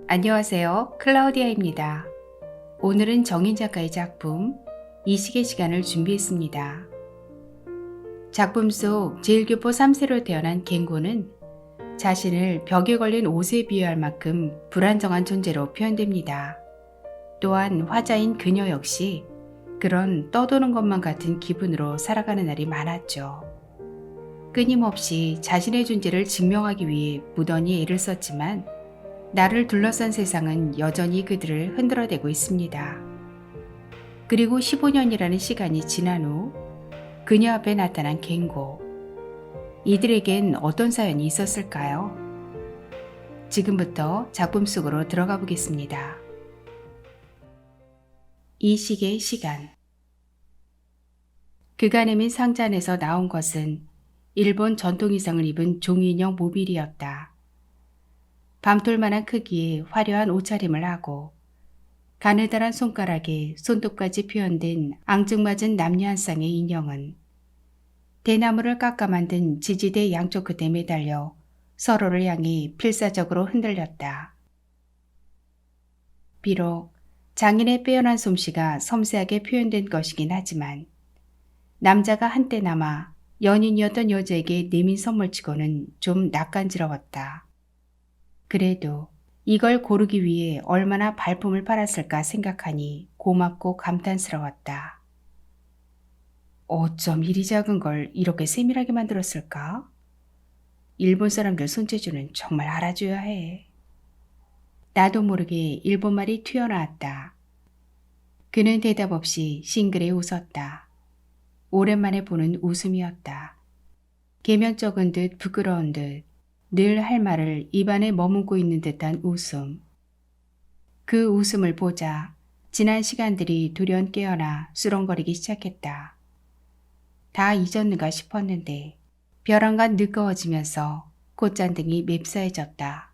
안녕하세요. 클라우디아입니다. 오늘은 정인 작가의 작품 이식의 시간을 준비했습니다. 작품 속 제1교포 3세로 태어난 갱고는 자신을 벽에 걸린 옷에 비유할 만큼 불안정한 존재로 표현됩니다. 또한 화자인 그녀 역시 그런 떠도는 것만 같은 기분으로 살아가는 날이 많았죠. 끊임없이 자신의 존재를 증명하기 위해 무던히 애를 썼지만 나를 둘러싼 세상은 여전히 그들을 흔들어대고 있습니다. 그리고 15년이라는 시간이 지난 후 그녀 앞에 나타난 갱고. 이들에겐 어떤 사연이 있었을까요? 지금부터 작품 속으로 들어가 보겠습니다. 이식의 시간. 그가 내민 상자 안에서 나온 것은 일본 전통 의상을 입은 종이인형 모빌이었다. 밤톨만한 크기의 화려한 옷차림을 하고 가느다란 손가락에 손톱까지 표현된 앙증맞은 남녀 한 쌍의 인형은 대나무를 깎아 만든 지지대 양쪽 끝에 매달려 서로를 향해 필사적으로 흔들렸다. 비록 장인의 빼어난 솜씨가 섬세하게 표현된 것이긴 하지만 남자가 한때나마 연인이었던 여자에게 내민 선물치고는 좀 낯간지러웠다. 그래도 이걸 고르기 위해 얼마나 발품을 팔았을까 생각하니 고맙고 감탄스러웠다. 어쩜 이리 작은 걸 이렇게 세밀하게 만들었을까? 일본 사람들 손재주는 정말 알아줘야 해. 나도 모르게 일본말이 튀어나왔다. 그는 대답 없이 싱그레 웃었다. 오랜만에 보는 웃음이었다. 계면쩍은 듯 부끄러운 듯 늘 할 말을 입안에 머금고 있는 듯한 웃음. 그 웃음을 보자 지난 시간들이 돌연 깨어나 수렁거리기 시작했다. 다 잊었는가 싶었는데 벼랑간 느껴워지면서 콧잔등이 맵싸해졌다.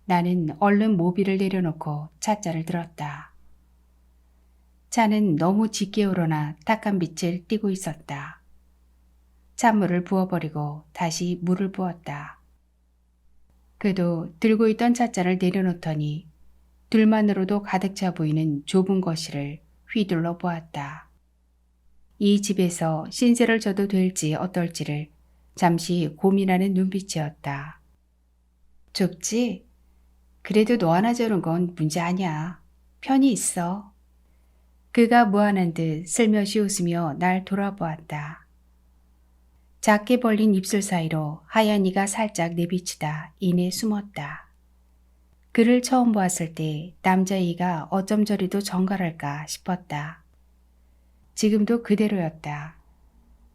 나는 얼른 모빌을 내려놓고 차자를 들었다. 차는 너무 짙게 우러나 탁한 빛을 띠고 있었다. 찬물을 부어버리고 다시 물을 부었다. 그도 들고 있던 찻잔을 내려놓더니 둘만으로도 가득 차 보이는 좁은 거실을 휘둘러 보았다. 이 집에서 신세를 져도 될지 어떨지를 잠시 고민하는 눈빛이었다. 좁지? 그래도 너 하나 저런 건 문제 아니야. 편히 있어. 그가 무안한 듯 슬며시 웃으며 날 돌아보았다. 작게 벌린 입술 사이로 하얀 이가 살짝 내비치다 이내 숨었다. 그를 처음 보았을 때 남자이가 어쩜 저리도 정갈할까 싶었다. 지금도 그대로였다.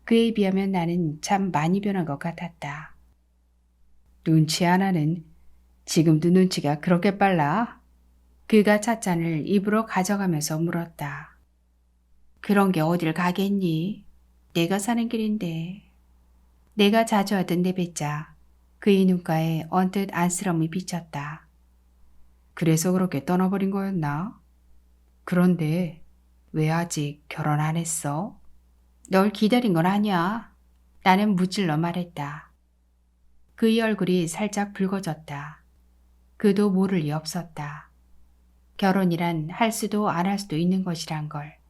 그에 비하면 나는 참 많이 변한 것 같았다. 눈치 하나는 지금도 눈치가 그렇게 빨라? 그가 찻잔을 입으로 가져가면서 물었다. 그런 게 어딜 가겠니? 내가 사는 길인데. 내가 자주 하던 내뱉자 그의 눈가에 언뜻 안쓰러움이 비쳤다. 그래서 그렇게 떠나버린 거였나? 그런데 왜 아직 결혼 안 했어? 널 기다린 건 아니야. 나는 무찔러 말했다. 그의 얼굴이 살짝 붉어졌다. 그도 모를 리 없었다. 결혼이란 할 수도 안 할 수도 있는 것이란 걸.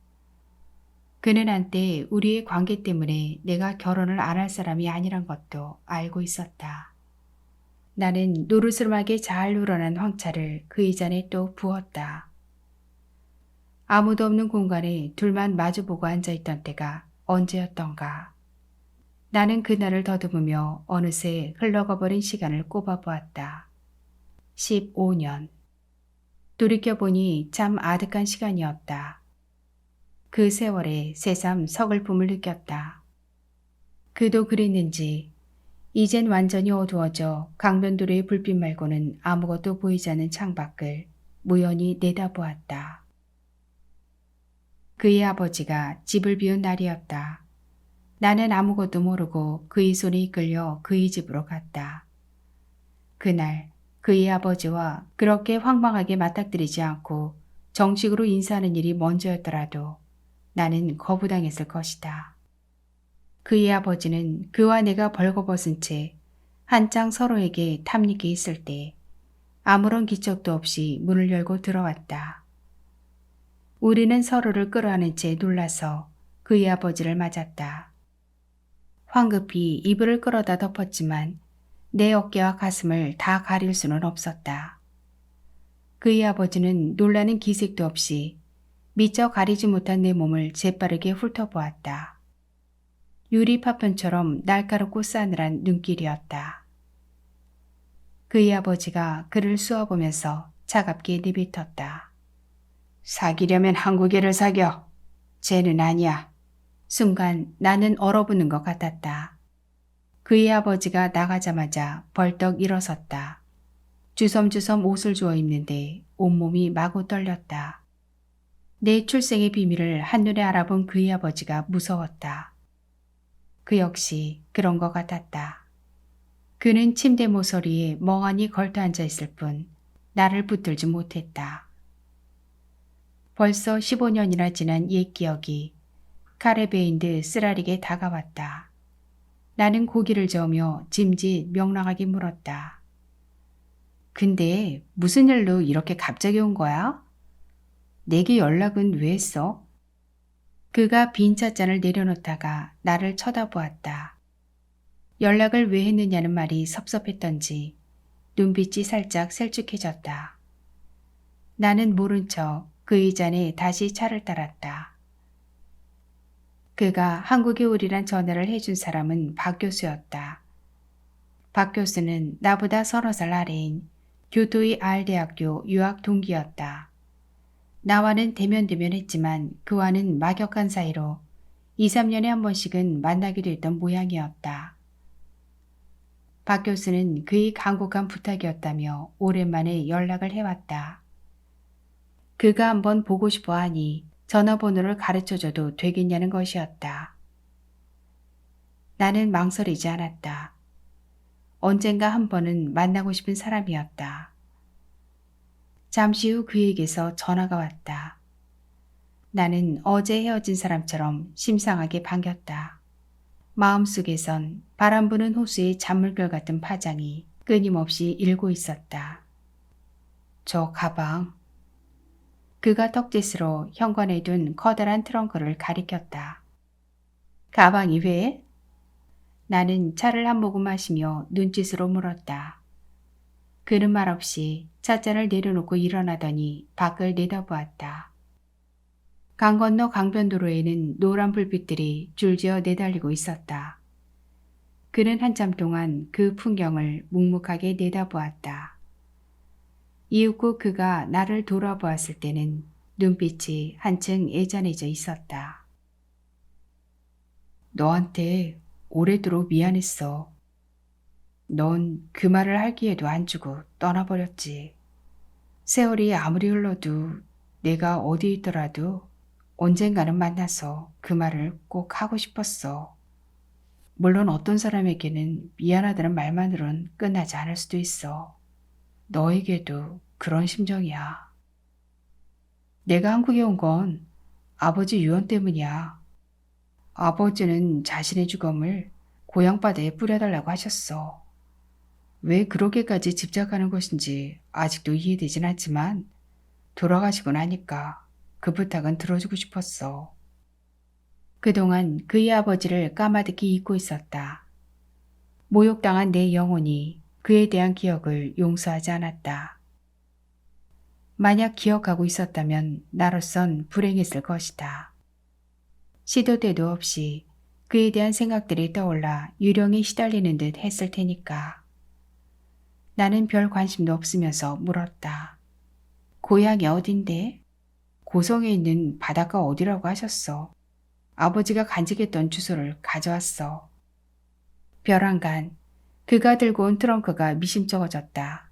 그는 한때 우리의 관계 때문에 내가 결혼을 안 할 사람이 아니란 것도 알고 있었다. 나는 노르스름하게 잘 우러난 황차를 그의 잔에 또 부었다. 아무도 없는 공간에 둘만 마주보고 앉아있던 때가 언제였던가. 나는 그날을 더듬으며 어느새 흘러가버린 시간을 꼽아보았다. 15년. 돌이켜보니 참 아득한 시간이었다. 그 세월에 새삼 서글픔을 느꼈다. 그도 그랬는지 이젠 완전히 어두워져 강변도로의 불빛 말고는 아무것도 보이지 않는 창밖을 무연히 내다보았다. 그의 아버지가 집을 비운 날이었다. 나는 아무것도 모르고 그의 손에 이끌려 그의 집으로 갔다. 그날 그의 아버지와 그렇게 황망하게 맞닥뜨리지 않고 정식으로 인사하는 일이 먼저였더라도 나는 거부당했을 것이다. 그의 아버지는 그와 내가 벌거벗은 채 한창 서로에게 탐닉해 있을 때 아무런 기척도 없이 문을 열고 들어왔다. 우리는 서로를 끌어안은 채 놀라서 그의 아버지를 맞았다. 황급히 이불을 끌어다 덮었지만 내 어깨와 가슴을 다 가릴 수는 없었다. 그의 아버지는 놀라는 기색도 없이 미처 가리지 못한 내 몸을 재빠르게 훑어보았다. 유리 파편처럼 날카롭고 싸늘한 눈길이었다. 그의 아버지가 그를 쑤어보면서 차갑게 내뱉었다. 사귀려면 한국애를 사겨. 쟤는 아니야. 순간 나는 얼어붙는 것 같았다. 그의 아버지가 나가자마자 벌떡 일어섰다. 주섬주섬 옷을 주워 입는데 온몸이 마구 떨렸다. 내 출생의 비밀을 한눈에 알아본 그의 아버지가 무서웠다. 그 역시 그런 것 같았다. 그는 침대 모서리에 멍하니 걸터 앉아 있을 뿐 나를 붙들지 못했다. 벌써 15년이나 지난 옛 기억이 칼에 베인 듯 쓰라리게 다가왔다. 나는 고기를 저으며 짐짓 명랑하게 물었다. 근데 무슨 일로 이렇게 갑자기 온 거야? 내게 연락은 왜 했어? 그가 빈 찻잔을 내려놓다가 나를 쳐다보았다. 연락을 왜 했느냐는 말이 섭섭했던지 눈빛이 살짝 셀쭉해졌다. 나는 모른 척 그의 잔에 다시 차를 따랐다. 그가 한국에 오리란 전화를 해준 사람은 박 교수였다. 박 교수는 나보다 30살 아래인 교토의 R대학교 유학 동기였다. 나와는 대면대면했지만 그와는 막역한 사이로 2, 3년에 한 번씩은 만나기도 했던 모양이었다. 박 교수는 그의 간곡한 부탁이었다며 오랜만에 연락을 해왔다. 그가 한번 보고 싶어 하니 전화번호를 가르쳐줘도 되겠냐는 것이었다. 나는 망설이지 않았다. 언젠가 한 번은 만나고 싶은 사람이었다. 잠시 후 그에게서 전화가 왔다. 나는 어제 헤어진 사람처럼 심상하게 반겼다. 마음속에선 바람 부는 호수의 잔물결 같은 파장이 끊임없이 일고 있었다. 저 가방. 그가 턱짓으로 현관에 둔 커다란 트렁크를 가리켰다. 가방이 왜? 나는 차를 한 모금 마시며 눈짓으로 물었다. 그는 말없이 찻잔을 내려놓고 일어나더니 밖을 내다보았다. 강 건너 강변도로에는 노란 불빛들이 줄지어 내달리고 있었다. 그는 한참 동안 그 풍경을 묵묵하게 내다보았다. 이윽고 그가 나를 돌아보았을 때는 눈빛이 한층 애잔해져 있었다. 너한테 오래도록 미안했어. 넌 그 말을 할 기회도 안 주고 떠나버렸지. 세월이 아무리 흘러도 내가 어디 있더라도 언젠가는 만나서 그 말을 꼭 하고 싶었어. 물론 어떤 사람에게는 미안하다는 말만으론 끝나지 않을 수도 있어. 너에게도 그런 심정이야. 내가 한국에 온 건 아버지 유언 때문이야. 아버지는 자신의 죽음을 고향바다에 뿌려달라고 하셨어. 왜 그렇게까지 집착하는 것인지 아직도 이해되진 않지만 돌아가시고 나니까 그 부탁은 들어주고 싶었어. 그동안 그의 아버지를 까마득히 잊고 있었다. 모욕당한 내 영혼이 그에 대한 기억을 용서하지 않았다. 만약 기억하고 있었다면 나로선 불행했을 것이다. 시도 때도 없이 그에 대한 생각들이 떠올라 유령에 시달리는 듯 했을 테니까. 나는 별 관심도 없으면서 물었다. 고향이 어딘데? 고성에 있는 바닷가 어디라고 하셨어. 아버지가 간직했던 주소를 가져왔어. 벼랑간 그가 들고 온 트렁크가 미심쩍어졌다.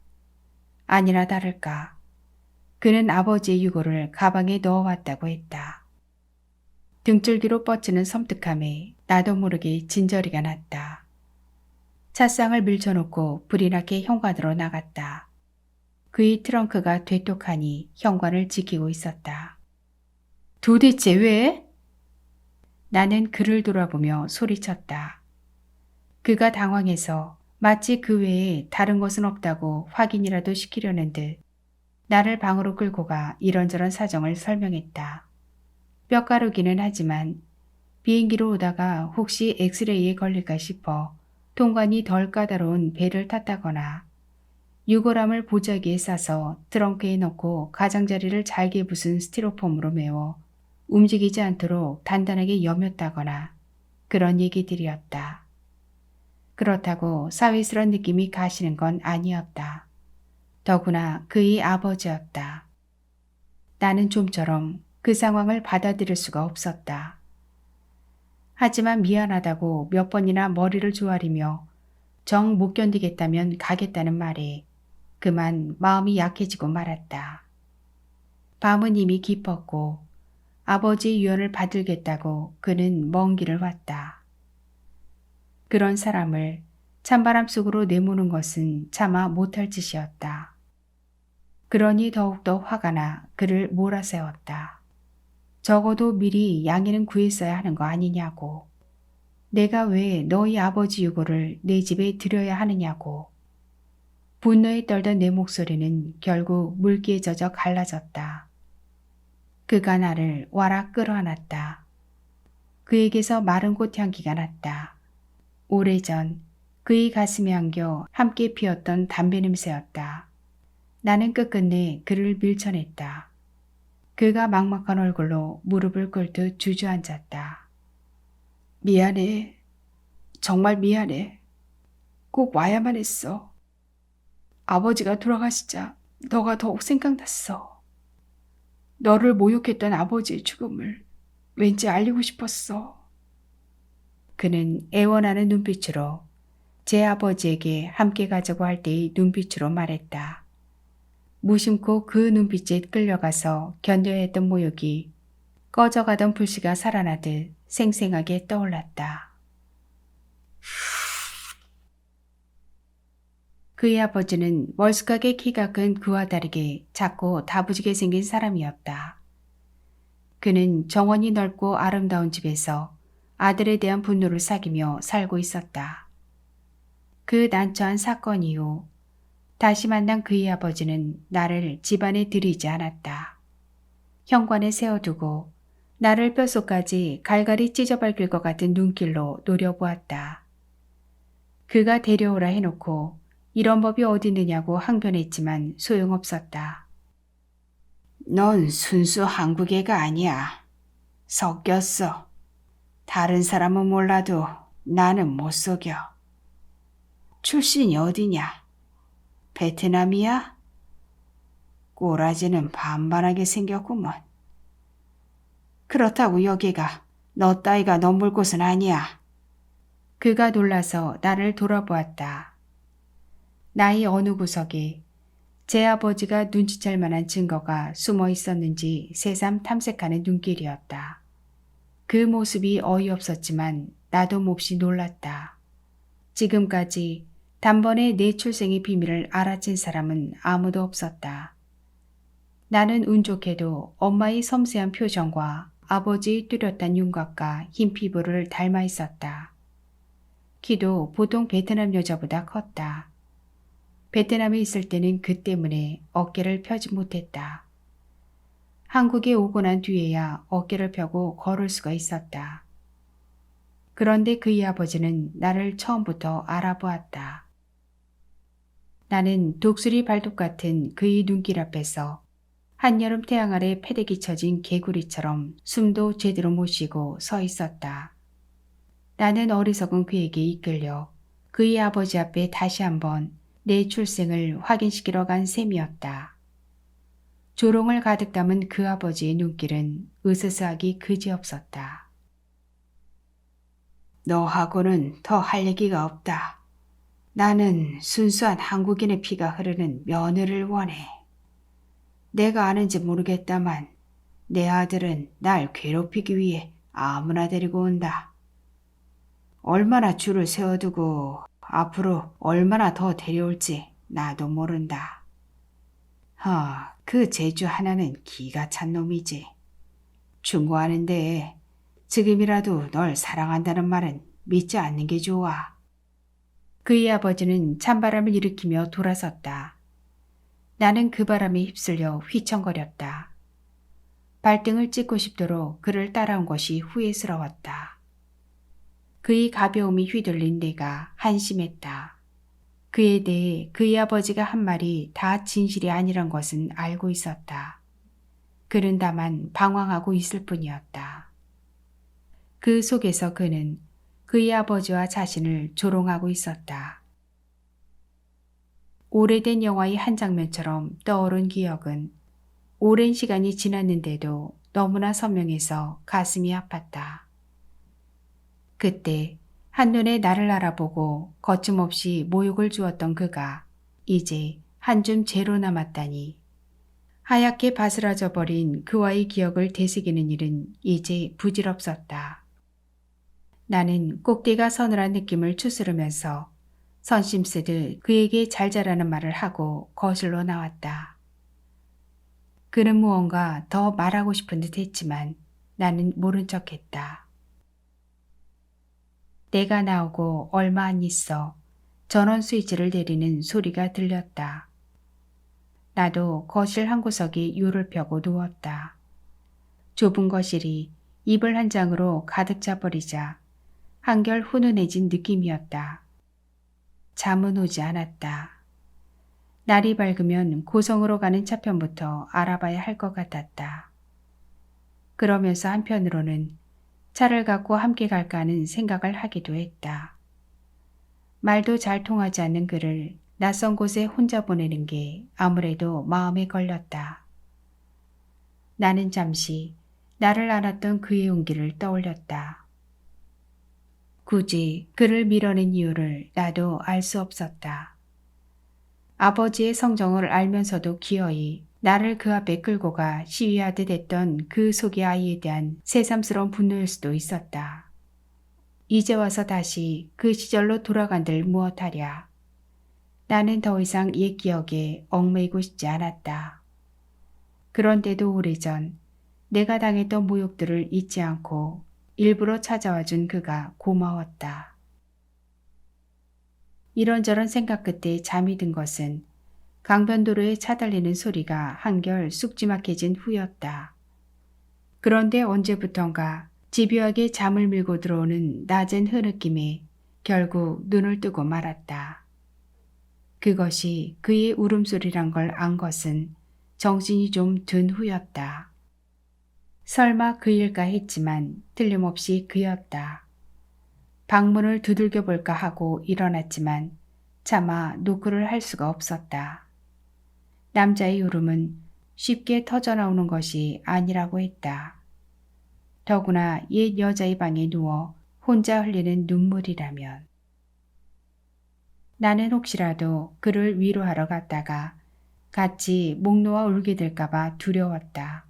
아니나 다를까 그는 아버지의 유고를 가방에 넣어왔다고 했다. 등줄기로 뻗치는 섬뜩함에 나도 모르게 진저리가 났다. 찻상을 밀쳐놓고 불이 나게 현관으로 나갔다. 그의 트렁크가 되똑하니 현관을 지키고 있었다. 도대체 왜? 나는 그를 돌아보며 소리쳤다. 그가 당황해서 마치 그 외에 다른 것은 없다고 확인이라도 시키려는 듯 나를 방으로 끌고 가 이런저런 사정을 설명했다. 뼈가루기는 하지만 비행기로 오다가 혹시 엑스레이에 걸릴까 싶어 통관이 덜 까다로운 배를 탔다거나 유골함을 보자기에 싸서 트렁크에 넣고 가장자리를 잘게 부순 스티로폼으로 메워 움직이지 않도록 단단하게 여몄다거나 그런 얘기들이었다. 그렇다고 사위스런 느낌이 가시는 건 아니었다. 더구나 그의 아버지였다. 나는 좀처럼 그 상황을 받아들일 수가 없었다. 하지만 미안하다고 몇 번이나 머리를 조아리며 정 못 견디겠다면 가겠다는 말에 그만 마음이 약해지고 말았다. 밤은 이미 깊었고 아버지의 유언을 받들겠다고 그는 먼 길을 왔다. 그런 사람을 찬바람 속으로 내모는 것은 차마 못할 짓이었다. 그러니 더욱더 화가 나 그를 몰아세웠다. 적어도 미리 양해는 구했어야 하는 거 아니냐고. 내가 왜 너희 아버지 유고를 내 집에 들여야 하느냐고. 분노에 떨던 내 목소리는 결국 물기에 젖어 갈라졌다. 그가 나를 와락 끌어안았다. 그에게서 마른 꽃향기가 났다. 오래전 그의 가슴에 안겨 함께 피웠던 담배 냄새였다. 나는 끝끝내 그를 밀쳐냈다. 그가 막막한 얼굴로 무릎을 꿇듯 주저앉았다. 미안해. 정말 미안해. 꼭 와야만 했어. 아버지가 돌아가시자 너가 더욱 생각났어. 너를 모욕했던 아버지의 죽음을 왠지 알리고 싶었어. 그는 애원하는 눈빛으로 제 아버지에게 함께 가자고 할 때의 눈빛으로 말했다. 무심코 그 눈빛에 끌려가서 견뎌야 했던 모욕이 꺼져가던 불씨가 살아나듯 생생하게 떠올랐다. 그의 아버지는 멀쑥하게 키가 큰 그와 다르게 작고 다부지게 생긴 사람이었다. 그는 정원이 넓고 아름다운 집에서 아들에 대한 분노를 사귀며 살고 있었다. 그 난처한 사건 이후 다시 만난 그의 아버지는 나를 집안에 들이지 않았다. 현관에 세워두고 나를 뼛속까지 갈갈이 찢어밟힐 것 같은 눈길로 노려보았다. 그가 데려오라 해놓고 이런 법이 어디 있느냐고 항변했지만 소용없었다. 넌 순수 한국 애가 아니야. 섞였어. 다른 사람은 몰라도 나는 못 속여. 출신이 어디냐? 베트남이야? 꼬라지는 반반하게 생겼구먼. 그렇다고 여기가 너 따위가 넘볼 곳은 아니야. 그가 놀라서 나를 돌아보았다. 나의 어느 구석에 제 아버지가 눈치챌 만한 증거가 숨어 있었는지 새삼 탐색하는 눈길이었다. 그 모습이 어이없었지만 나도 몹시 놀랐다. 지금까지 단번에 내 출생의 비밀을 알아챈 사람은 아무도 없었다. 나는 운 좋게도 엄마의 섬세한 표정과 아버지의 뚜렷한 윤곽과 흰 피부를 닮아 있었다. 키도 보통 베트남 여자보다 컸다. 베트남에 있을 때는 그 때문에 어깨를 펴지 못했다. 한국에 오고 난 뒤에야 어깨를 펴고 걸을 수가 있었다. 그런데 그의 아버지는 나를 처음부터 알아보았다. 나는 독수리 발톱 같은 그의 눈길 앞에서 한여름 태양 아래 패대기 쳐진 개구리처럼 숨도 제대로 못 쉬고 서 있었다. 나는 어리석은 그에게 이끌려 그의 아버지 앞에 다시 한번 내 출생을 확인시키러 간 셈이었다. 조롱을 가득 담은 그 아버지의 눈길은 으스스하기 그지없었다. 너하고는 더 할 얘기가 없다. 나는 순수한 한국인의 피가 흐르는 며느리를 원해. 내가 아는지 모르겠다만 내 아들은 날 괴롭히기 위해 아무나 데리고 온다. 얼마나 줄을 세워두고 앞으로 얼마나 더 데려올지 나도 모른다. 그 제주 하나는 기가 찬 놈이지. 충고하는데 지금이라도 널 사랑한다는 말은 믿지 않는 게 좋아. 그의 아버지는 찬바람을 일으키며 돌아섰다. 나는 그 바람에 휩쓸려 휘청거렸다. 발등을 찍고 싶도록 그를 따라온 것이 후회스러웠다. 그의 가벼움이 휘둘린 내가 한심했다. 그에 대해 그의 아버지가 한 말이 다 진실이 아니란 것은 알고 있었다. 그는 다만 방황하고 있을 뿐이었다. 그 속에서 그는 그의 아버지와 자신을 조롱하고 있었다. 오래된 영화의 한 장면처럼 떠오른 기억은 오랜 시간이 지났는데도 너무나 선명해서 가슴이 아팠다. 그때 한눈에 나를 알아보고 거침없이 모욕을 주었던 그가 이제 한 줌 재로 남았다니. 하얗게 바스라져 버린 그와의 기억을 되새기는 일은 이제 부질없었다. 나는 꼭대가 서늘한 느낌을 추스르면서 선심 쓰듯 그에게 잘 자라는 말을 하고 거실로 나왔다. 그는 무언가 더 말하고 싶은 듯 했지만 나는 모른 척했다. 내가 나오고 얼마 안 있어 전원 스위치를 내리는 소리가 들렸다. 나도 거실 한 구석에 유를 펴고 누웠다. 좁은 거실이 이불 한 장으로 가득 차버리자 한결 훈훈해진 느낌이었다. 잠은 오지 않았다. 날이 밝으면 고성으로 가는 차편부터 알아봐야 할 것 같았다. 그러면서 한편으로는 차를 갖고 함께 갈까 하는 생각을 하기도 했다. 말도 잘 통하지 않는 그를 낯선 곳에 혼자 보내는 게 아무래도 마음에 걸렸다. 나는 잠시 나를 안았던 그의 용기를 떠올렸다. 굳이 그를 밀어낸 이유를 나도 알 수 없었다. 아버지의 성정을 알면서도 기어이 나를 그 앞에 끌고 가 시위하듯 했던 그 속의 아이에 대한 새삼스러운 분노일 수도 있었다. 이제 와서 다시 그 시절로 돌아간들 무엇하랴. 나는 더 이상 옛 기억에 얽매이고 싶지 않았다. 그런데도 오래전 내가 당했던 모욕들을 잊지 않고 일부러 찾아와 준 그가 고마웠다. 이런저런 생각 끝에 잠이 든 것은 강변도로에 차달리는 소리가 한결 쑥지막해진 후였다. 그런데 언제부턴가 집요하게 잠을 밀고 들어오는 낮은 흐느낌에 결국 눈을 뜨고 말았다. 그것이 그의 울음소리란 걸 안 것은 정신이 좀 든 후였다. 설마 그일까 했지만 틀림없이 그였다. 방문을 두들겨 볼까 하고 일어났지만 차마 노크를 할 수가 없었다. 남자의 울음은 쉽게 터져나오는 것이 아니라고 했다. 더구나 옛 여자의 방에 누워 혼자 흘리는 눈물이라면. 나는 혹시라도 그를 위로하러 갔다가 같이 목 놓아 울게 될까봐 두려웠다.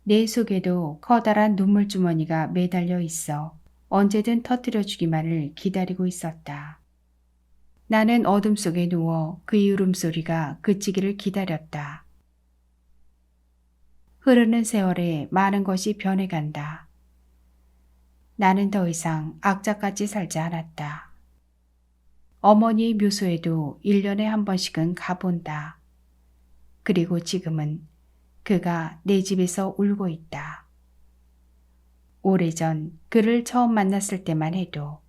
내 속에도 커다란 눈물주머니가 매달려 있어 언제든 터뜨려주기만을 기다리고 있었다. 나는 어둠 속에 누워 그의 울음소리가 그치기를 기다렸다. 흐르는 세월에 많은 것이 변해간다. 나는 더 이상 악자같이 살지 않았다. 어머니의 묘소에도 1년에 한 번씩은 가본다. 그리고 지금은 그가 내 집에서 울고 있다. 오래전 그를 처음 만났을 때만 해도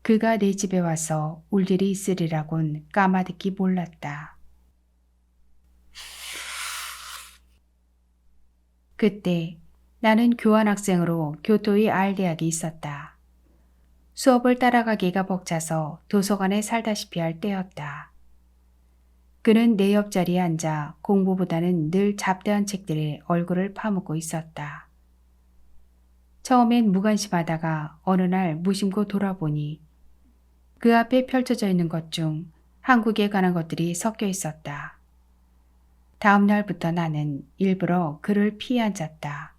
그가 내 집에 와서 울 일이 있으리라곤 까마득히 몰랐다. 그때 나는 교환학생으로 교토의 알대학에 있었다. 수업을 따라가기가 벅차서 도서관에 살다시피 할 때였다. 그는 내 옆자리에 앉아 공부보다는 늘 잡다한 책들에 얼굴을 파묻고 있었다. 처음엔 무관심하다가 어느 날 무심코 돌아보니 그 앞에 펼쳐져 있는 것 중 한국에 관한 것들이 섞여 있었다. 다음 날부터 나는 일부러 그를 피해 앉았다.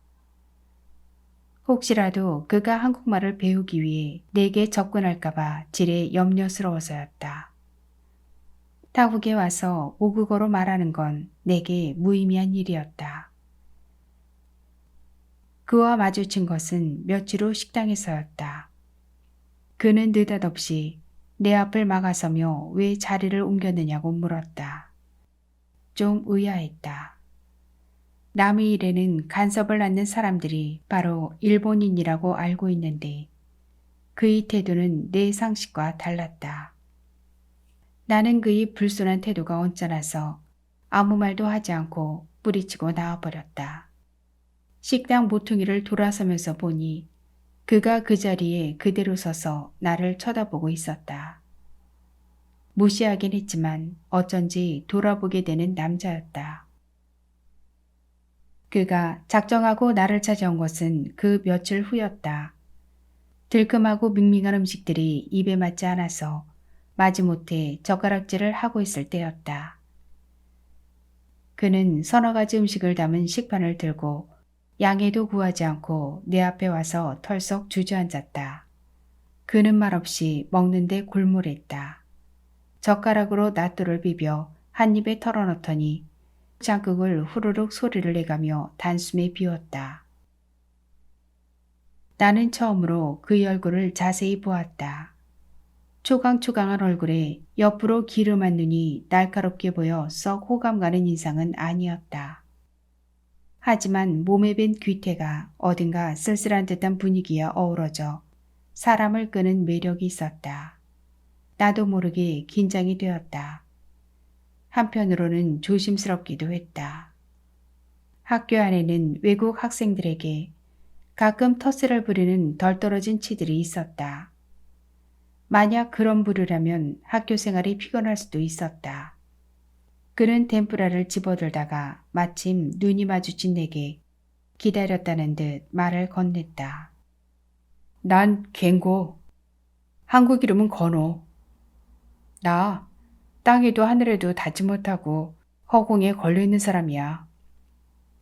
혹시라도 그가 한국말을 배우기 위해 내게 접근할까봐 지레 염려스러워서였다. 타국에 와서 모국어로 말하는 건 내게 무의미한 일이었다. 그와 마주친 것은 며칠 후 식당에서였다. 그는 느닷없이 내 앞을 막아서며 왜 자리를 옮겼느냐고 물었다. 좀 의아했다. 남의 일에는 간섭을 않는 사람들이 바로 일본인이라고 알고 있는데 그의 태도는 내 상식과 달랐다. 나는 그의 불순한 태도가 언짢아서 아무 말도 하지 않고 뿌리치고 나와버렸다. 식당 모퉁이를 돌아서면서 보니 그가 그 자리에 그대로 서서 나를 쳐다보고 있었다. 무시하긴 했지만 어쩐지 돌아보게 되는 남자였다. 그가 작정하고 나를 찾아온 것은 그 며칠 후였다. 들끔하고 밍밍한 음식들이 입에 맞지 않아서 마지못해 젓가락질을 하고 있을 때였다. 그는 서너 가지 음식을 담은 식판을 들고 양해도 구하지 않고 내 앞에 와서 털썩 주저앉았다. 그는 말없이 먹는데 골몰했다. 젓가락으로 낫또를 비벼 한 입에 털어넣더니 장국을 후루룩 소리를 내가며 단숨에 비웠다. 나는 처음으로 그의 얼굴을 자세히 보았다. 초강초강한 얼굴에 옆으로 기름한 눈이 날카롭게 보여 썩 호감 가는 인상은 아니었다. 하지만 몸에 밴 귀태가 어딘가 쓸쓸한 듯한 분위기에 어우러져 사람을 끄는 매력이 있었다. 나도 모르게 긴장이 되었다. 한편으로는 조심스럽기도 했다. 학교 안에는 외국 학생들에게 가끔 터스를 부리는 덜 떨어진 치들이 있었다. 만약 그런 부류라면 학교 생활이 피곤할 수도 있었다. 그는 덴푸라를 집어들다가 마침 눈이 마주친 내게 기다렸다는 듯 말을 건넸다. 난 갱고. 한국 이름은 건호. 나 땅에도 하늘에도 닿지 못하고 허공에 걸려있는 사람이야.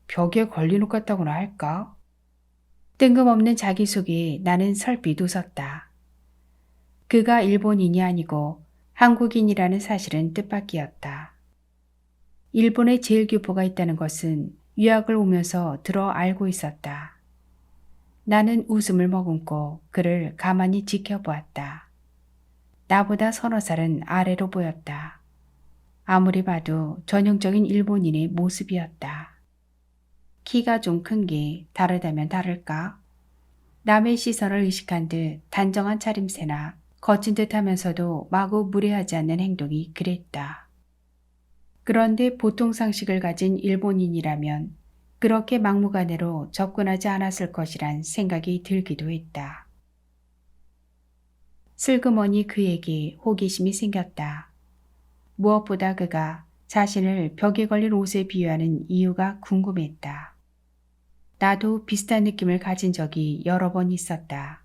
벽에 걸린 옷 같다고나 할까? 뜬금없는 자기소개에 나는 설핏 웃었다. 그가 일본인이 아니고 한국인이라는 사실은 뜻밖이었다. 일본에 제일 교포가 있다는 것은 유학을 오면서 들어 알고 있었다. 나는 웃음을 머금고 그를 가만히 지켜보았다. 나보다 서너 살은 아래로 보였다. 아무리 봐도 전형적인 일본인의 모습이었다. 키가 좀 큰 게 다르다면 다를까? 남의 시선을 의식한 듯 단정한 차림새나 거친 듯 하면서도 마구 무례하지 않는 행동이 그랬다. 그런데 보통 상식을 가진 일본인이라면 그렇게 막무가내로 접근하지 않았을 것이란 생각이 들기도 했다. 슬그머니 그에게 호기심이 생겼다. 무엇보다 그가 자신을 벽에 걸린 옷에 비유하는 이유가 궁금했다. 나도 비슷한 느낌을 가진 적이 여러 번 있었다.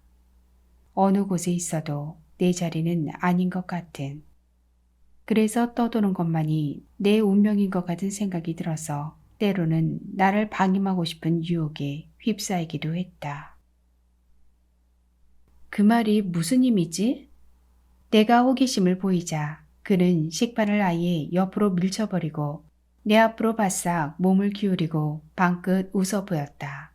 어느 곳에 있어도 내 자리는 아닌 것 같은. 그래서 떠도는 것만이 내 운명인 것 같은 생각이 들어서 때로는 나를 방임하고 싶은 유혹에 휩싸이기도 했다. 그 말이 무슨 의미지? 내가 호기심을 보이자 그는 식판을 아예 옆으로 밀쳐버리고 내 앞으로 바싹 몸을 기울이고 방긋 웃어 보였다.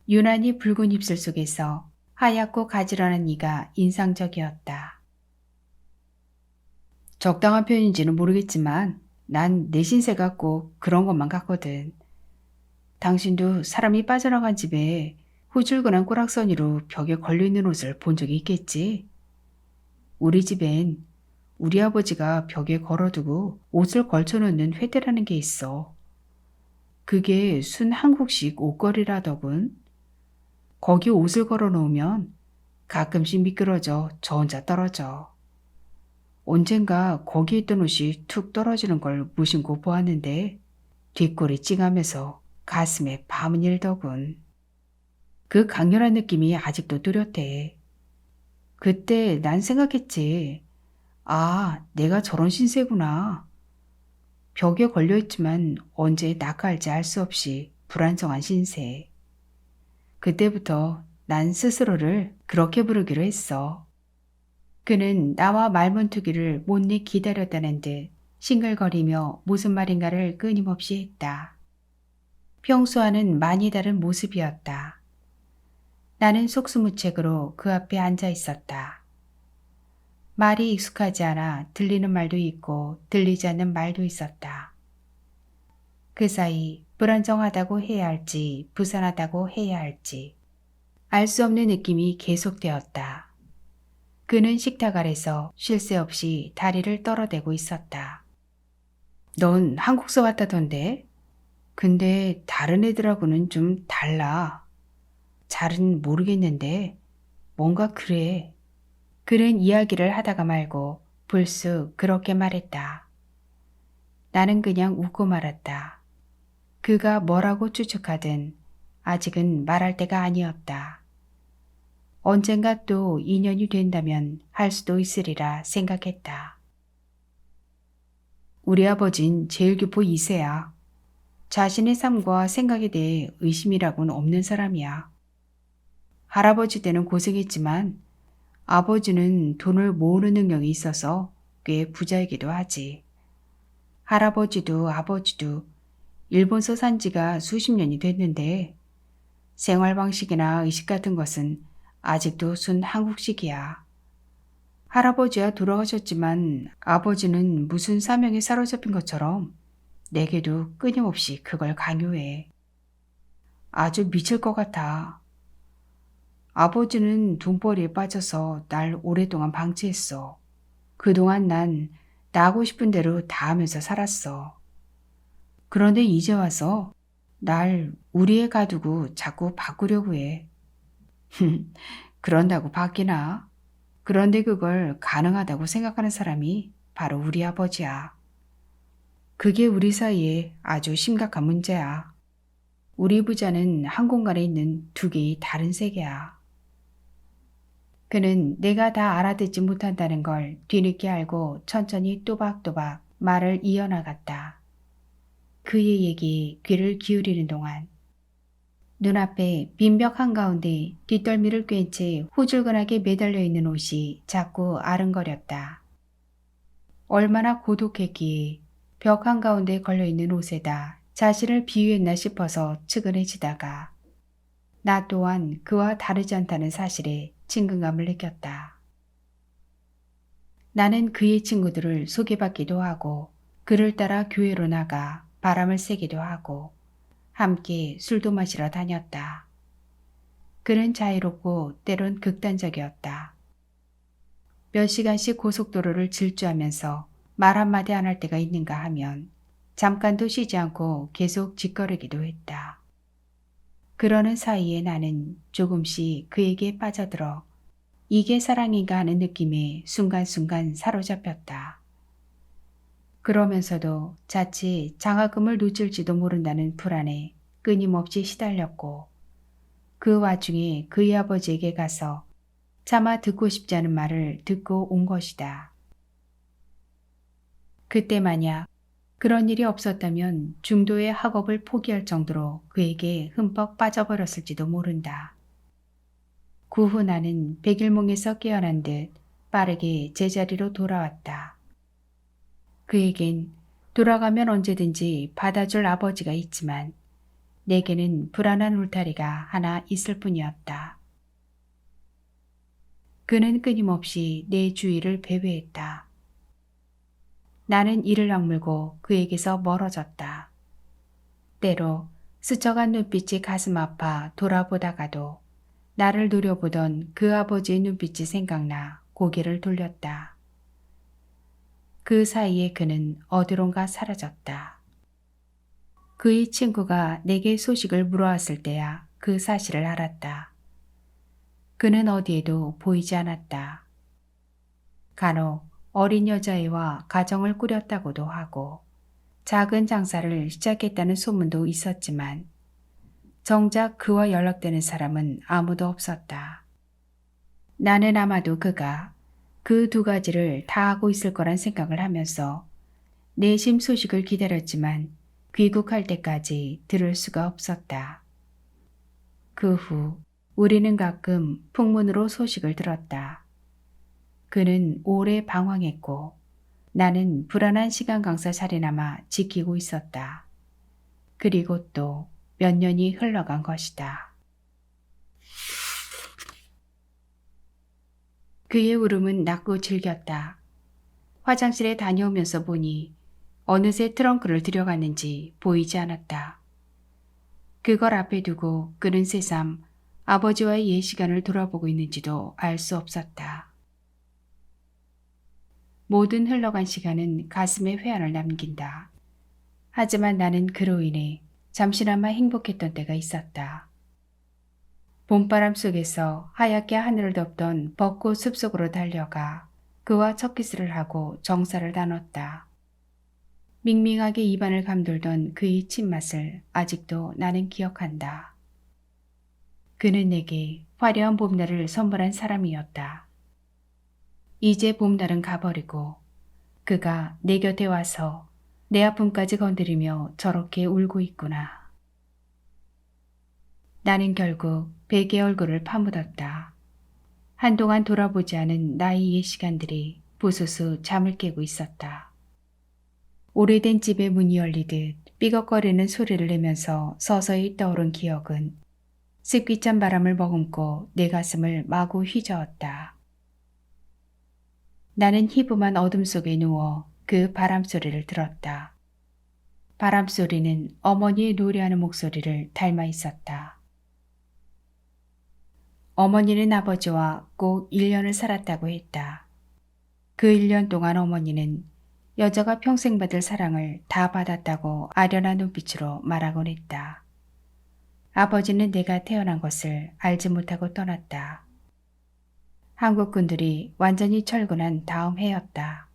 유난히 붉은 입술 속에서 하얗고 가지런한 이가 인상적이었다. 적당한 표현인지는 모르겠지만 난 내 신세가 꼭 그런 것만 같거든. 당신도 사람이 빠져나간 집에 후줄근한 꼬락서니로 벽에 걸려있는 옷을 본 적이 있겠지? 우리 집엔 우리 아버지가 벽에 걸어두고 옷을 걸쳐놓는 회대라는 게 있어. 그게 순 한국식 옷걸이라더군. 거기 옷을 걸어놓으면 가끔씩 미끄러져 저 혼자 떨어져. 언젠가 거기 있던 옷이 툭 떨어지는 걸 무심코 보았는데 뒷골이 찡하면서 가슴에 밤은 일더군. 그 강렬한 느낌이 아직도 뚜렷해. 그때 난 생각했지. 아, 내가 저런 신세구나. 벽에 걸려있지만 언제 낚아올지 알 수 없이 불안정한 신세. 그때부터 난 스스로를 그렇게 부르기로 했어. 그는 나와 말문투기를 못내 기다렸다는 듯 싱글거리며 무슨 말인가를 끊임없이 했다. 평소와는 많이 다른 모습이었다. 나는 속수무책으로 그 앞에 앉아 있었다. 말이 익숙하지 않아 들리는 말도 있고 들리지 않는 말도 있었다. 그 사이 불안정하다고 해야 할지 부산하다고 해야 할지 알 수 없는 느낌이 계속되었다. 그는 식탁 아래서 쉴 새 없이 다리를 떨어대고 있었다. 넌 한국서 왔다던데? 근데 다른 애들하고는 좀 달라. 잘은 모르겠는데 뭔가 그래. 그는 이야기를 하다가 말고 불쑥 그렇게 말했다. 나는 그냥 웃고 말았다. 그가 뭐라고 추측하든 아직은 말할 때가 아니었다. 언젠가 또 인연이 된다면 할 수도 있으리라 생각했다. 우리 아버진 제일교포 2세야. 자신의 삶과 생각에 대해 의심이라고는 없는 사람이야. 할아버지 때는 고생했지만 아버지는 돈을 모으는 능력이 있어서 꽤 부자이기도 하지. 할아버지도 아버지도 일본서 산 지가 수십 년이 됐는데 생활 방식이나 의식 같은 것은 아직도 순 한국식이야. 할아버지야 돌아가셨지만 아버지는 무슨 사명에 사로잡힌 것처럼 내게도 끊임없이 그걸 강요해. 아주 미칠 것 같아. 아버지는 돈벌이에 빠져서 날 오랫동안 방치했어. 그동안 난 나고 싶은 대로 다 하면서 살았어. 그런데 이제 와서 날 우리에 가두고 자꾸 바꾸려고 해. 그런다고 바뀌나? 그런데 그걸 가능하다고 생각하는 사람이 바로 우리 아버지야. 그게 우리 사이에 아주 심각한 문제야. 우리 부자는 한 공간에 있는 두 개의 다른 세계야. 그는 내가 다 알아듣지 못한다는 걸 뒤늦게 알고 천천히 또박또박 말을 이어나갔다. 그의 얘기에 귀를 기울이는 동안 눈앞에 빈벽 한가운데 뒷덜미를 꿰인 채 후줄근하게 매달려 있는 옷이 자꾸 아른거렸다. 얼마나 고독했기에 벽 한가운데 걸려있는 옷에다 자신을 비유했나 싶어서 측은해지다가 나 또한 그와 다르지 않다는 사실에 친근감을 느꼈다. 나는 그의 친구들을 소개받기도 하고 그를 따라 교회로 나가 바람을 쐬기도 하고 함께 술도 마시러 다녔다. 그는 자유롭고 때론 극단적이었다. 몇 시간씩 고속도로를 질주하면서 말 한마디 안 할 때가 있는가 하면 잠깐도 쉬지 않고 계속 짓거리기도 했다. 그러는 사이에 나는 조금씩 그에게 빠져들어 이게 사랑인가 하는 느낌에 순간순간 사로잡혔다. 그러면서도 자칫 장학금을 놓칠지도 모른다는 불안에 끊임없이 시달렸고 그 와중에 그의 아버지에게 가서 차마 듣고 싶지 않은 말을 듣고 온 것이다. 그때 만약 그런 일이 없었다면 중도의 학업을 포기할 정도로 그에게 흠뻑 빠져버렸을지도 모른다. 그 후 나는 백일몽에서 깨어난 듯 빠르게 제자리로 돌아왔다. 그에겐 돌아가면 언제든지 받아줄 아버지가 있지만 내게는 불안한 울타리가 하나 있을 뿐이었다. 그는 끊임없이 내 주위를 배회했다. 나는 이를 악물고 그에게서 멀어졌다. 때로 스쳐간 눈빛이 가슴 아파 돌아보다가도 나를 노려보던 그 아버지의 눈빛이 생각나 고개를 돌렸다. 그 사이에 그는 어디론가 사라졌다. 그의 친구가 내게 소식을 물어왔을 때야 그 사실을 알았다. 그는 어디에도 보이지 않았다. 간혹 어린 여자애와 가정을 꾸렸다고도 하고 작은 장사를 시작했다는 소문도 있었지만 정작 그와 연락되는 사람은 아무도 없었다. 나는 아마도 그가 그 두 가지를 다 하고 있을 거란 생각을 하면서 내심 소식을 기다렸지만 귀국할 때까지 들을 수가 없었다. 그 후 우리는 가끔 풍문으로 소식을 들었다. 그는 오래 방황했고 나는 불안한 시간 강사 자리나마 지키고 있었다. 그리고 또 몇 년이 흘러간 것이다. 그의 울음은 낮고 질겼다. 화장실에 다녀오면서 보니 어느새 트렁크를 들여갔는지 보이지 않았다. 그걸 앞에 두고 그는 새삼 아버지와의 옛 시간을 돌아보고 있는지도 알 수 없었다. 모든 흘러간 시간은 가슴에 회한을 남긴다. 하지만 나는 그로 인해 잠시나마 행복했던 때가 있었다. 봄바람 속에서 하얗게 하늘을 덮던 벚꽃 숲속으로 달려가 그와 첫 키스를 하고 정사를 나눴다. 밍밍하게 입안을 감돌던 그의 침맛을 아직도 나는 기억한다. 그는 내게 화려한 봄날을 선물한 사람이었다. 이제 봄날은 가버리고 그가 내 곁에 와서 내 아픔까지 건드리며 저렇게 울고 있구나. 나는 결국 베개의 얼굴을 파묻었다. 한동안 돌아보지 않은 나의 옛 시간들이 부스스 잠을 깨고 있었다. 오래된 집의 문이 열리듯 삐걱거리는 소리를 내면서 서서히 떠오른 기억은 습기찬 바람을 머금고 내 가슴을 마구 휘저었다. 나는 희부만 어둠 속에 누워 그 바람 소리를 들었다. 바람 소리는 어머니의 노래하는 목소리를 닮아 있었다. 어머니는 아버지와 꼭 1년을 살았다고 했다. 그 1년 동안 어머니는 여자가 평생 받을 사랑을 다 받았다고 아련한 눈빛으로 말하곤 했다. 아버지는 내가 태어난 것을 알지 못하고 떠났다. 한국군들이 완전히 철군한 다음 해였다.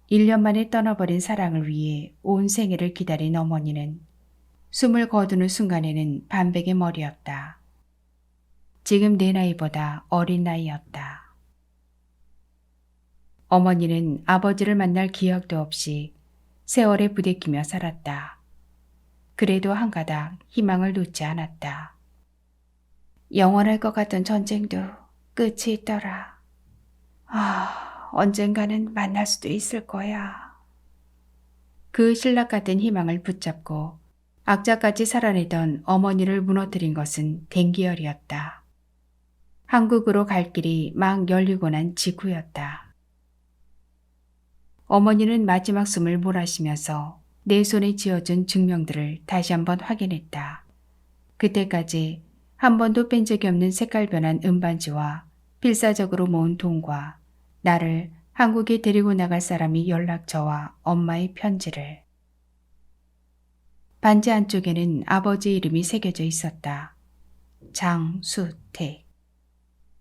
1년 만에 떠나버린 사랑을 위해 온 생애를 기다린 어머니는 숨을 거두는 순간에는 반백의 머리였다. 지금 내 나이보다 어린 나이였다. 어머니는 아버지를 만날 기약도 없이 세월에 부대끼며 살았다. 그래도 한 가닥 희망을 놓지 않았다. 영원할 것 같던 전쟁도 끝이 있더라. 언젠가는 만날 수도 있을 거야. 그 신락 같은 희망을 붙잡고 악자까지 살아내던 어머니를 무너뜨린 것은 댕기열이었다. 한국으로 갈 길이 막 열리고 난 직후였다. 어머니는 마지막 숨을 몰아쉬면서 내 손에 쥐어준 증명들을 다시 한번 확인했다. 그때까지 한 번도 뺀 적이 없는 색깔 변한 은반지와 필사적으로 모은 돈과 나를 한국에 데리고 나갈 사람이 연락처와 엄마의 편지를. 반지 안쪽에는 아버지 이름이 새겨져 있었다. 장수택.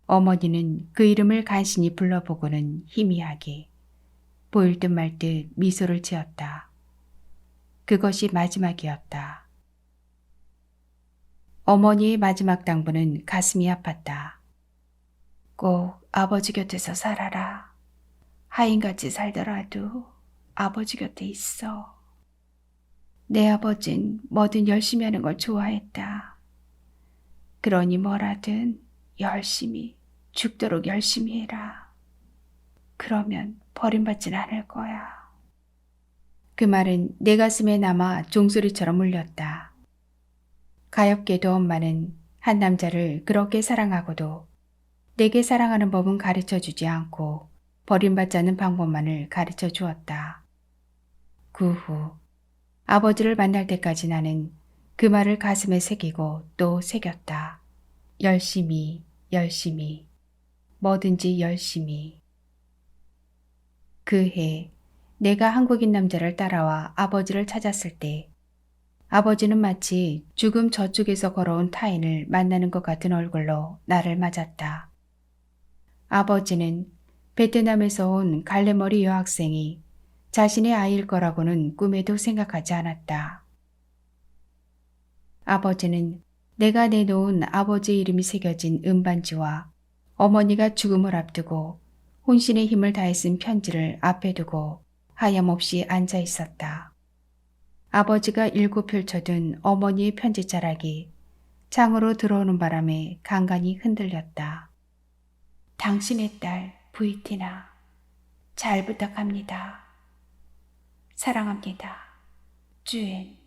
어머니는 그 이름을 간신히 불러보고는 희미하게 보일 듯 말 듯 미소를 지었다. 그것이 마지막이었다. 어머니의 마지막 당부는 가슴이 아팠다. 꼭 아버지 곁에서 살아라. 하인같이 살더라도 아버지 곁에 있어. 내 아버진 뭐든 열심히 하는 걸 좋아했다. 그러니 뭐라든 열심히, 죽도록 열심히 해라. 그러면 버림받진 않을 거야. 그 말은 내 가슴에 남아 종소리처럼 울렸다. 가엾게도 엄마는 한 남자를 그렇게 사랑하고도 내게 사랑하는 법은 가르쳐주지 않고 버림받지 않는 방법만을 가르쳐 주었다. 그 후 아버지를 만날 때까지 나는 그 말을 가슴에 새기고 또 새겼다. 열심히, 열심히, 뭐든지 열심히. 그 해 내가 한국인 남자를 따라와 아버지를 찾았을 때 아버지는 마치 죽음 저쪽에서 걸어온 타인을 만나는 것 같은 얼굴로 나를 맞았다. 아버지는 베트남에서 온 갈래머리 여학생이 자신의 아이일 거라고는 꿈에도 생각하지 않았다. 아버지는 내가 내놓은 아버지 이름이 새겨진 은반지와 어머니가 죽음을 앞두고 혼신의 힘을 다해 쓴 편지를 앞에 두고 하염없이 앉아 있었다. 아버지가 읽고 펼쳐둔 어머니의 편지자락이 창으로 들어오는 바람에 간간히 흔들렸다. 당신의 딸 부이티나 잘 부탁합니다. 사랑합니다. 주엔.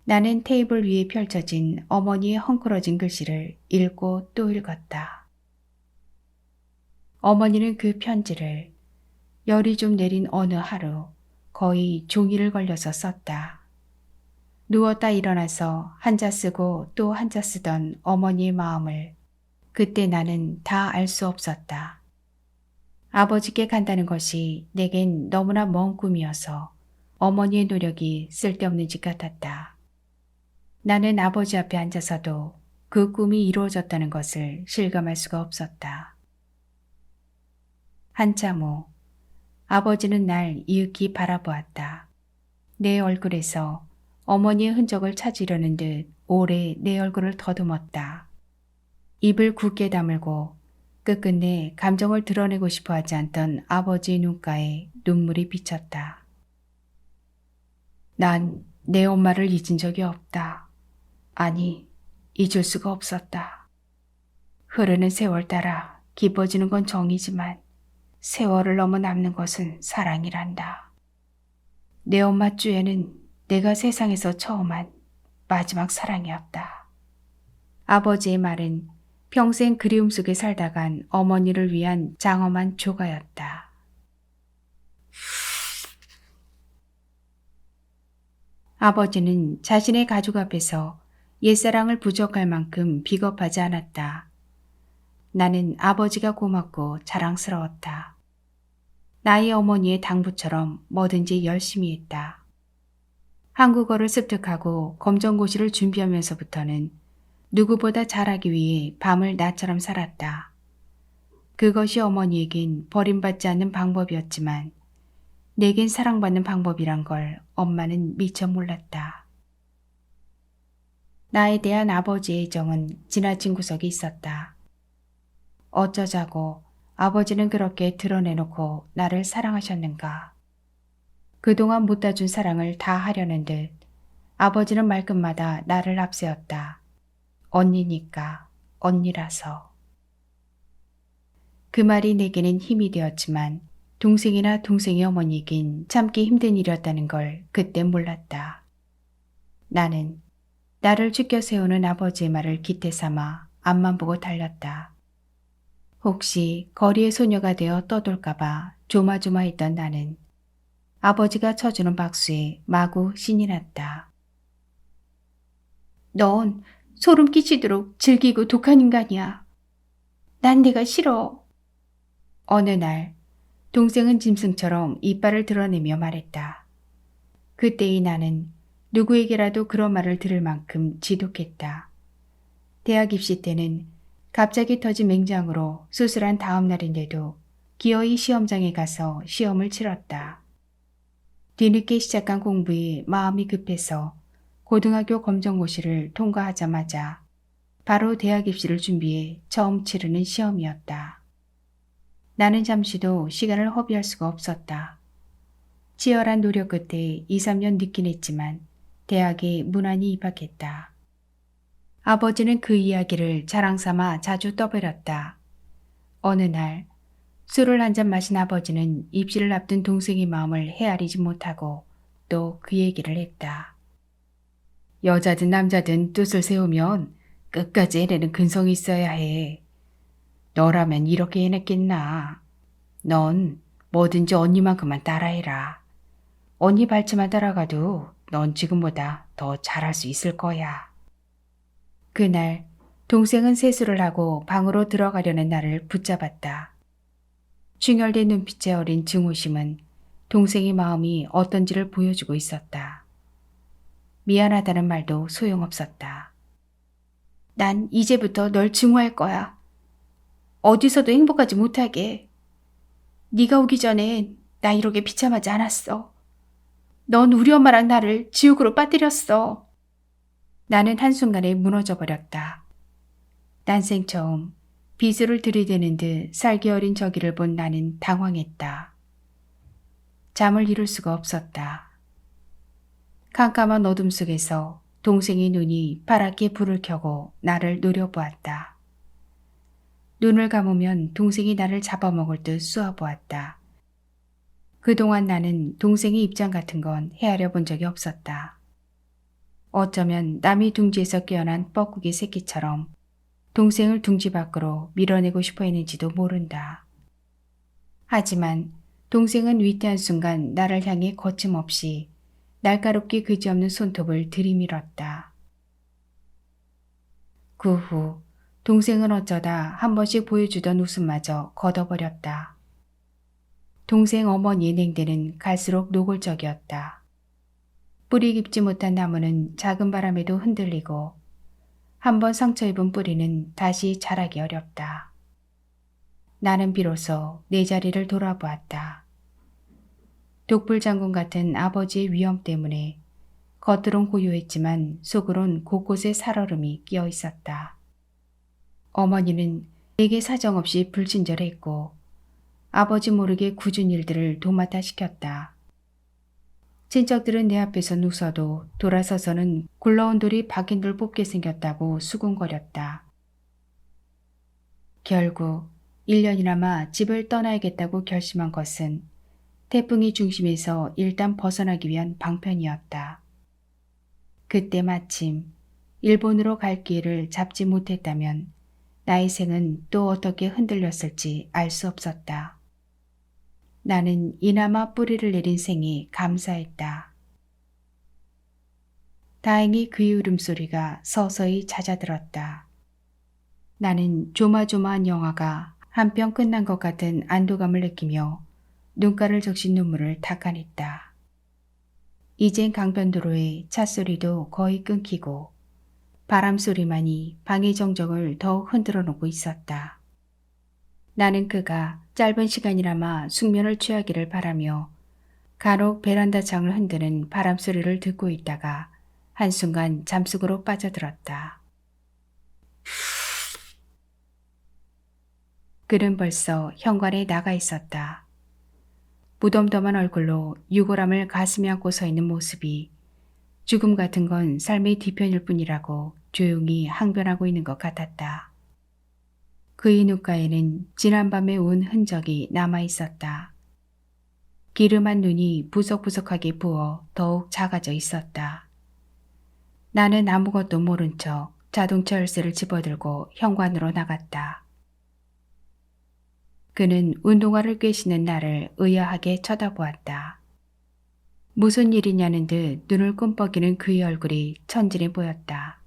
나는 테이블 위에 펼쳐진 어머니의 헝클어진 글씨를 읽고 또 읽었다. 어머니는 그 편지를 열이 좀 내린 어느 하루 거의 종일을 걸려서 썼다. 누웠다 일어나서 한자 쓰고 또 한자 쓰던 어머니의 마음을 그때 나는 다 알 수 없었다. 아버지께 간다는 것이 내겐 너무나 먼 꿈이어서 어머니의 노력이 쓸데없는 짓 같았다. 나는 아버지 앞에 앉아서도 그 꿈이 이루어졌다는 것을 실감할 수가 없었다. 한참 후 아버지는 날 이윽기 바라보았다. 내 얼굴에서 어머니의 흔적을 찾으려는 듯 오래 내 얼굴을 더듬었다. 입을 굳게 다물고 끝끝내 감정을 드러내고 싶어 하지 않던 아버지의 눈가에 눈물이 비쳤다. 난 내 엄마를 잊은 적이 없다. 아니, 잊을 수가 없었다. 흐르는 세월 따라 깊어지는 건 정이지만 세월을 넘어 남는 것은 사랑이란다. 내 엄마 쭈에는 내가 세상에서 처음 한 마지막 사랑이었다. 아버지의 말은 평생 그리움 속에 살다간 어머니를 위한 장엄한 조가였다. 아버지는 자신의 가족 앞에서 옛사랑을 부족할 만큼 비겁하지 않았다. 나는 아버지가 고맙고 자랑스러웠다. 나의 어머니의 당부처럼 뭐든지 열심히 했다. 한국어를 습득하고 검정고시를 준비하면서부터는 누구보다 잘하기 위해 밤을 낮처럼 살았다. 그것이 어머니에겐 버림받지 않는 방법이었지만 내겐 사랑받는 방법이란 걸 엄마는 미처 몰랐다. 나에 대한 아버지의 애정은 지나친 구석이 있었다. 어쩌자고 아버지는 그렇게 드러내놓고 나를 사랑하셨는가. 그동안 못다 준 사랑을 다 하려는 듯 아버지는 말끝마다 나를 앞세웠다. 언니니까, 언니라서. 그 말이 내게는 힘이 되었지만 동생이나 동생의 어머니에겐 참기 힘든 일이었다는 걸 그때 몰랐다. 나는 나를 죽여 세우는 아버지의 말을 기대 삼아 앞만 보고 달렸다. 혹시 거리의 소녀가 되어 떠돌까봐 조마조마했던 나는 아버지가 쳐주는 박수에 마구 신이 났다. 넌 소름 끼치도록 즐기고 독한 인간이야. 난 내가 싫어. 어느 날 동생은 짐승처럼 이빨을 드러내며 말했다. 그때의 나는 누구에게라도 그런 말을 들을 만큼 지독했다. 대학 입시 때는 갑자기 터진 맹장으로 수술한 다음 날인데도 기어이 시험장에 가서 시험을 치렀다. 뒤늦게 시작한 공부에 마음이 급해서 고등학교 검정고시를 통과하자마자 바로 대학 입시를 준비해 처음 치르는 시험이었다. 나는 잠시도 시간을 허비할 수가 없었다. 치열한 노력 끝에 2, 3년 늦긴 했지만 대학에 무난히 입학했다. 아버지는 그 이야기를 자랑삼아 자주 떠벌였다. 어느 날 술을 한 잔 마신 아버지는 입시를 앞둔 동생의 마음을 헤아리지 못하고 또 그 얘기를 했다. 여자든 남자든 뜻을 세우면 끝까지 해내는 근성이 있어야 해. 너라면 이렇게 해냈겠나. 넌 뭐든지 언니만큼만 따라해라. 언니 발치만 따라가도 넌 지금보다 더 잘할 수 있을 거야. 그날 동생은 세수를 하고 방으로 들어가려는 나를 붙잡았다. 충혈된 눈빛에 어린 증오심은 동생의 마음이 어떤지를 보여주고 있었다. 미안하다는 말도 소용없었다. 난 이제부터 널 증오할 거야. 어디서도 행복하지 못하게. 네가 오기 전엔 나 이렇게 비참하지 않았어. 넌 우리 엄마랑 나를 지옥으로 빠뜨렸어. 나는 한순간에 무너져 버렸다. 난생 처음 비수를 들이대는 듯 살기 어린 저기를 본 나는 당황했다. 잠을 이룰 수가 없었다. 캄캄한 어둠 속에서 동생의 눈이 파랗게 불을 켜고 나를 노려보았다. 눈을 감으면 동생이 나를 잡아먹을 듯 쏘아보았다. 그동안 나는 동생의 입장 같은 건 헤아려 본 적이 없었다. 어쩌면 남이 둥지에서 깨어난 뻐꾸기 새끼처럼 동생을 둥지 밖으로 밀어내고 싶어 했는지도 모른다. 하지만 동생은 위태한 순간 나를 향해 거침없이 날카롭게 그지없는 손톱을 들이밀었다. 그 후 동생은 어쩌다 한 번씩 보여주던 웃음마저 걷어버렸다. 동생 어머니의 냉대는 갈수록 노골적이었다. 뿌리 깊지 못한 나무는 작은 바람에도 흔들리고 한번 상처 입은 뿌리는 다시 자라기 어렵다. 나는 비로소 내 자리를 돌아보았다. 독불장군 같은 아버지의 위험 때문에 겉으론 고요했지만 속으론 곳곳에 살얼음이 끼어 있었다. 어머니는 내게 사정없이 불친절했고 아버지 모르게 굳은 일들을 도맡아 시켰다. 친척들은 내 앞에서 웃어도 돌아서서는 굴러온 돌이 박힌 돌 뽑게 생겼다고 수군거렸다. 결국 1년이나마 집을 떠나야겠다고 결심한 것은 태풍의 중심에서 일단 벗어나기 위한 방편이었다. 그때 마침 일본으로 갈 기회를 잡지 못했다면 나의 생은 또 어떻게 흔들렸을지 알 수 없었다. 나는 이나마 뿌리를 내린 생에 감사했다. 다행히 그의 울음소리가 서서히 잦아들었다. 나는 조마조마한 영화가 한편 끝난 것 같은 안도감을 느끼며 눈가를 적신 눈물을 닦아냈다. 이젠 강변도로의 찻소리도 거의 끊기고 바람소리만이 방의 정적을 더욱 흔들어 놓고 있었다. 나는 그가 짧은 시간이나마 숙면을 취하기를 바라며 간혹 베란다 창을 흔드는 바람소리를 듣고 있다가 한순간 잠속으로 빠져들었다. 그는 벌써 현관에 나가 있었다. 무덤덤한 얼굴로 유골함을 가슴에 안고 서 있는 모습이 죽음 같은 건 삶의 뒤편일 뿐이라고 조용히 항변하고 있는 것 같았다. 그의 눈가에는 지난밤에 온 흔적이 남아 있었다. 기름한 눈이 부석부석하게 부어 더욱 작아져 있었다. 나는 아무것도 모른 척 자동차 열쇠를 집어들고 현관으로 나갔다. 그는 운동화를 꿰시는 나를 의아하게 쳐다보았다. 무슨 일이냐는 듯 눈을 끔뻑이는 그의 얼굴이 천진해 보였다.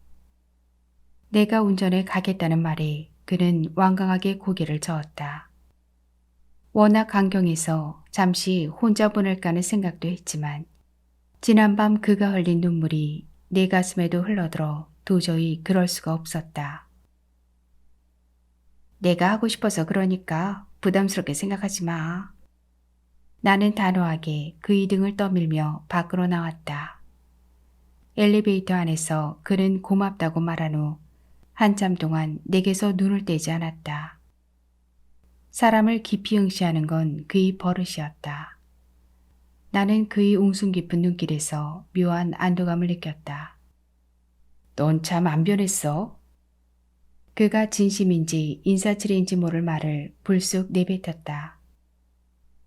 내가 운전해 가겠다는 말에 그는 완강하게 고개를 저었다. 워낙 강경해서 잠시 혼자 보낼까 하는 생각도 했지만 지난밤 그가 흘린 눈물이 내 가슴에도 흘러들어 도저히 그럴 수가 없었다. 내가 하고 싶어서 그러니까 부담스럽게 생각하지 마. 나는 단호하게 그의 등을 떠밀며 밖으로 나왔다. 엘리베이터 안에서 그는 고맙다고 말한 후 한참 동안 내게서 눈을 떼지 않았다. 사람을 깊이 응시하는 건 그의 버릇이었다. 나는 그의 웅숭 깊은 눈길에서 묘한 안도감을 느꼈다. 넌 참 안 변했어? 그가 진심인지 인사치레인지 모를 말을 불쑥 내뱉었다.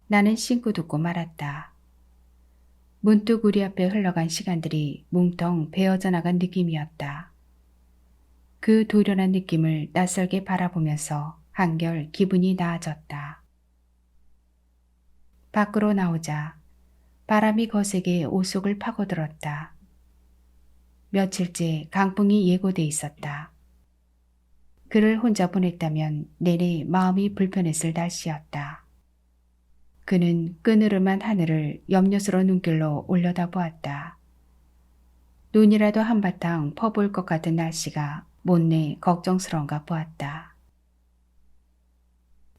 나는 싱긋 웃고 말았다. 문득 우리 앞에 흘러간 시간들이 뭉텅 베어져 나간 느낌이었다. 그 도련한 느낌을 낯설게 바라보면서 한결 기분이 나아졌다. 밖으로 나오자 바람이 거세게 옷 속을 파고들었다. 며칠째 강풍이 예고돼 있었다. 그를 혼자 보냈다면 내내 마음이 불편했을 날씨였다. 그는 그느름한 하늘을 염려스러운 눈길로 올려다보았다. 눈이라도 한바탕 퍼부을 것 같은 날씨가 못내 걱정스러운가 보았다.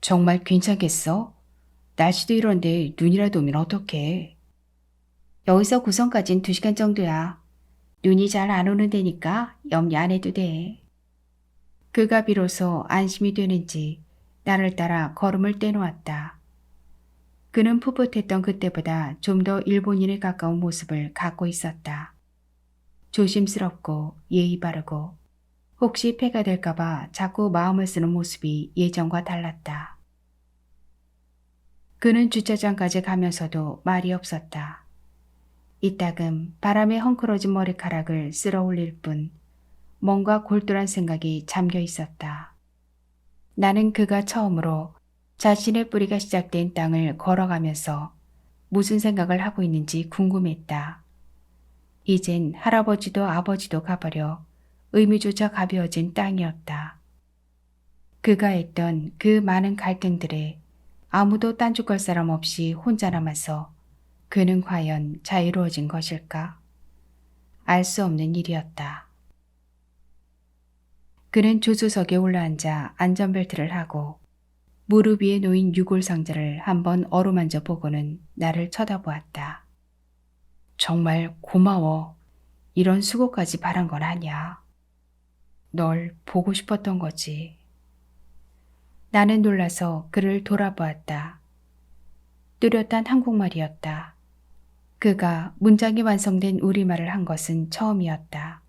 정말 괜찮겠어? 날씨도 이런데 눈이라도 오면 어떡해? 여기서 구성까진 2시간 정도야. 눈이 잘 안 오는 데니까 염려 안 해도 돼. 그가 비로소 안심이 되는지 나를 따라 걸음을 떼놓았다. 그는 풋풋했던 그때보다 좀 더 일본인에 가까운 모습을 갖고 있었다. 조심스럽고 예의 바르고 혹시 폐가 될까봐 자꾸 마음을 쓰는 모습이 예전과 달랐다. 그는 주차장까지 가면서도 말이 없었다. 이따금 바람에 헝클어진 머리카락을 쓸어 올릴 뿐 뭔가 골똘한 생각이 잠겨 있었다. 나는 그가 처음으로 자신의 뿌리가 시작된 땅을 걸어가면서 무슨 생각을 하고 있는지 궁금했다. 이젠 할아버지도 아버지도 가버려 의미조차 가벼워진 땅이었다. 그가 했던 그 많은 갈등들에 아무도 딴죽걸 사람 없이 혼자 남아서 그는 과연 자유로워진 것일까? 알 수 없는 일이었다. 그는 조수석에 올라앉아 안전벨트를 하고 무릎 위에 놓인 유골 상자를 한번 어루만져 보고는 나를 쳐다보았다. 정말 고마워. 이런 수고까지 바란 건 아니야. 널 보고 싶었던 거지. 나는 놀라서 그를 돌아보았다. 뚜렷한 한국말이었다. 그가 문장이 완성된 우리말을 한 것은 처음이었다.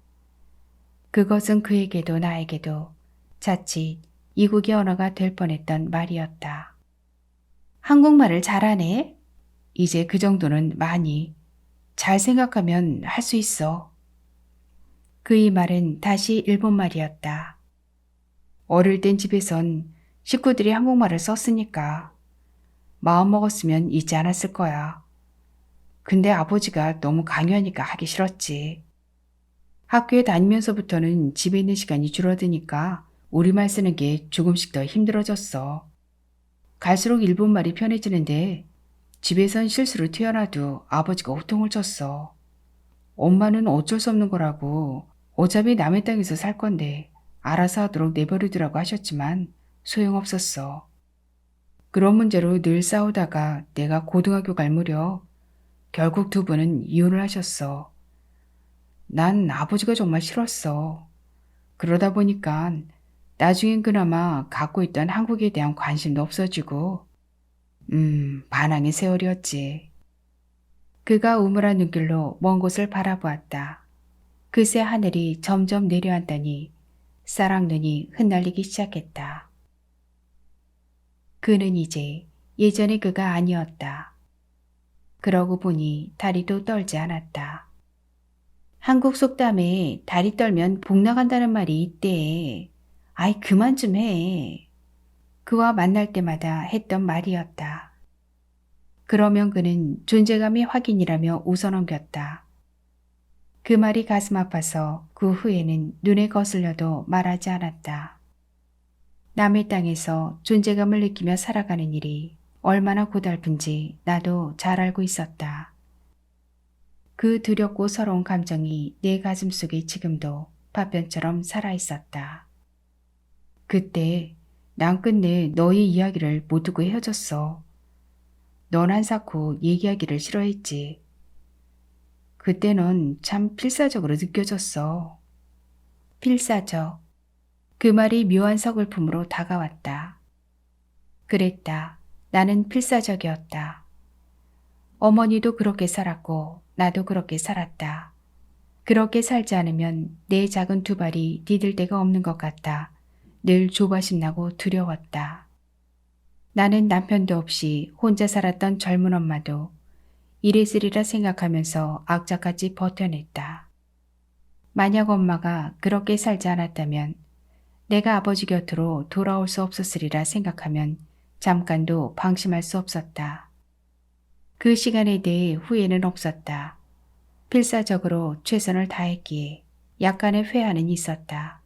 그것은 그에게도 나에게도 자칫 이국의 언어가 될 뻔했던 말이었다. 한국말을 잘하네? 이제 그 정도는 많이. 잘 생각하면 할 수 있어. 그의 말은 다시 일본말이었다. 어릴 땐 집에선 식구들이 한국말을 썼으니까 마음먹었으면 잊지 않았을 거야. 근데 아버지가 너무 강요하니까 하기 싫었지. 학교에 다니면서부터는 집에 있는 시간이 줄어드니까 우리말 쓰는 게 조금씩 더 힘들어졌어. 갈수록 일본말이 편해지는데 집에선 실수를 튀어나와도 아버지가 호통을 쳤어. 엄마는 어쩔 수 없는 거라고 어차피 남의 땅에서 살 건데 알아서 하도록 내버려두라고 하셨지만 소용없었어. 그런 문제로 늘 싸우다가 내가 고등학교 갈 무렵 결국 두 분은 이혼을 하셨어. 난 아버지가 정말 싫었어. 그러다 보니까 나중엔 그나마 갖고 있던 한국에 대한 관심도 없어지고 반항의 세월이었지. 그가 우물한 눈길로 먼 곳을 바라보았다. 그새 하늘이 점점 내려앉다니 쌀랑눈이 흩날리기 시작했다. 그는 이제 예전의 그가 아니었다. 그러고 보니 다리도 떨지 않았다. 한국 속담에 다리 떨면 복 나간다는 말이 있대. 아이 그만 좀 해. 그와 만날 때마다 했던 말이었다. 그러면 그는 존재감의 확인이라며 웃어넘겼다. 그 말이 가슴 아파서 그 후에는 눈에 거슬려도 말하지 않았다. 남의 땅에서 존재감을 느끼며 살아가는 일이 얼마나 고달픈지 나도 잘 알고 있었다. 그 두렵고 서러운 감정이 내 가슴 속에 지금도 파편처럼 살아있었다. 그때 난 끝내 너의 이야기를 못 듣고 헤어졌어. 넌 한사코 얘기하기를 싫어했지. 그때 넌 참 필사적으로 느껴졌어. 필사적. 그 말이 묘한 서글픔으로 다가왔다. 그랬다. 나는 필사적이었다. 어머니도 그렇게 살았고 나도 그렇게 살았다. 그렇게 살지 않으면 내 작은 두 발이 디딜 데가 없는 것 같다. 늘 조바심 나고 두려웠다. 나는 남편도 없이 혼자 살았던 젊은 엄마도 이랬으리라 생각하면서 악착같이 버텨냈다. 만약 엄마가 그렇게 살지 않았다면 내가 아버지 곁으로 돌아올 수 없었으리라 생각하면 잠깐도 방심할 수 없었다. 그 시간에 대해 후회는 없었다. 필사적으로 최선을 다했기에 약간의 회한은 있었다.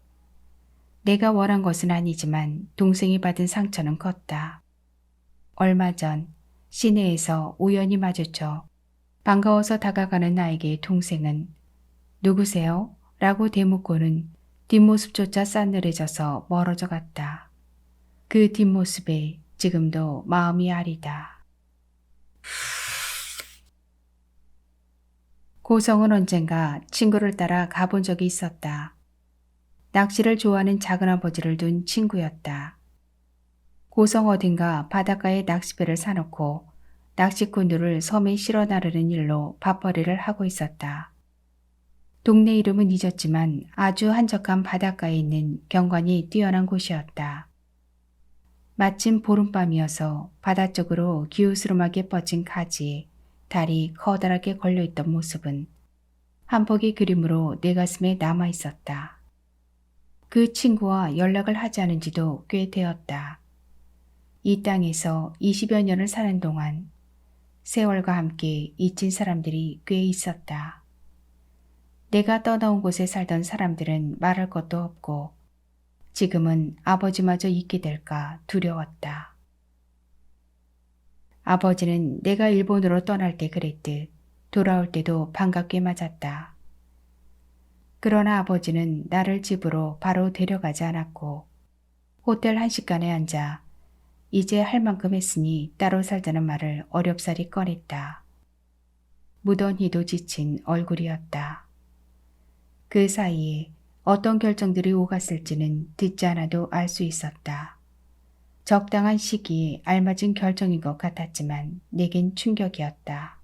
내가 원한 것은 아니지만 동생이 받은 상처는 컸다. 얼마 전 시내에서 우연히 마주쳐 반가워서 다가가는 나에게 동생은 누구세요? 라고 대묻고는 뒷모습조차 싸늘해져서 멀어져 갔다. 그 뒷모습에 지금도 마음이 아리다. 고성은 언젠가 친구를 따라 가본 적이 있었다. 낚시를 좋아하는 작은아버지를 둔 친구였다. 고성 어딘가 바닷가에 낚시배를 사놓고 낚시꾼들을 섬에 실어 나르는 일로 밥벌이를 하고 있었다. 동네 이름은 잊었지만 아주 한적한 바닷가에 있는 경관이 뛰어난 곳이었다. 마침 보름밤이어서 바다 쪽으로 기우스름하게 뻗친 가지에 달이 커다랗게 걸려있던 모습은 한 폭의 그림으로 내 가슴에 남아있었다. 그 친구와 연락을 하지 않은 지도 꽤 되었다. 이 땅에서 20여 년을 사는 동안 세월과 함께 잊힌 사람들이 꽤 있었다. 내가 떠나온 곳에 살던 사람들은 말할 것도 없고 지금은 아버지마저 잊게 될까 두려웠다. 아버지는 내가 일본으로 떠날 때 그랬듯 돌아올 때도 반갑게 맞았다. 그러나 아버지는 나를 집으로 바로 데려가지 않았고 호텔 한식간에 앉아 이제 할 만큼 했으니 따로 살자는 말을 어렵사리 꺼냈다. 무던히도 지친 얼굴이었다. 그 사이에 어떤 결정들이 오갔을지는 듣지 않아도 알 수 있었다. 적당한 시기에 알맞은 결정인 것 같았지만 내겐 충격이었다.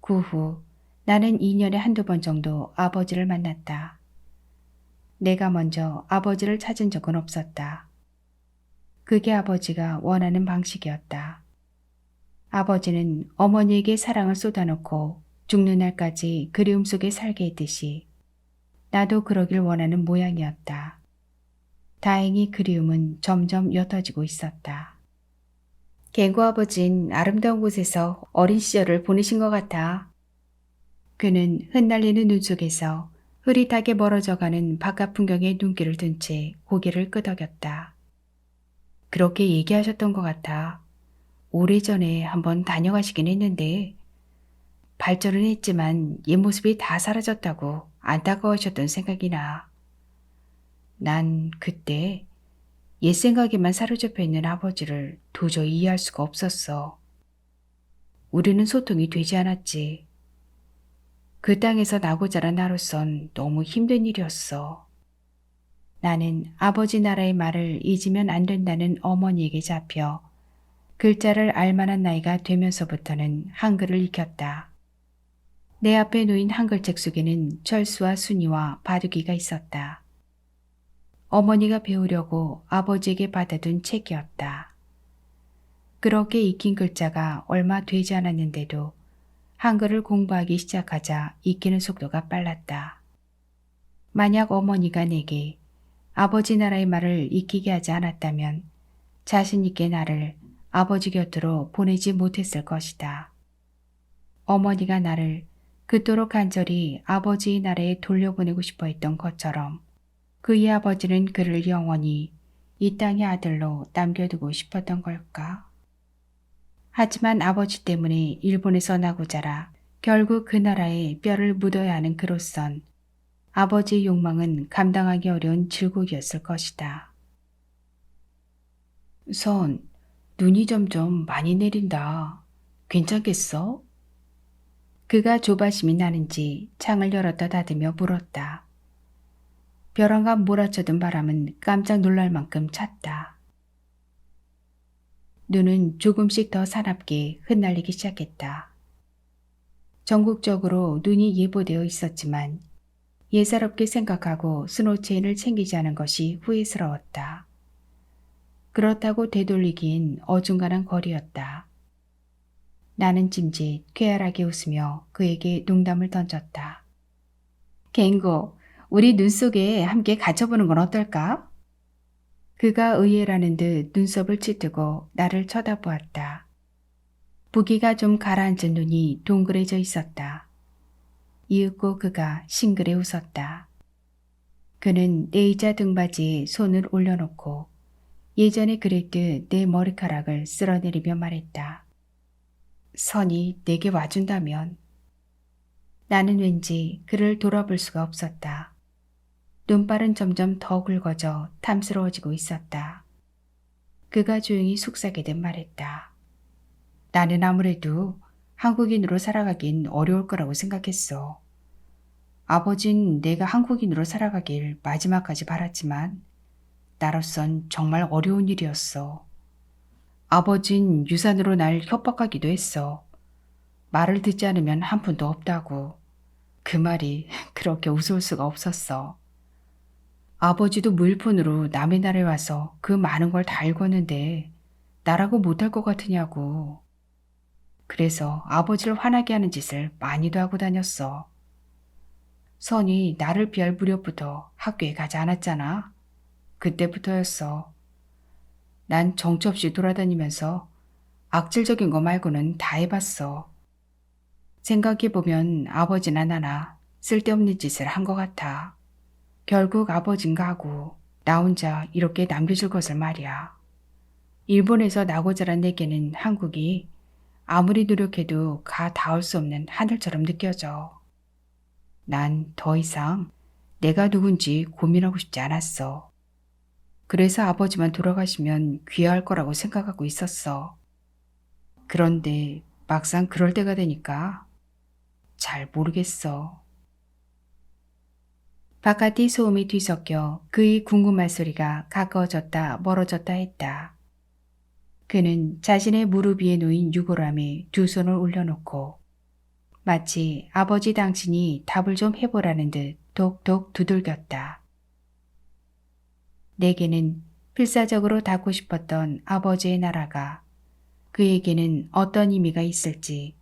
그 후 나는 2년에 한두 번 정도 아버지를 만났다. 내가 먼저 아버지를 찾은 적은 없었다. 그게 아버지가 원하는 방식이었다. 아버지는 어머니에게 사랑을 쏟아놓고 죽는 날까지 그리움 속에 살게 했듯이 나도 그러길 원하는 모양이었다. 다행히 그리움은 점점 옅어지고 있었다. 갱구 아버진 아름다운 곳에서 어린 시절을 보내신 것 같아. 그는 흩날리는 눈 속에서 흐릿하게 멀어져가는 바깥 풍경에 눈길을 둔 채 고개를 끄덕였다. 그렇게 얘기하셨던 것 같아. 오래전에 한번 다녀가시긴 했는데 발전은 했지만 옛 모습이 다 사라졌다고 안타까워하셨던 생각이 나. 난 그때 옛 생각에만 사로잡혀 있는 아버지를 도저히 이해할 수가 없었어. 우리는 소통이 되지 않았지. 그 땅에서 나고 자란 나로선 너무 힘든 일이었어. 나는 아버지 나라의 말을 잊으면 안 된다는 어머니에게 잡혀 글자를 알만한 나이가 되면서부터는 한글을 익혔다. 내 앞에 놓인 한글책 속에는 철수와 순이와 바둑이가 있었다. 어머니가 배우려고 아버지에게 받아둔 책이었다. 그렇게 익힌 글자가 얼마 되지 않았는데도 한글을 공부하기 시작하자 익히는 속도가 빨랐다. 만약 어머니가 내게 아버지 나라의 말을 익히게 하지 않았다면 자신 있게 나를 아버지 곁으로 보내지 못했을 것이다. 어머니가 나를 그토록 간절히 아버지의 나라에 돌려보내고 싶어 했던 것처럼 그의 아버지는 그를 영원히 이 땅의 아들로 남겨두고 싶었던 걸까? 하지만 아버지 때문에 일본에서 나고 자라 결국 그 나라에 뼈를 묻어야 하는 그로선 아버지의 욕망은 감당하기 어려운 질곡이었을 것이다. 선, 눈이 점점 많이 내린다. 괜찮겠어? 그가 조바심이 나는지 창을 열었다 닫으며 물었다. 벼랑과 몰아쳐든 바람은 깜짝 놀랄 만큼 찼다. 눈은 조금씩 더 사납게 흩날리기 시작했다. 전국적으로 눈이 예보되어 있었지만 예사롭게 생각하고 스노체인을 챙기지 않은 것이 후회스러웠다. 그렇다고 되돌리기엔 어중간한 거리였다. 나는 짐짓 쾌활하게 웃으며 그에게 농담을 던졌다. 갱고, 우리 눈 속에 함께 갇혀보는 건 어떨까? 그가 의외라는 듯 눈썹을 찌뜨고 나를 쳐다보았다. 부기가 좀 가라앉은 눈이 동그래져 있었다. 이윽고 그가 싱그레 웃었다. 그는 내 의자 등받이에 손을 올려놓고 예전에 그랬듯 내 머리카락을 쓸어내리며 말했다. 선이 내게 와준다면. 나는 왠지 그를 돌아볼 수가 없었다. 눈발은 점점 더 굵어져 탐스러워지고 있었다. 그가 조용히 속삭이듯 말했다. 나는 아무래도 한국인으로 살아가긴 어려울 거라고 생각했어. 아버진 내가 한국인으로 살아가길 마지막까지 바랐지만 나로선 정말 어려운 일이었어. 아버진 유산으로 날 협박하기도 했어. 말을 듣지 않으면 한 푼도 없다고. 그 말이 그렇게 우스울 수가 없었어. 아버지도 무일푼으로 남의 나라에 와서 그 많은 걸 다 읽었는데 나라고 못할 것 같으냐고. 그래서 아버지를 화나게 하는 짓을 많이도 하고 다녔어. 선이 나를 피할 무렵부터 학교에 가지 않았잖아. 그때부터였어. 난 정처 없이 돌아다니면서 악질적인 거 말고는 다 해봤어. 생각해보면 아버지나 나나 쓸데없는 짓을 한 것 같아. 결국 아버진가 하고 나 혼자 이렇게 남겨질 것을 말이야. 일본에서 나고 자란 내게는 한국이 아무리 노력해도 가 닿을 수 없는 하늘처럼 느껴져. 난 더 이상 내가 누군지 고민하고 싶지 않았어. 그래서 아버지만 돌아가시면 귀화할 거라고 생각하고 있었어. 그런데 막상 그럴 때가 되니까 잘 모르겠어. 바깥이 소음이 뒤섞여 그의 궁금할 소리가 가까워졌다 멀어졌다 했다. 그는 자신의 무릎 위에 놓인 유골함에 두 손을 올려놓고 마치 아버지 당신이 답을 좀 해보라는 듯 독독 두들겼다. 내게는 필사적으로 닿고 싶었던 아버지의 나라가 그에게는 어떤 의미가 있을지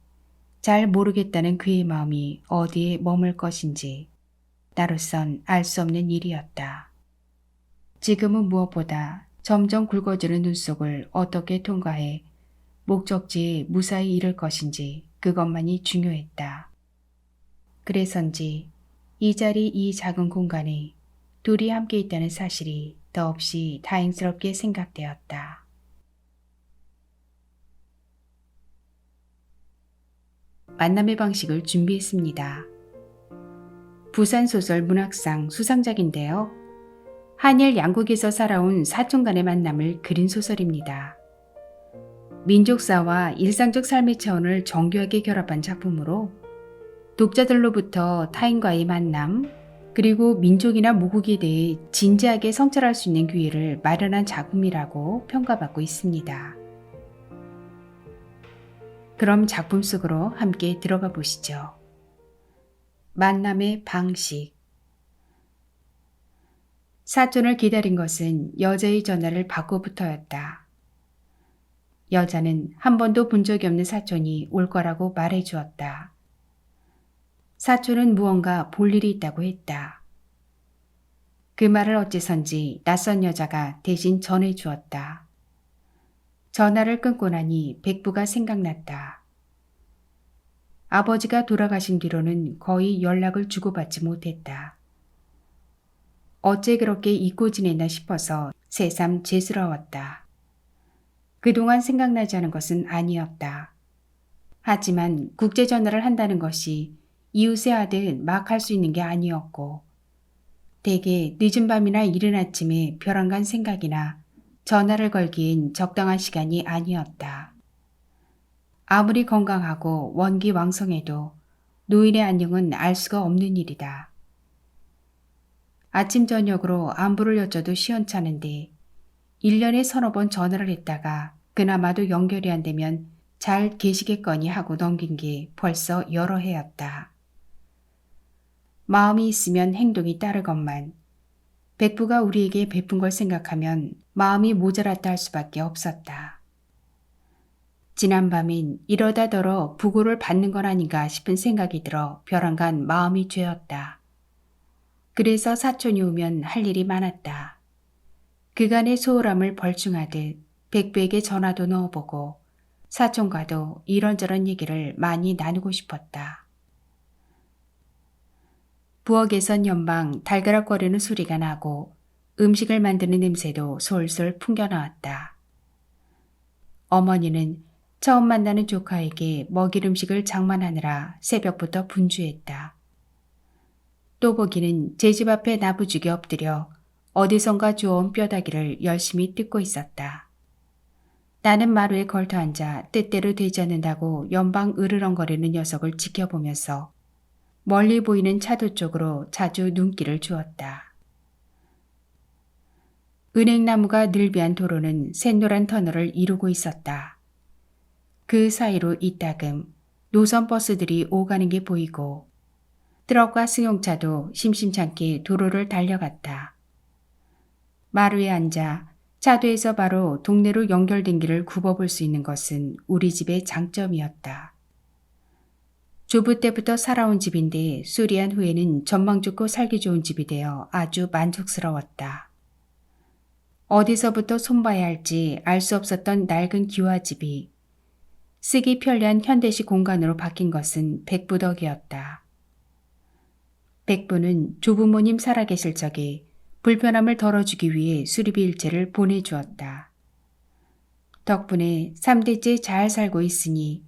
잘 모르겠다는 그의 마음이 어디에 머물 것인지 나로선 알 수 없는 일이었다. 지금은 무엇보다 점점 굵어지는 눈 속을 어떻게 통과해 목적지에 무사히 이를 것인지 그것만이 중요했다. 그래서인지 이 자리 이 작은 공간에 둘이 함께 있다는 사실이 더없이 다행스럽게 생각되었다. 만남의 방식을 준비했습니다. 부산소설 문학상 수상작인데요. 한일 양국에서 살아온 사촌 간의 만남을 그린 소설입니다. 민족사와 일상적 삶의 차원을 정교하게 결합한 작품으로 독자들로부터 타인과의 만남, 그리고 민족이나 모국에 대해 진지하게 성찰할 수 있는 기회를 마련한 작품이라고 평가받고 있습니다. 그럼 작품 속으로 함께 들어가 보시죠. 만남의 방식. 사촌을 기다린 것은 여자의 전화를 받고부터였다. 여자는 한 번도 본 적이 없는 사촌이 올 거라고 말해 주었다. 사촌은 무언가 볼 일이 있다고 했다. 그 말을 어째선지 낯선 여자가 대신 전해 주었다. 전화를 끊고 나니 백부가 생각났다. 아버지가 돌아가신 뒤로는 거의 연락을 주고받지 못했다. 어째 그렇게 잊고 지냈나 싶어서 새삼 죄스러웠다. 그동안 생각나지 않은 것은 아니었다. 하지만 국제전화를 한다는 것이 이웃의 아들 막 할 수 있는 게 아니었고 대개 늦은 밤이나 이른 아침에 벼랑간 생각이나 전화를 걸기엔 적당한 시간이 아니었다. 아무리 건강하고 원기왕성해도 노인의 안녕은 알 수가 없는 일이다. 아침 저녁으로 안부를 여쭤도 시원찮은데 1년에 서너 번 전화를 했다가 그나마도 연결이 안 되면 잘 계시겠거니 하고 넘긴 게 벌써 여러 해였다. 마음이 있으면 행동이 따르건만 백부가 우리에게 베푼 걸 생각하면 마음이 모자랐다 할 수밖에 없었다. 지난밤엔 이러다더러 부고를 받는 건 아닌가 싶은 생각이 들어 벼랑간 마음이 죄었다. 그래서 사촌이 오면 할 일이 많았다. 그간의 소홀함을 벌충하듯 백부에게 전화도 넣어보고 사촌과도 이런저런 얘기를 많이 나누고 싶었다. 부엌에선 연방 달그락거리는 소리가 나고 음식을 만드는 냄새도 솔솔 풍겨나왔다. 어머니는 처음 만나는 조카에게 먹일 음식을 장만하느라 새벽부터 분주했다. 또보기는 제 집 앞에 나부죽에 엎드려 어디선가 주워온 뼈다귀를 열심히 뜯고 있었다. 나는 마루에 걸터앉아 뜻대로 되지 않는다고 연방 으르렁거리는 녀석을 지켜보면서 멀리 보이는 차도 쪽으로 자주 눈길을 주었다. 은행나무가 늘비한 도로는 샛노란 터널을 이루고 있었다. 그 사이로 이따금 노선 버스들이 오가는 게 보이고 트럭과 승용차도 심심찮게 도로를 달려갔다. 마루에 앉아 차도에서 바로 동네로 연결된 길을 굽어볼 수 있는 것은 우리 집의 장점이었다. 조부 때부터 살아온 집인데 수리한 후에는 전망 좋고 살기 좋은 집이 되어 아주 만족스러웠다. 어디서부터 손봐야 할지 알 수 없었던 낡은 기와집이 쓰기 편리한 현대식 공간으로 바뀐 것은 백부 덕이었다. 백부는 조부모님 살아계실 적에 불편함을 덜어주기 위해 수리비 일체를 보내주었다. 덕분에 3대째 잘 살고 있으니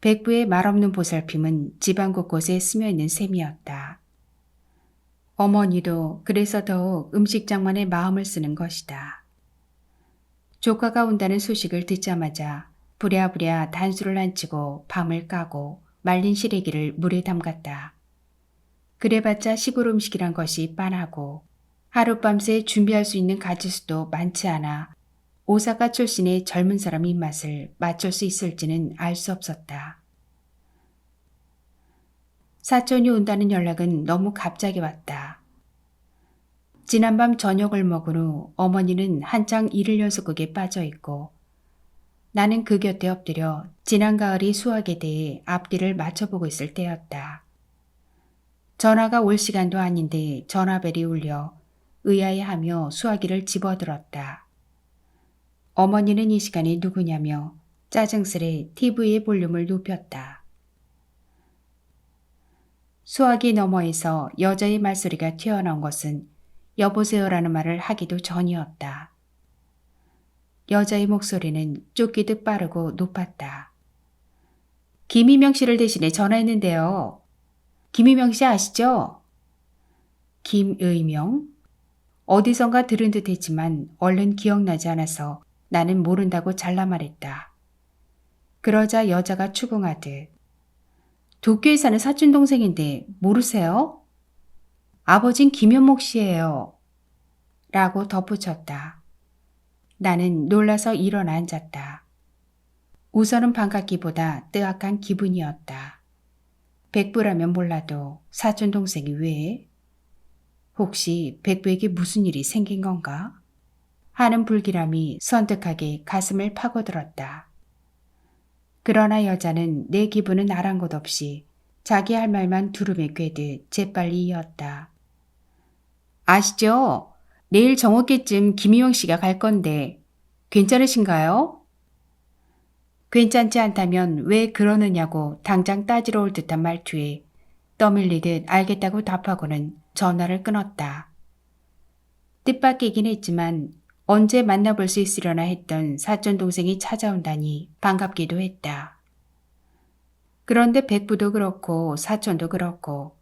백부의 말없는 보살핌은 집안 곳곳에 스며있는 셈이었다. 어머니도 그래서 더욱 음식장만에 마음을 쓰는 것이다. 조카가 온다는 소식을 듣자마자 부랴부랴 단수를 안치고 밤을 까고 말린 시래기를 물에 담갔다. 그래봤자 시골 음식이란 것이 빤하고 하룻밤새 준비할 수 있는 가짓수도 많지 않아 오사카 출신의 젊은 사람 입맛을 맞출 수 있을지는 알 수 없었다. 사촌이 온다는 연락은 너무 갑자기 왔다. 지난밤 저녁을 먹은 후 어머니는 한창 일을 연속극에 빠져 있고 나는 그 곁에 엎드려 지난 가을이 수학에 대해 앞뒤를 맞춰보고 있을 때였다. 전화가 올 시간도 아닌데 전화벨이 울려 의아해하며 수화기를 집어들었다. 어머니는 이 시간에 누구냐며 짜증스레 TV의 볼륨을 높였다. 수화기 너머에서 여자의 말소리가 튀어나온 것은 여보세요라는 말을 하기도 전이었다. 여자의 목소리는 쫓기듯 빠르고 높았다. 김희명 씨를 대신해 전화했는데요. 김희명 씨 아시죠? 김의명? 어디선가 들은 듯 했지만 얼른 기억나지 않아서 나는 모른다고 잘라 말했다. 그러자 여자가 추궁하듯 도쿄에 사는 사촌동생인데 모르세요? 아버진 김현목 씨예요. 라고 덧붙였다. 나는 놀라서 일어나 앉았다. 우선은 반갑기보다 뜨악한 기분이었다. 백부라면 몰라도 사촌동생이 왜? 혹시 백부에게 무슨 일이 생긴 건가? 하는 불길함이 선뜩하게 가슴을 파고들었다. 그러나 여자는 내 기분은 아랑곳 없이 자기 할 말만 두루에 꿰듯 재빨리 이었다. 아시죠? 내일 정오께쯤 김희영 씨가 갈 건데 괜찮으신가요? 괜찮지 않다면 왜 그러느냐고 당장 따지러 올 듯한 말투에 떠밀리듯 알겠다고 답하고는 전화를 끊었다. 뜻밖이긴 했지만 언제 만나볼 수 있으려나 했던 사촌동생이 찾아온다니 반갑기도 했다. 그런데 백부도 그렇고 사촌도 그렇고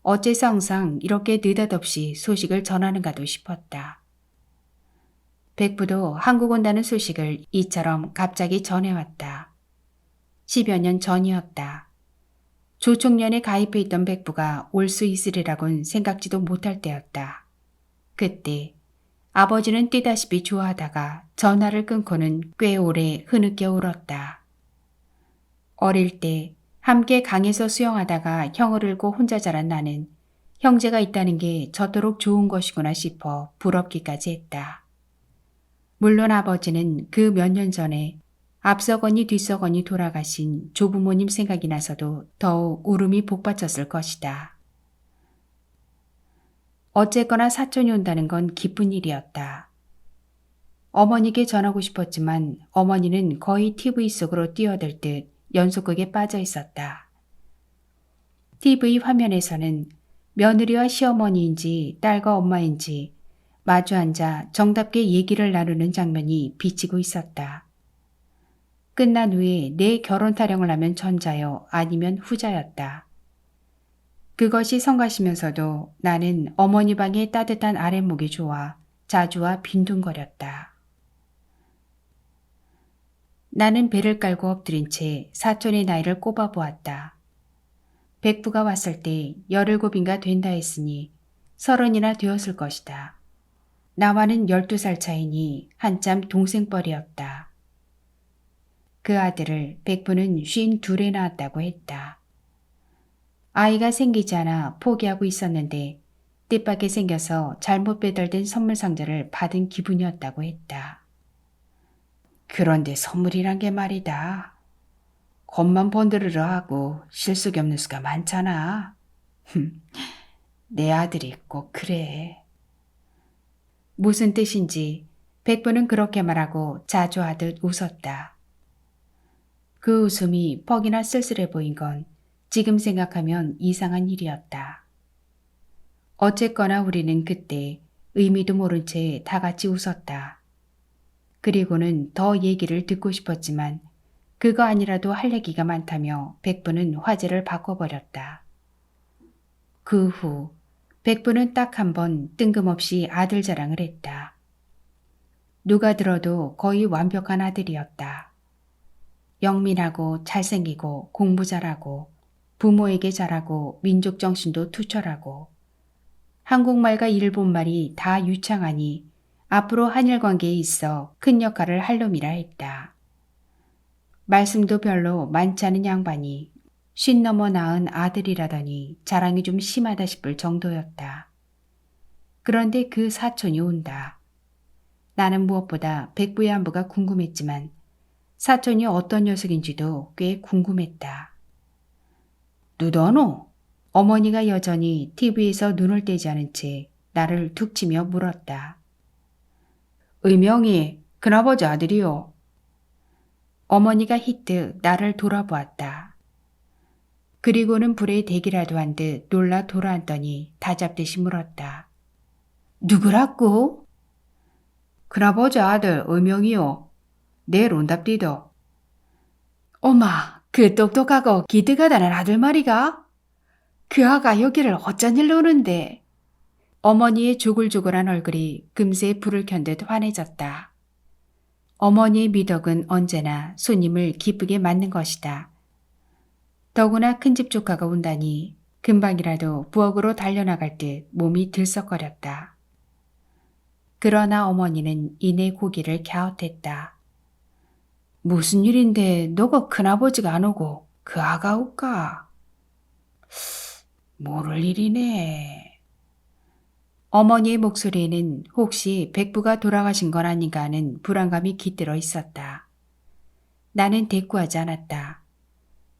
어째서 항상 이렇게 느닷없이 소식을 전하는가도 싶었다. 백부도 한국 온다는 소식을 이처럼 갑자기 전해왔다. 10여 년 전이었다. 조총련에 가입해 있던 백부가 올 수 있으리라곤 생각지도 못할 때였다. 그때 아버지는 뛰다시피 좋아하다가 전화를 끊고는 꽤 오래 흐느껴 울었다. 어릴 때 함께 강에서 수영하다가 형을 잃고 혼자 자란 나는 형제가 있다는 게 저토록 좋은 것이구나 싶어 부럽기까지 했다. 물론 아버지는 그 몇 년 전에 앞서거니 뒤서거니 돌아가신 조부모님 생각이 나서도 더욱 울음이 복받쳤을 것이다. 어쨌거나 사촌이 온다는 건 기쁜 일이었다. 어머니께 전하고 싶었지만 어머니는 거의 TV 속으로 뛰어들 듯 연속극에 빠져 있었다. TV 화면에서는 며느리와 시어머니인지 딸과 엄마인지 마주 앉아 정답게 얘기를 나누는 장면이 비치고 있었다. 끝난 후에 내 결혼 타령을 하면 전자요 아니면 후자였다. 그것이 성가시면서도 나는 어머니 방의 따뜻한 아랫목이 좋아 자주와 빈둥거렸다. 나는 배를 깔고 엎드린 채 사촌의 나이를 꼽아보았다. 백부가 왔을 때 17인가 된다 했으니 30이나 되었을 것이다. 나와는 12살 차이니 한참 동생뻘이었다. 그 아들을 백부는 52에 낳았다고 했다. 아이가 생기지 않아 포기하고 있었는데 뜻밖에 생겨서 잘못 배달된 선물 상자를 받은 기분이었다고 했다. 그런데 선물이란 게 말이다. 겉만 번드르르 하고 실속이 없는 수가 많잖아. 내 아들이 꼭 그래. 무슨 뜻인지 백부는 그렇게 말하고 자조하듯 웃었다. 그 웃음이 퍽이나 쓸쓸해 보인 건 지금 생각하면 이상한 일이었다. 어쨌거나 우리는 그때 의미도 모른 채 다 같이 웃었다. 그리고는 더 얘기를 듣고 싶었지만 그거 아니라도 할 얘기가 많다며 백부는 화제를 바꿔버렸다. 그 후 백부는 딱 한 번 뜬금없이 아들 자랑을 했다. 누가 들어도 거의 완벽한 아들이었다. 영민하고 잘생기고 공부 잘하고 부모에게 잘하고 민족 정신도 투철하고 한국말과 일본말이 다 유창하니 앞으로 한일 관계에 있어 큰 역할을 할 놈이라 했다. 말씀도 별로 많지 않은 양반이 50 넘어 낳은 아들이라더니 자랑이 좀 심하다 싶을 정도였다. 그런데 그 사촌이 온다. 나는 무엇보다 백부의 안부가 궁금했지만 사촌이 어떤 녀석인지도 꽤 궁금했다. 누더노? 어머니가 여전히 TV에서 눈을 떼지 않은 채 나를 툭 치며 물었다. 의명이 큰아버지 아들이요. 어머니가 희뜩 나를 돌아보았다. 그리고는 불에 대기라도 한 듯 놀라 돌아앉더니 다잡듯이 물었다. 누구라고? 큰아버지 아들 의명이요. 내일 온답디도. 엄마, 그 똑똑하고 기특하다는 아들 말이가? 그 아가 여기를 어쩐 일로 오는데? 어머니의 조글조글한 얼굴이 금세 불을 켠 듯 환해졌다. 어머니의 미덕은 언제나 손님을 기쁘게 맞는 것이다. 더구나 큰집 조카가 온다니 금방이라도 부엌으로 달려나갈 듯 몸이 들썩거렸다. 그러나 어머니는 이내 고개를 갸웃했다. 무슨 일인데 너가 큰아버지가 안 오고 그 아가 올까? 모를 일이네. 어머니의 목소리에는 혹시 백부가 돌아가신 건 아닌가 하는 불안감이 깃들어 있었다. 나는 대꾸하지 않았다.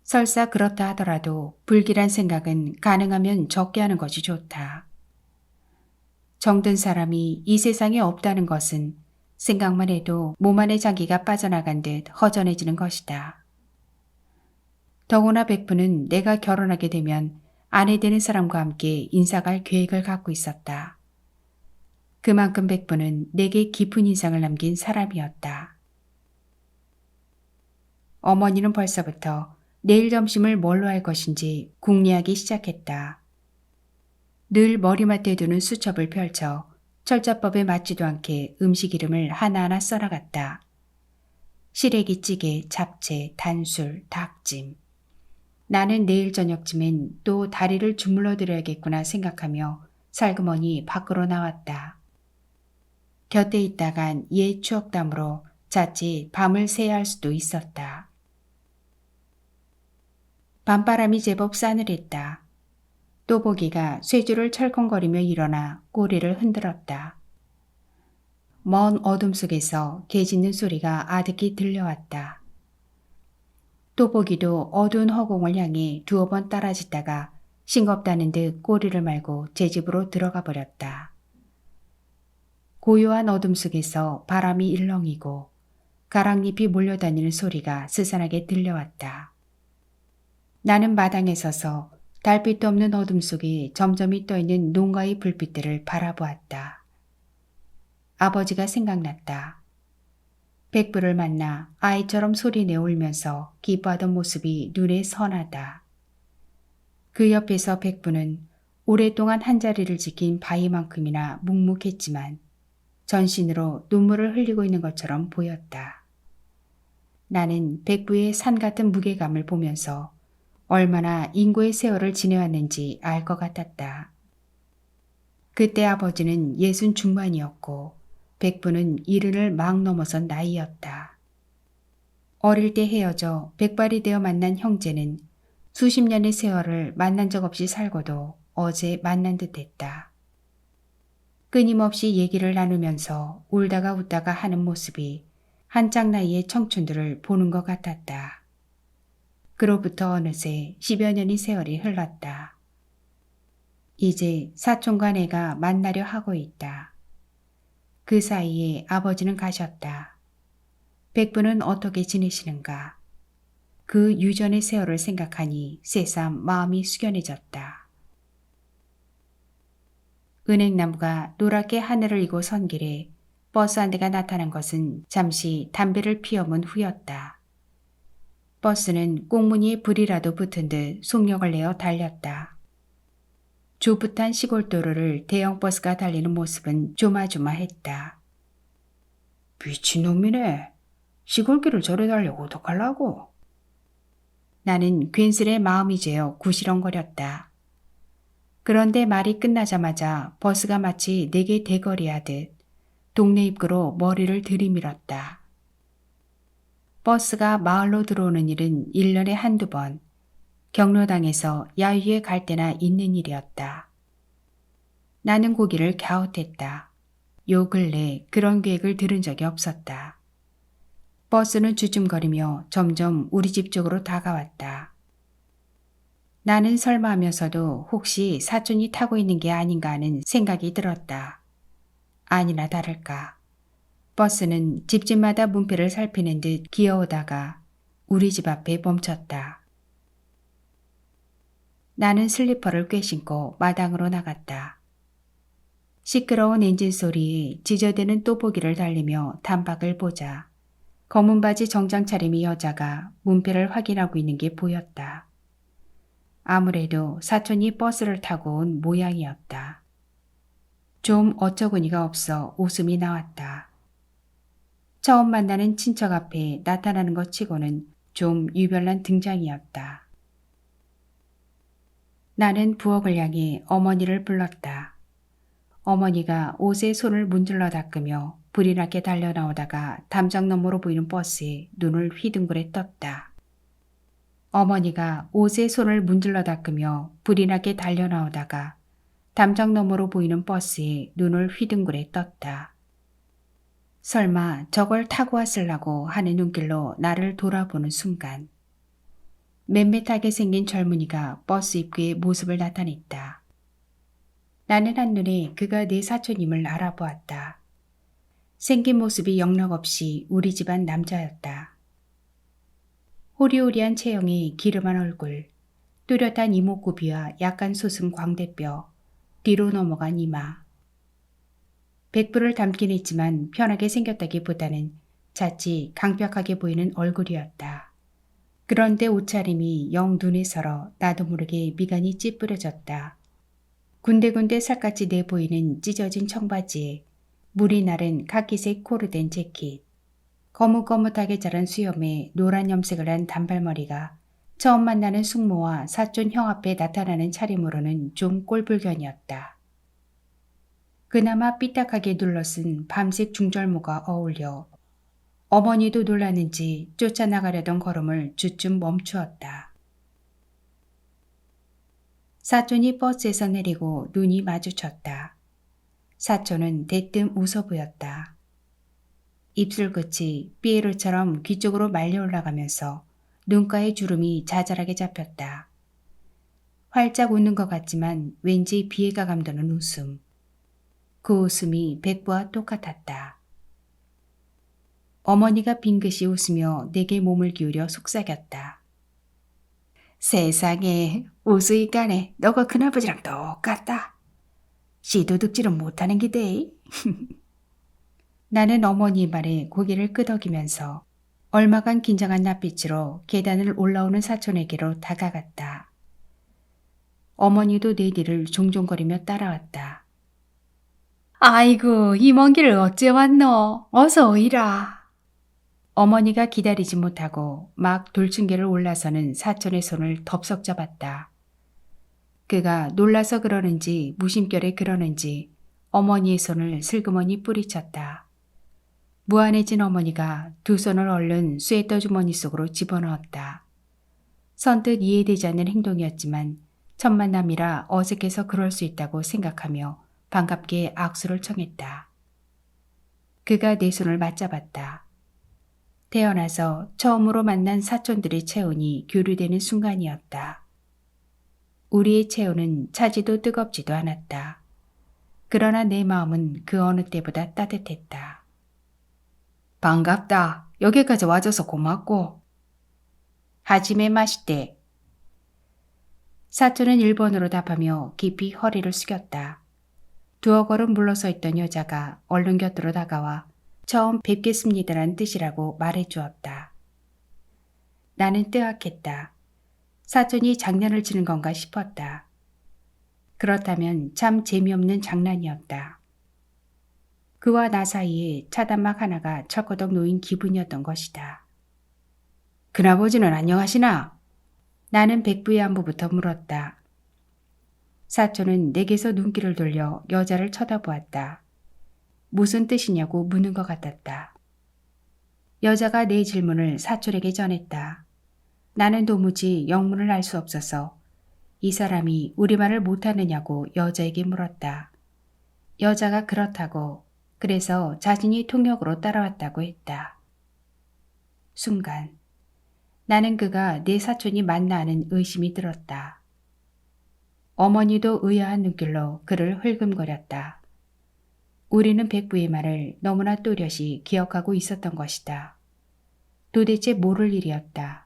설사 그렇다 하더라도 불길한 생각은 가능하면 적게 하는 것이 좋다. 정든 사람이 이 세상에 없다는 것은 생각만 해도 몸 안의 장기가 빠져나간 듯 허전해지는 것이다. 더구나 백부는 내가 결혼하게 되면 아내 되는 사람과 함께 인사갈 계획을 갖고 있었다. 그만큼 백부는 내게 깊은 인상을 남긴 사람이었다. 어머니는 벌써부터 내일 점심을 뭘로 할 것인지 궁리하기 시작했다. 늘 머리맡에 두는 수첩을 펼쳐 철자법에 맞지도 않게 음식 이름을 하나하나 써나갔다. 시래기찌개, 잡채, 단술, 닭찜. 나는 내일 저녁쯤엔 또 다리를 주물러 드려야겠구나 생각하며 살그머니 밖으로 나왔다. 곁에 있다간 옛 추억담으로 자칫 밤을 새야 할 수도 있었다. 밤바람이 제법 싸늘했다. 또보기가 쇠줄을 철컹거리며 일어나 꼬리를 흔들었다. 먼 어둠 속에서 개 짖는 소리가 아득히 들려왔다. 또보기도 어두운 허공을 향해 두어 번 따라짓다가 싱겁다는 듯 꼬리를 말고 제 집으로 들어가 버렸다. 고요한 어둠 속에서 바람이 일렁이고 가랑잎이 몰려다니는 소리가 스산하게 들려왔다. 나는 마당에 서서 달빛도 없는 어둠 속에 점점이 떠있는 농가의 불빛들을 바라보았다. 아버지가 생각났다. 백부를 만나 아이처럼 소리내어 울면서 기뻐하던 모습이 눈에 선하다. 그 옆에서 백부는 오랫동안 한자리를 지킨 바위만큼이나 묵묵했지만 전신으로 눈물을 흘리고 있는 것처럼 보였다. 나는 백부의 산 같은 무게감을 보면서 얼마나 인고의 세월을 지내왔는지 알 것 같았다. 그때 아버지는 60 중반이었고 백부는 70을 막 넘어선 나이였다. 어릴 때 헤어져 백발이 되어 만난 형제는 수십 년의 세월을 만난 적 없이 살고도 어제 만난 듯 했다. 끊임없이 얘기를 나누면서 울다가 웃다가 하는 모습이 한짝 나이의 청춘들을 보는 것 같았다. 그로부터 어느새 10여 년의 세월이 흘렀다. 이제 사촌과 내가 만나려 하고 있다. 그 사이에 아버지는 가셨다. 백부는 어떻게 지내시는가? 그 유전의 세월을 생각하니 새삼 마음이 숙연해졌다. 은행나무가 노랗게 하늘을 이고 선 길에 버스 한 대가 나타난 것은 잠시 담배를 피워문 후였다. 버스는 꽁무니에 불이라도 붙은 듯 속력을 내어 달렸다. 좁붓한 시골도로를 대형 버스가 달리는 모습은 조마조마했다. 미친놈이네. 시골길을 저래 달려고 어떡하려고. 나는 괜스레 마음이 죄어 구시렁거렸다. 그런데 말이 끝나자마자 버스가 마치 내게 대거리하듯 동네 입구로 머리를 들이밀었다. 버스가 마을로 들어오는 일은 1년에 한두 번, 경로당에서 야유에 갈 때나 있는 일이었다. 나는 고개를 갸웃했다. 요 근래 그런 계획을 들은 적이 없었다. 버스는 주춤거리며 점점 우리 집 쪽으로 다가왔다. 나는 설마 하면서도 혹시 사촌이 타고 있는 게 아닌가 하는 생각이 들었다. 아니나 다를까. 버스는 집집마다 문패를 살피는 듯 기어오다가 우리 집 앞에 멈췄다. 나는 슬리퍼를 꿰신고 마당으로 나갔다. 시끄러운 엔진 소리에 지저대는 또보기를 달리며 단박을 보자 검은 바지 정장 차림의 여자가 문패를 확인하고 있는 게 보였다. 아무래도 사촌이 버스를 타고 온 모양이었다. 좀 어처구니가 없어 웃음이 나왔다. 처음 만나는 친척 앞에 나타나는 것 치고는 좀 유별난 등장이었다. 나는 부엌을 향해 어머니를 불렀다. 어머니가 옷에 손을 문질러 닦으며 불이 나게 달려나오다가 담장 너머로 보이는 버스에 눈을 휘둥그레 떴다. 어머니가 옷에 손을 문질러 닦으며 불이 나게 달려나오다가 담장 너머로 보이는 버스에 눈을 휘둥그레 떴다. 설마 저걸 타고 왔으려고 하는 눈길로 나를 돌아보는 순간 맴매하게 생긴 젊은이가 버스 입구에 모습을 나타냈다. 나는 한눈에 그가 내 사촌임을 알아보았다. 생긴 모습이 영락없이 우리 집안 남자였다. 호리호리한 체형에 기름한 얼굴, 뚜렷한 이목구비와 약간 솟은 광대뼈, 뒤로 넘어간 이마. 백부를 닮긴 했지만 편하게 생겼다기보다는 자칫 강벽하게 보이는 얼굴이었다. 그런데 옷차림이 영 눈에 설어 나도 모르게 미간이 찌푸려졌다. 군데군데 살갗이 내보이는 찢어진 청바지에 물이 나른 카키색 코르된 재킷, 거뭇거뭇하게 자란 수염에 노란 염색을 한 단발머리가 처음 만나는 숙모와 사촌 형 앞에 나타나는 차림으로는 좀 꼴불견이었다. 그나마 삐딱하게 둘러쓴 밤색 중절모가 어울려 어머니도 놀랐는지 쫓아나가려던 걸음을 주춤 멈추었다. 사촌이 버스에서 내리고 눈이 마주쳤다. 사촌은 대뜸 웃어 보였다. 입술 끝이 삐에로처럼 귀 쪽으로 말려 올라가면서 눈가에 주름이 자잘하게 잡혔다. 활짝 웃는 것 같지만 왠지 비애가 감도는 웃음. 그 웃음이 백부와 똑같았다. 어머니가 빙긋이 웃으며 내게 몸을 기울여 속삭였다. 세상에 우스이까네 너가 큰아버지랑 똑같다. 시도 득지는 못하는 기대. 나는 어머니 말에 고개를 끄덕이면서 얼마간 긴장한 낯빛으로 계단을 올라오는 사촌에게로 다가갔다. 어머니도 내 뒤를 종종거리며 따라왔다. 아이고 이 먼 길을 어째 왔노? 어서 오이라. 어머니가 기다리지 못하고 막 돌층계를 올라서는 사촌의 손을 덥석 잡았다. 그가 놀라서 그러는지 무심결에 그러는지 어머니의 손을 슬그머니 뿌리쳤다. 무안해진 어머니가 두 손을 얼른 스웨터 주머니 속으로 집어넣었다. 선뜻 이해되지 않는 행동이었지만 첫 만남이라 어색해서 그럴 수 있다고 생각하며 반갑게 악수를 청했다. 그가 내 손을 맞잡았다. 태어나서 처음으로 만난 사촌들의 체온이 교류되는 순간이었다. 우리의 체온은 차지도 뜨겁지도 않았다. 그러나 내 마음은 그 어느 때보다 따뜻했다. 반갑다. 여기까지 와줘서 고맙고. 하지메 마시테. 사촌은 일본어로 답하며 깊이 허리를 숙였다. 두어 걸음 물러서 있던 여자가 얼른 곁으로 다가와 처음 뵙겠습니다란 뜻이라고 말해주었다. 나는 뜨악했다. 사촌이 장난을 치는 건가 싶었다. 그렇다면 참 재미없는 장난이었다. 그와 나 사이에 차단막 하나가 철거덕 놓인 기분이었던 것이다. 큰아버지는 안녕하시나? 나는 백부의 안부부터 물었다. 사촌은 내게서 눈길을 돌려 여자를 쳐다보았다. 무슨 뜻이냐고 묻는 것 같았다. 여자가 내 질문을 사촌에게 전했다. 나는 도무지 영문을 알 수 없어서 이 사람이 우리말을 못하느냐고 여자에게 물었다. 여자가 그렇다고, 그래서 자신이 통역으로 따라왔다고 했다. 순간 나는 그가 내 사촌이 맞나 하는 의심이 들었다. 어머니도 의아한 눈길로 그를 흘금거렸다. 우리는 백부의 말을 너무나 또렷이 기억하고 있었던 것이다. 도대체 모를 일이었다.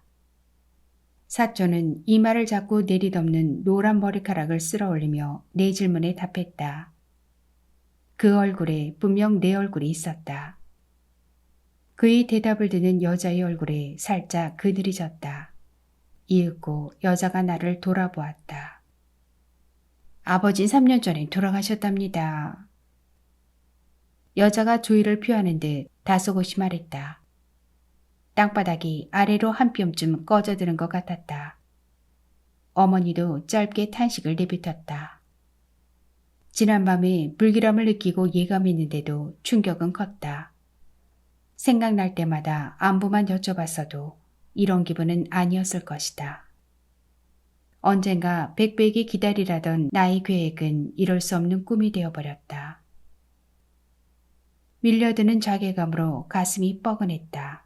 사촌은 이마를 잡고 내리덮는 노란 머리카락을 쓸어 올리며 내 질문에 답했다. 그 얼굴에 분명 내 얼굴이 있었다. 그의 대답을 듣는 여자의 얼굴에 살짝 그늘이 졌다. 이윽고 여자가 나를 돌아보았다. 아버진 3년 전에 돌아가셨답니다. 여자가 조의를 표하는 듯 다소곳이 말했다. 땅바닥이 아래로 한 뼘쯤 꺼져드는 것 같았다. 어머니도 짧게 탄식을 내뱉었다. 지난밤에 불길함을 느끼고 예감했는데도 충격은 컸다. 생각날 때마다 안부만 여쭤봤어도 이런 기분은 아니었을 것이다. 언젠가 백배에게 기다리라던 나의 계획은 이룰 수 없는 꿈이 되어버렸다. 밀려드는 자괴감으로 가슴이 뻐근했다.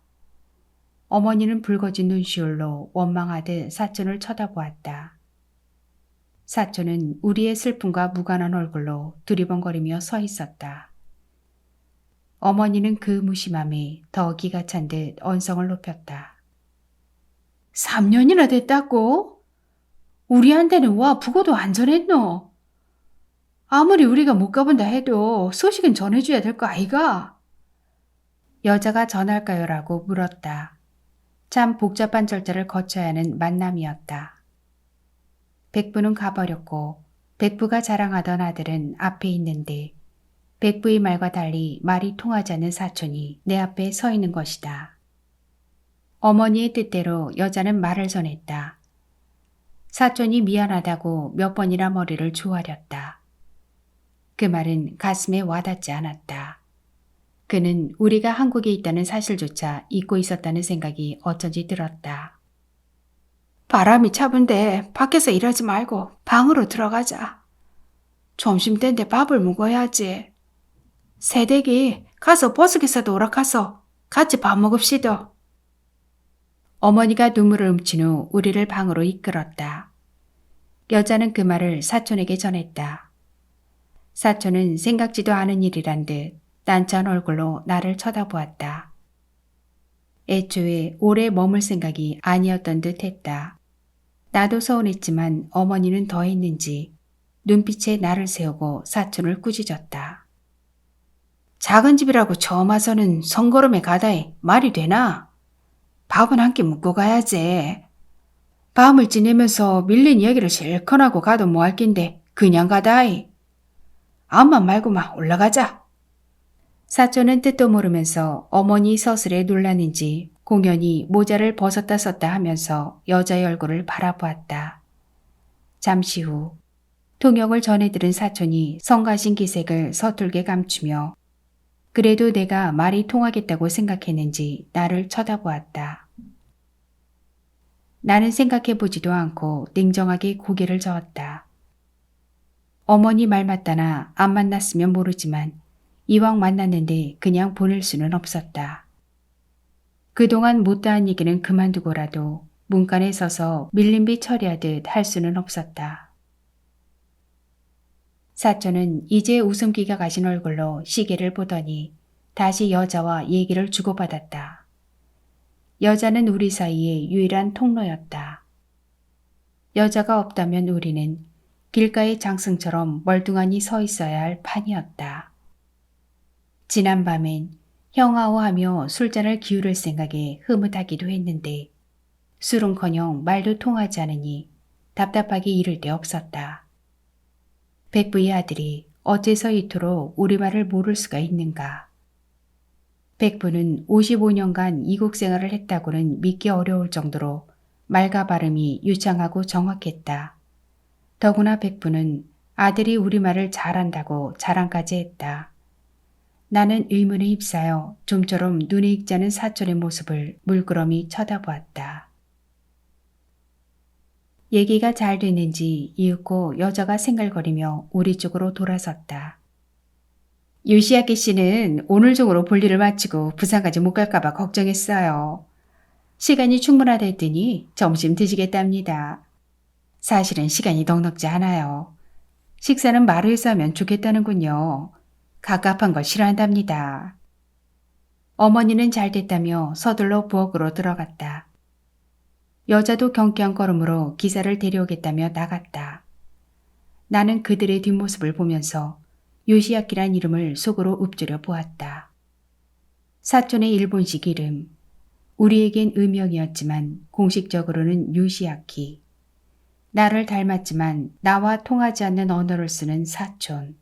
어머니는 붉어진 눈시울로 원망하듯 사촌을 쳐다보았다. 사촌은 우리의 슬픔과 무관한 얼굴로 두리번거리며 서 있었다. 어머니는 그 무심함에 더 기가 찬 듯 언성을 높였다. 3년이나 됐다고? 우리한테는 와 부고도 안 전했노? 아무리 우리가 못 가본다 해도 소식은 전해줘야 될 거 아이가? 여자가 전할까요라고 물었다. 참 복잡한 절차를 거쳐야 하는 만남이었다. 백부는 가버렸고 백부가 자랑하던 아들은 앞에 있는데 백부의 말과 달리 말이 통하지 않는 사촌이 내 앞에 서 있는 것이다. 어머니의 뜻대로 여자는 말을 전했다. 사촌이 미안하다고 몇 번이나 머리를 조아렸다. 그 말은 가슴에 와닿지 않았다. 그는 우리가 한국에 있다는 사실조차 잊고 있었다는 생각이 어쩐지 들었다. 바람이 차분데 밖에서 일하지 말고 방으로 들어가자. 점심때인데 밥을 먹어야지. 새댁이 가서 버스기사도 오락가서 같이 밥 먹읍시다. 어머니가 눈물을 훔친 후 우리를 방으로 이끌었다. 여자는 그 말을 사촌에게 전했다. 사촌은 생각지도 않은 일이란 듯 난처한 얼굴로 나를 쳐다보았다. 애초에 오래 머물 생각이 아니었던 듯 했다. 나도 서운했지만 어머니는 더했는지 눈빛에 나를 세우고 사촌을 꾸짖었다. 작은 집이라고 처음 와서는 성걸음에 가다이 말이 되나? 밥은 한 끼 먹고 가야지. 밤을 지내면서 밀린 얘기를 실컷 하고 가도 뭐할 낀데 그냥 가다이. 암만 말고만 올라가자. 사촌은 뜻도 모르면서 어머니 서슬에 놀랐는지 공연히 모자를 벗었다 썼다 하면서 여자의 얼굴을 바라보았다. 잠시 후 통역을 전해들은 사촌이 성가신 기색을 서툴게 감추며 그래도 내가 말이 통하겠다고 생각했는지 나를 쳐다보았다. 나는 생각해보지도 않고 냉정하게 고개를 저었다. 어머니 말 맞다나 안 만났으면 모르지만 이왕 만났는데 그냥 보낼 수는 없었다. 그동안 못다한 얘기는 그만두고라도 문간에 서서 밀림비 처리하듯 할 수는 없었다. 사촌은 이제 웃음기가 가신 얼굴로 시계를 보더니 다시 여자와 얘기를 주고받았다. 여자는 우리 사이의 유일한 통로였다. 여자가 없다면 우리는 길가의 장승처럼 멀뚱하니 서 있어야 할 판이었다. 지난밤엔 형아오하며 술잔을 기울일 생각에 흐뭇하기도 했는데 술은커녕 말도 통하지 않으니 답답하기 이를 데 없었다. 백부의 아들이 어째서 이토록 우리말을 모를 수가 있는가. 백부는 55년간 이국 생활을 했다고는 믿기 어려울 정도로 말과 발음이 유창하고 정확했다. 더구나 백부는 아들이 우리말을 잘한다고 자랑까지 했다. 나는 의문에 휩싸여 좀처럼 눈에 익지 않은 사촌의 모습을 물끄러미 쳐다보았다. 얘기가 잘 됐는지 이윽고 여자가 생갈거리며 우리 쪽으로 돌아섰다. 요시아키 씨는 오늘 중으로 볼일을 마치고 부산까지 못 갈까봐 걱정했어요. 시간이 충분하다 했더니 점심 드시겠답니다. 사실은 시간이 넉넉지 않아요. 식사는 마루에서 하면 좋겠다는군요. 갑갑한 걸 싫어한답니다. 어머니는 잘 됐다며 서둘러 부엌으로 들어갔다. 여자도 경쾌한 걸음으로 기사를 데려오겠다며 나갔다. 나는 그들의 뒷모습을 보면서 요시아키란 이름을 속으로 읊조려 보았다. 사촌의 일본식 이름, 우리에겐 의명이었지만 공식적으로는 요시아키. 나를 닮았지만 나와 통하지 않는 언어를 쓰는 사촌.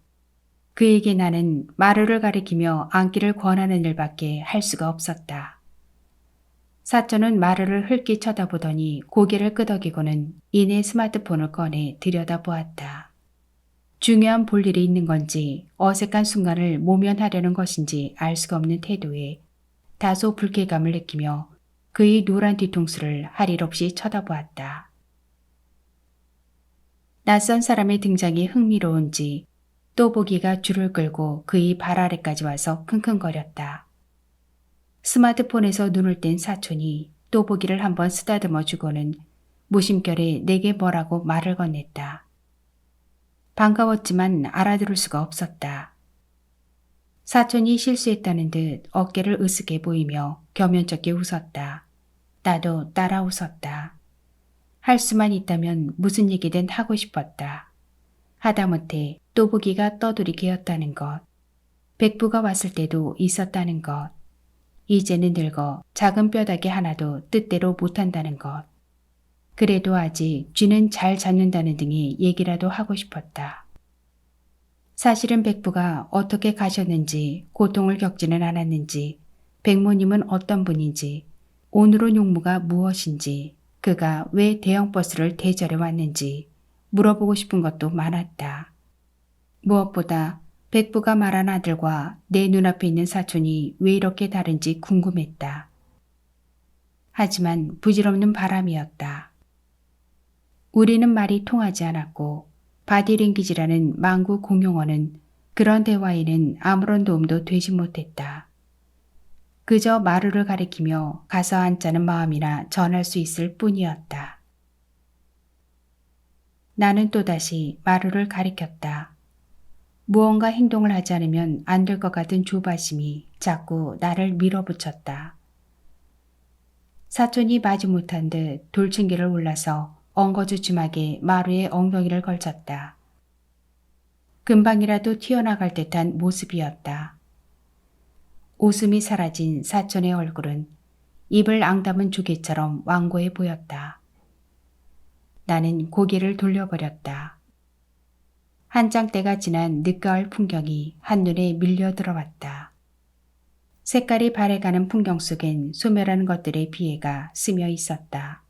그에게 나는 마루를 가리키며 앉기를 권하는 일밖에 할 수가 없었다. 사촌은 마루를 흘낏 쳐다보더니 고개를 끄덕이고는 이내 스마트폰을 꺼내 들여다보았다. 중요한 볼일이 있는 건지 어색한 순간을 모면하려는 것인지 알 수가 없는 태도에 다소 불쾌감을 느끼며 그의 노란 뒤통수를 할 일 없이 쳐다보았다. 낯선 사람의 등장이 흥미로운지 또보기가 줄을 끌고 그의 발 아래까지 와서 킁킁거렸다. 스마트폰에서 눈을 뗀 사촌이 또보기를 한번 쓰다듬어 주고는 무심결에 내게 뭐라고 말을 건넸다. 반가웠지만 알아들을 수가 없었다. 사촌이 실수했다는 듯 어깨를 으쓱해 보이며 겸연쩍게 웃었다. 나도 따라 웃었다. 할 수만 있다면 무슨 얘기든 하고 싶었다. 하다못해 또보기가 떠돌이 개었다는 것, 백부가 왔을 때도 있었다는 것, 이제는 늙어 작은 뼈다귀 하나도 뜻대로 못한다는 것, 그래도 아직 쥐는 잘 잡는다는 등의 얘기라도 하고 싶었다. 사실은 백부가 어떻게 가셨는지, 고통을 겪지는 않았는지, 백모님은 어떤 분인지, 오늘온 용무가 무엇인지, 그가 왜 대형버스를 대절해 왔는지 물어보고 싶은 것도 많았다. 무엇보다 백부가 말한 아들과 내 눈앞에 있는 사촌이 왜 이렇게 다른지 궁금했다. 하지만 부질없는 바람이었다. 우리는 말이 통하지 않았고 바디랭귀지라는 망구 공용어는 그런 대화에는 아무런 도움도 되지 못했다. 그저 마루를 가리키며 가서 앉자는 마음이나 전할 수 있을 뿐이었다. 나는 또다시 마루를 가리켰다. 무언가 행동을 하지 않으면 안 될 것 같은 조바심이 자꾸 나를 밀어붙였다. 사촌이 마지못한 듯 돌층계를 올라서 엉거주춤하게 마루에 엉덩이를 걸쳤다. 금방이라도 튀어나갈 듯한 모습이었다. 웃음이 사라진 사촌의 얼굴은 입을 앙담은 조개처럼 완고해 보였다. 나는 고개를 돌려버렸다. 한창때가 지난 늦가을 풍경이 한눈에 밀려 들어왔다. 색깔이 바래가는 풍경 속엔 소멸하는 것들의 비애가 스며 있었다.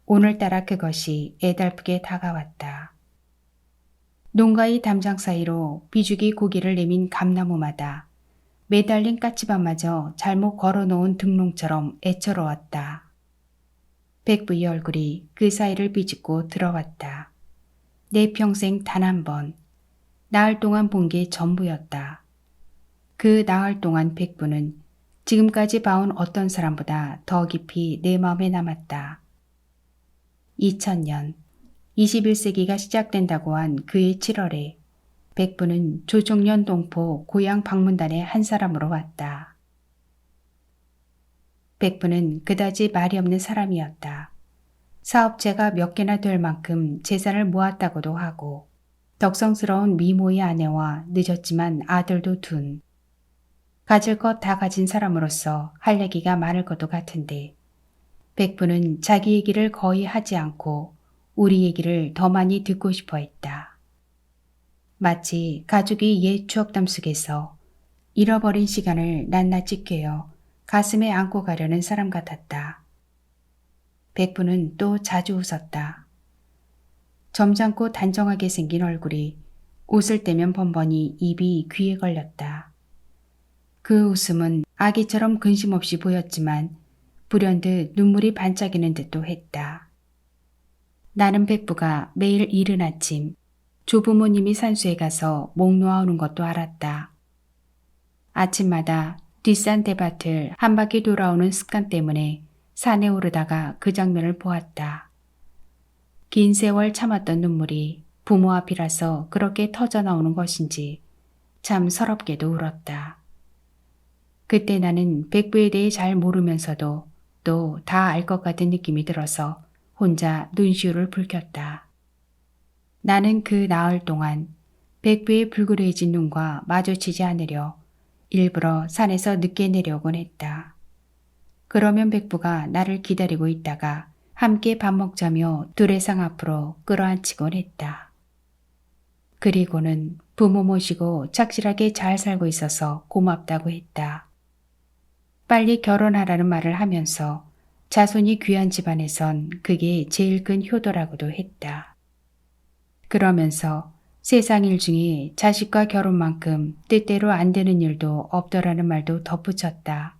오늘따라 그것이 애달프게 다가왔다. 농가의 담장 사이로 비죽이 고개를 내민 감나무마다 매달린 까치밥마저 잘못 걸어놓은 등롱처럼 애처로웠다. 백부의 얼굴이 그 사이를 비집고 들어왔다. 내 평생 단 한 번, 나흘 동안 본 게 전부였다. 그 나흘 동안 백부는 지금까지 봐온 어떤 사람보다 더 깊이 내 마음에 남았다. 2000년, 21세기가 시작된다고 한 그의 7월에 백부는 조정년 동포 고향 방문단의 한 사람으로 왔다. 백부는 그다지 말이 없는 사람이었다. 사업체가 몇 개나 될 만큼 재산을 모았다고도 하고 덕성스러운 미모의 아내와 늦었지만 아들도 둔 가질 것 다 가진 사람으로서 할 얘기가 많을 것도 같은데 백부는 자기 얘기를 거의 하지 않고 우리 얘기를 더 많이 듣고 싶어 했다. 마치 가족이 옛 추억담 속에서 잃어버린 시간을 낱낱이 꿰어 가슴에 안고 가려는 사람 같았다. 백부는 또 자주 웃었다. 점잖고 단정하게 생긴 얼굴이 웃을 때면 번번이 입이 귀에 걸렸다. 그 웃음은 아기처럼 근심 없이 보였지만 불현듯 눈물이 반짝이는 듯도 했다. 나는 백부가 매일 이른 아침 조부모님이 산수에 가서 목 놓아오는 것도 알았다. 아침마다 뒷산 대밭을 한 바퀴 돌아오는 습관 때문에 산에 오르다가 그 장면을 보았다. 긴 세월 참았던 눈물이 부모 앞이라서 그렇게 터져 나오는 것인지 참 서럽게도 울었다. 그때 나는 백부에 대해 잘 모르면서도 또 다 알 것 같은 느낌이 들어서 혼자 눈시울을 붉혔다. 나는 그 나흘 동안 백부의 불그레해진 눈과 마주치지 않으려 일부러 산에서 늦게 내려오곤 했다. 그러면 백부가 나를 기다리고 있다가 함께 밥 먹자며 두레상 앞으로 끌어안치곤 했다. 그리고는 부모 모시고 착실하게 잘 살고 있어서 고맙다고 했다. 빨리 결혼하라는 말을 하면서 자손이 귀한 집안에선 그게 제일 큰 효도라고도 했다. 그러면서 세상 일 중에 자식과 결혼만큼 뜻대로 안 되는 일도 없더라는 말도 덧붙였다.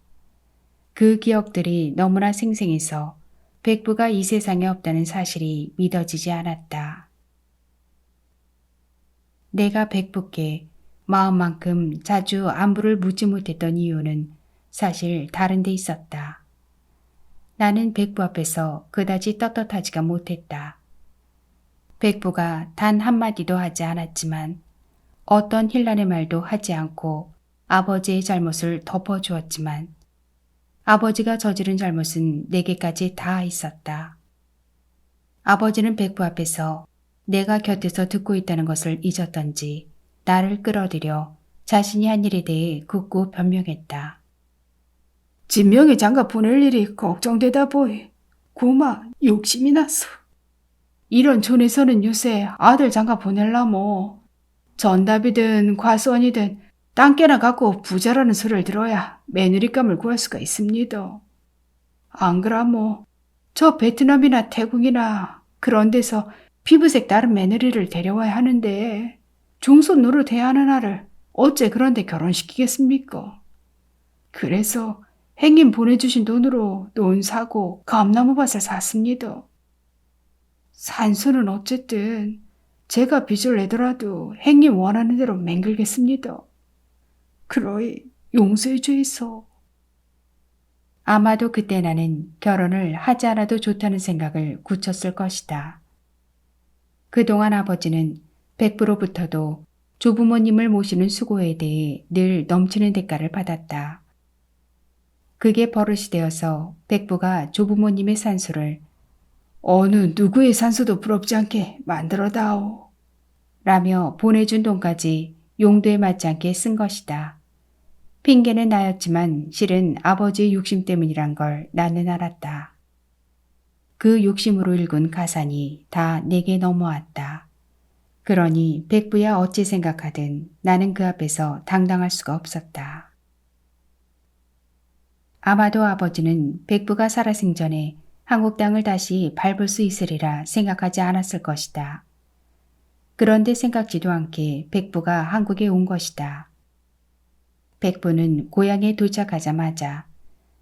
그 기억들이 너무나 생생해서 백부가 이 세상에 없다는 사실이 믿어지지 않았다. 내가 백부께 마음만큼 자주 안부를 묻지 못했던 이유는 사실 다른 데 있었다. 나는 백부 앞에서 그다지 떳떳하지가 못했다. 백부가 단 한마디도 하지 않았지만 어떤 힐난의 말도 하지 않고 아버지의 잘못을 덮어주었지만 아버지가 저지른 잘못은 내게까지 다 있었다. 아버지는 백부 앞에서 내가 곁에서 듣고 있다는 것을 잊었던지 나를 끌어들여 자신이 한 일에 대해 굳고 변명했다. 진명의 장가 보낼 일이 걱정되다 보이. 고마 욕심이 났어. 이런 촌에서는 요새 아들 장가 보낼라모 전답이든 과수원이든 땅깨나 갖고 부자라는 소리를 들어야 며느리감을 구할 수가 있습니다. 안 그라모 저 베트남이나 태국이나 그런 데서 피부색 다른 며느리를 데려와야 하는데 중손 노릇해야 하는 아를 어째 그런데 결혼시키겠습니까? 그래서 행님 보내주신 돈으로 논 사고 감나무밭을 샀습니다. 산수는 어쨌든 제가 빚을 내더라도 행님 원하는 대로 맹글겠습니다. 그러이 용서해 주이소. 아마도 그때 나는 결혼을 하지 않아도 좋다는 생각을 굳혔을 것이다. 그동안 아버지는 백부로부터도 조부모님을 모시는 수고에 대해 늘 넘치는 대가를 받았다. 그게 버릇이 되어서 백부가 조부모님의 산수를 어느 누구의 산수도 부럽지 않게 만들어다오. 라며 보내준 돈까지 용도에 맞지 않게 쓴 것이다. 핑계는 나였지만 실은 아버지의 욕심 때문이란 걸 나는 알았다. 그 욕심으로 일군 가산이 다 내게 넘어왔다. 그러니 백부야 어찌 생각하든 나는 그 앞에서 당당할 수가 없었다. 아마도 아버지는 백부가 살아생전에 한국 땅을 다시 밟을 수 있으리라 생각하지 않았을 것이다. 그런데 생각지도 않게 백부가 한국에 온 것이다. 백부는 고향에 도착하자마자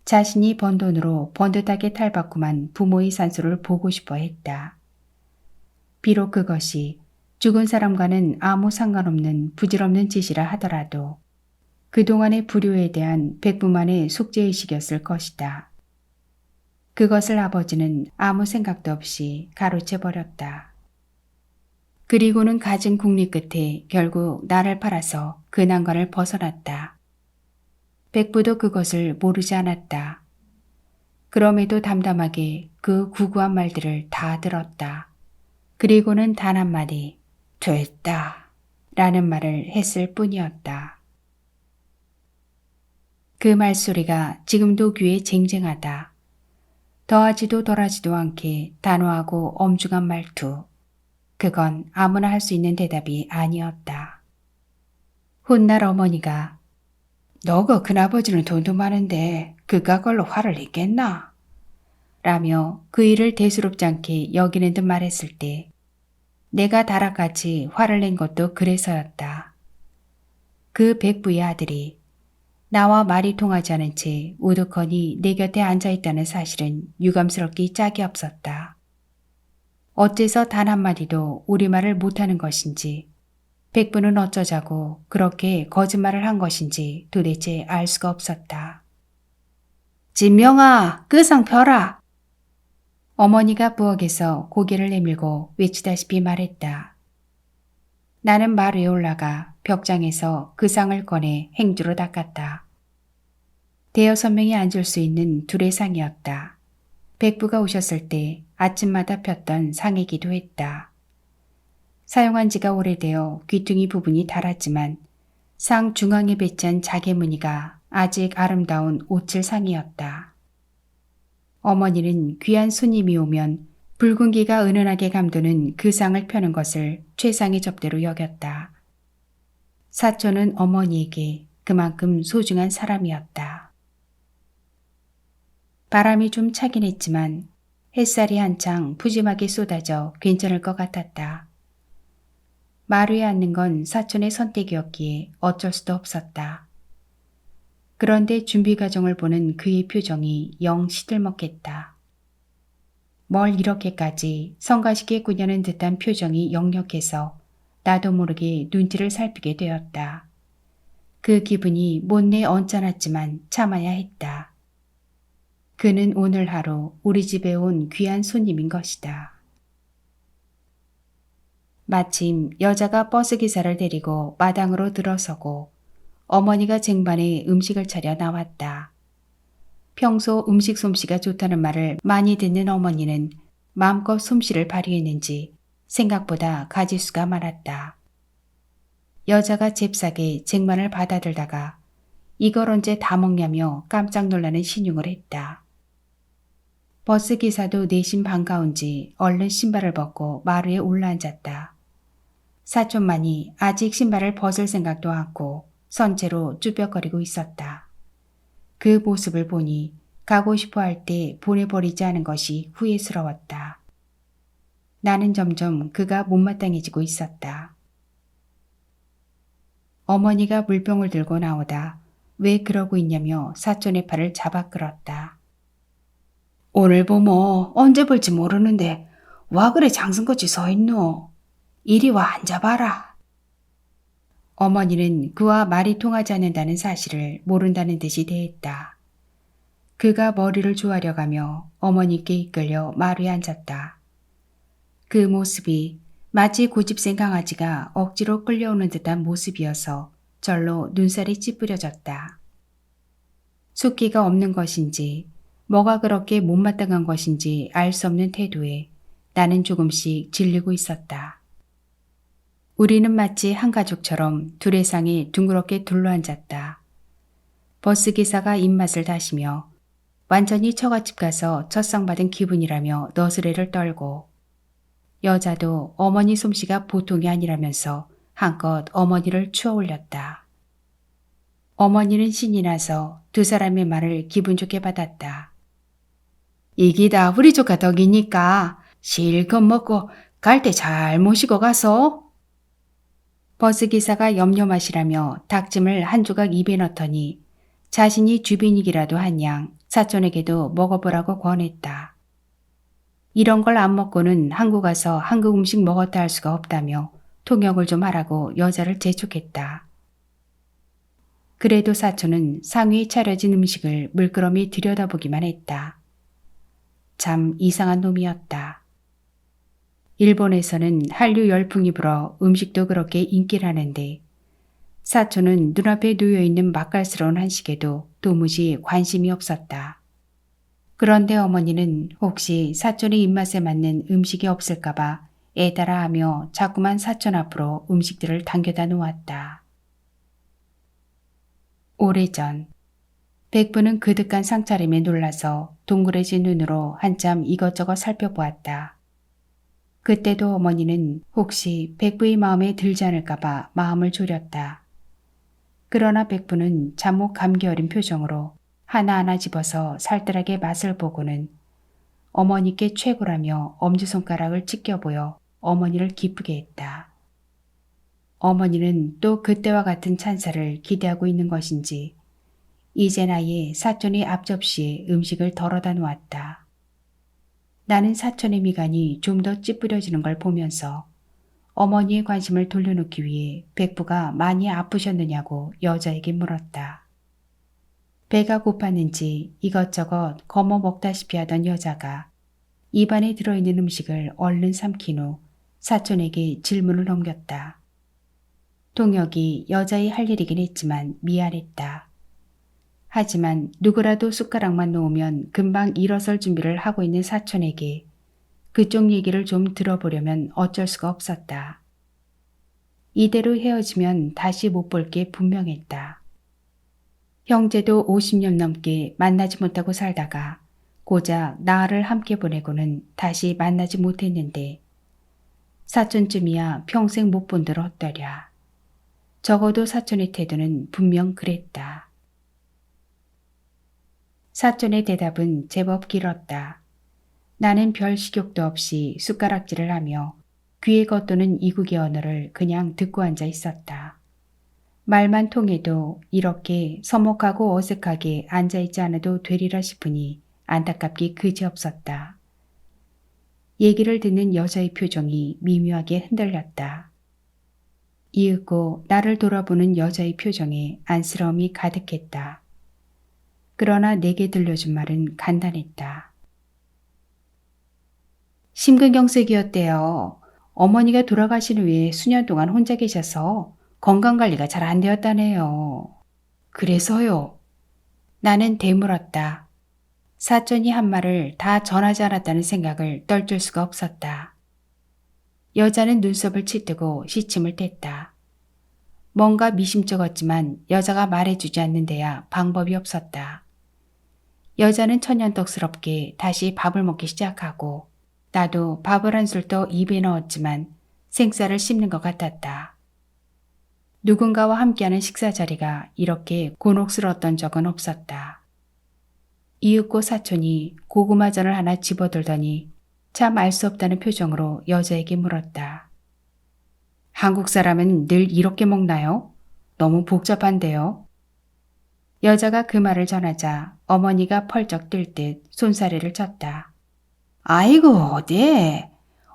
자신이 번 돈으로 번듯하게 탈바꿈한 부모의 산수를 보고 싶어 했다. 비록 그것이 죽은 사람과는 아무 상관없는 부질없는 짓이라 하더라도 그동안의 불효에 대한 백부만의 숙제의식이었을 것이다. 그것을 아버지는 아무 생각도 없이 가로채버렸다. 그리고는 갖은 궁리 끝에 결국 나를 팔아서 그 난관을 벗어났다. 백부도 그것을 모르지 않았다. 그럼에도 담담하게 그 구구한 말들을 다 들었다. 그리고는 단 한마디 됐다 라는 말을 했을 뿐이었다. 그 말소리가 지금도 귀에 쟁쟁하다. 더하지도 덜하지도 않게 단호하고 엄중한 말투. 그건 아무나 할 수 있는 대답이 아니었다. 훗날 어머니가 너가 큰아버지는 돈도 많은데 그깟 걸로 화를 냈겠나? 라며 그 일을 대수롭지 않게 여기는 듯 말했을 때 내가 다락같이 화를 낸 것도 그래서였다. 그 백부의 아들이 나와 말이 통하지 않은 채 우두커니 내 곁에 앉아있다는 사실은 유감스럽기 짝이 없었다. 어째서 단 한마디도 우리말을 못하는 것인지 백부는 어쩌자고 그렇게 거짓말을 한 것인지 도대체 알 수가 없었다. 진명아, 그 상 펴라. 어머니가 부엌에서 고개를 내밀고 외치다시피 말했다. 나는 말 위에 올라가 벽장에서 그 상을 꺼내 행주로 닦았다. 대여섯 명이 앉을 수 있는 둘의 상이었다. 백부가 오셨을 때 아침마다 폈던 상이기도 했다. 사용한 지가 오래되어 귀퉁이 부분이 닳았지만 상 중앙에 배치한 자개 무늬가 아직 아름다운 오칠 상이었다. 어머니는 귀한 손님이 오면 붉은기가 은은하게 감도는 그 상을 펴는 것을 최상의 접대로 여겼다. 사촌은 어머니에게 그만큼 소중한 사람이었다. 바람이 좀 차긴 했지만 햇살이 한창 푸짐하게 쏟아져 괜찮을 것 같았다. 말 위에 앉는 건 사촌의 선택이었기에 어쩔 수도 없었다. 그런데 준비 과정을 보는 그의 표정이 영 시들먹했다. 뭘 이렇게까지 성가시게 꾸며는 듯한 표정이 역력해서 나도 모르게 눈치를 살피게 되었다. 그 기분이 못내 언짢았지만 참아야 했다. 그는 오늘 하루 우리 집에 온 귀한 손님인 것이다. 마침 여자가 버스 기사를 데리고 마당으로 들어서고 어머니가 쟁반에 음식을 차려 나왔다. 평소 음식 솜씨가 좋다는 말을 많이 듣는 어머니는 마음껏 솜씨를 발휘했는지 생각보다 가지수가 많았다. 여자가 잽싸게 쟁반을 받아들다가 이걸 언제 다 먹냐며 깜짝 놀라는 신용을 했다. 버스 기사도 내심 반가운지 얼른 신발을 벗고 마루에 올라앉았다. 사촌만이 아직 신발을 벗을 생각도 않고 선체로 쭈뼛거리고 있었다. 그 모습을 보니 가고 싶어 할 때 보내버리지 않은 것이 후회스러웠다. 나는 점점 그가 못마땅해지고 있었다. 어머니가 물병을 들고 나오다 왜 그러고 있냐며 사촌의 팔을 잡아 끌었다. 오늘 보모 언제 볼지 모르는데 와 그래 장승같이 서있노. 이리 와 앉아봐라. 어머니는 그와 말이 통하지 않는다는 사실을 모른다는 듯이 대했다. 그가 머리를 조아려가며 어머니께 이끌려 마루에 앉았다. 그 모습이 마치 고집센 강아지가 억지로 끌려오는 듯한 모습이어서 절로 눈살이 찌푸려졌다. 숫기가 없는 것인지 뭐가 그렇게 못마땅한 것인지 알 수 없는 태도에 나는 조금씩 질리고 있었다. 우리는 마치 한 가족처럼 둘의 상에 둥그렇게 둘러앉았다. 버스기사가 입맛을 다시며 완전히 처갓집 가서 첫상 받은 기분이라며 너스레를 떨고 여자도 어머니 솜씨가 보통이 아니라면서 한껏 어머니를 추어올렸다. 어머니는 신이 나서 두 사람의 말을 기분 좋게 받았다. 이기다 우리 조카 덕이니까 실컷 먹고 갈 때 잘 모시고 가서. 버스기사가 염려마시라며 닭찜을 한 조각 입에 넣더니 자신이 주빈이기라도 한 양 사촌에게도 먹어보라고 권했다. 이런 걸 안 먹고는 한국 가서 한국 음식 먹었다 할 수가 없다며 통역을 좀 하라고 여자를 재촉했다. 그래도 사촌은 상위에 차려진 음식을 물끄러미 들여다보기만 했다. 참 이상한 놈이었다. 일본에서는 한류 열풍이 불어 음식도 그렇게 인기라는데 사촌은 눈앞에 놓여있는 맛깔스러운 한식에도 도무지 관심이 없었다. 그런데 어머니는 혹시 사촌의 입맛에 맞는 음식이 없을까봐 애달아 하며 자꾸만 사촌 앞으로 음식들을 당겨다 놓았다. 오래전 백부는 그득한 상차림에 놀라서 동그래진 눈으로 한참 이것저것 살펴보았다. 그때도 어머니는 혹시 백부의 마음에 들지 않을까봐 마음을 졸였다. 그러나 백부는 잠옷 감기 어린 표정으로 하나하나 집어서 살뜰하게 맛을 보고는 어머니께 최고라며 엄지손가락을 찢겨 보여 어머니를 기쁘게 했다. 어머니는 또 그때와 같은 찬사를 기대하고 있는 것인지 이젠 아예 사촌의 앞접시에 음식을 덜어다 놓았다. 나는 사촌의 미간이 좀 더 찌푸려지는 걸 보면서 어머니의 관심을 돌려놓기 위해 백부가 많이 아프셨느냐고 여자에게 물었다. 배가 고팠는지 이것저것 거머 먹다시피 하던 여자가 입안에 들어있는 음식을 얼른 삼킨 후 사촌에게 질문을 넘겼다. 동혁이 여자의 할 일이긴 했지만 미안했다. 하지만 누구라도 숟가락만 놓으면 금방 일어설 준비를 하고 있는 사촌에게 그쪽 얘기를 좀 들어보려면 어쩔 수가 없었다. 이대로 헤어지면 다시 못 볼 게 분명했다. 형제도 50년 넘게 만나지 못하고 살다가 고작 나흘을 함께 보내고는 다시 만나지 못했는데 사촌쯤이야 평생 못 본들 어떠랴. 적어도 사촌의 태도는 분명 그랬다. 사촌의 대답은 제법 길었다. 나는 별 식욕도 없이 숟가락질을 하며 귀에 겉도는 이국의 언어를 그냥 듣고 앉아 있었다. 말만 통해도 이렇게 서먹하고 어색하게 앉아있지 않아도 되리라 싶으니 안타깝기 그지없었다. 얘기를 듣는 여자의 표정이 미묘하게 흔들렸다. 이윽고 나를 돌아보는 여자의 표정에 안쓰러움이 가득했다. 그러나 내게 들려준 말은 간단했다. 심근경색이었대요. 어머니가 돌아가신 후에 수년 동안 혼자 계셔서 건강관리가 잘 안 되었다네요. 그래서요? 나는 되물었다. 사촌이 한 말을 다 전하지 않았다는 생각을 떨칠 수가 없었다. 여자는 눈썹을 치뜨고 시침을 뗐다. 뭔가 미심쩍었지만 여자가 말해주지 않는 데야 방법이 없었다. 여자는 천연덕스럽게 다시 밥을 먹기 시작하고 나도 밥을 한 술 더 입에 넣었지만 생쌀을 씹는 것 같았다. 누군가와 함께하는 식사 자리가 이렇게 곤혹스러웠던 적은 없었다. 이윽고 사촌이 고구마전을 하나 집어들더니 참 알 수 없다는 표정으로 여자에게 물었다. 한국 사람은 늘 이렇게 먹나요? 너무 복잡한데요. 여자가 그 말을 전하자 어머니가 펄쩍 뛸 듯 손사래를 쳤다. 아이고 어디?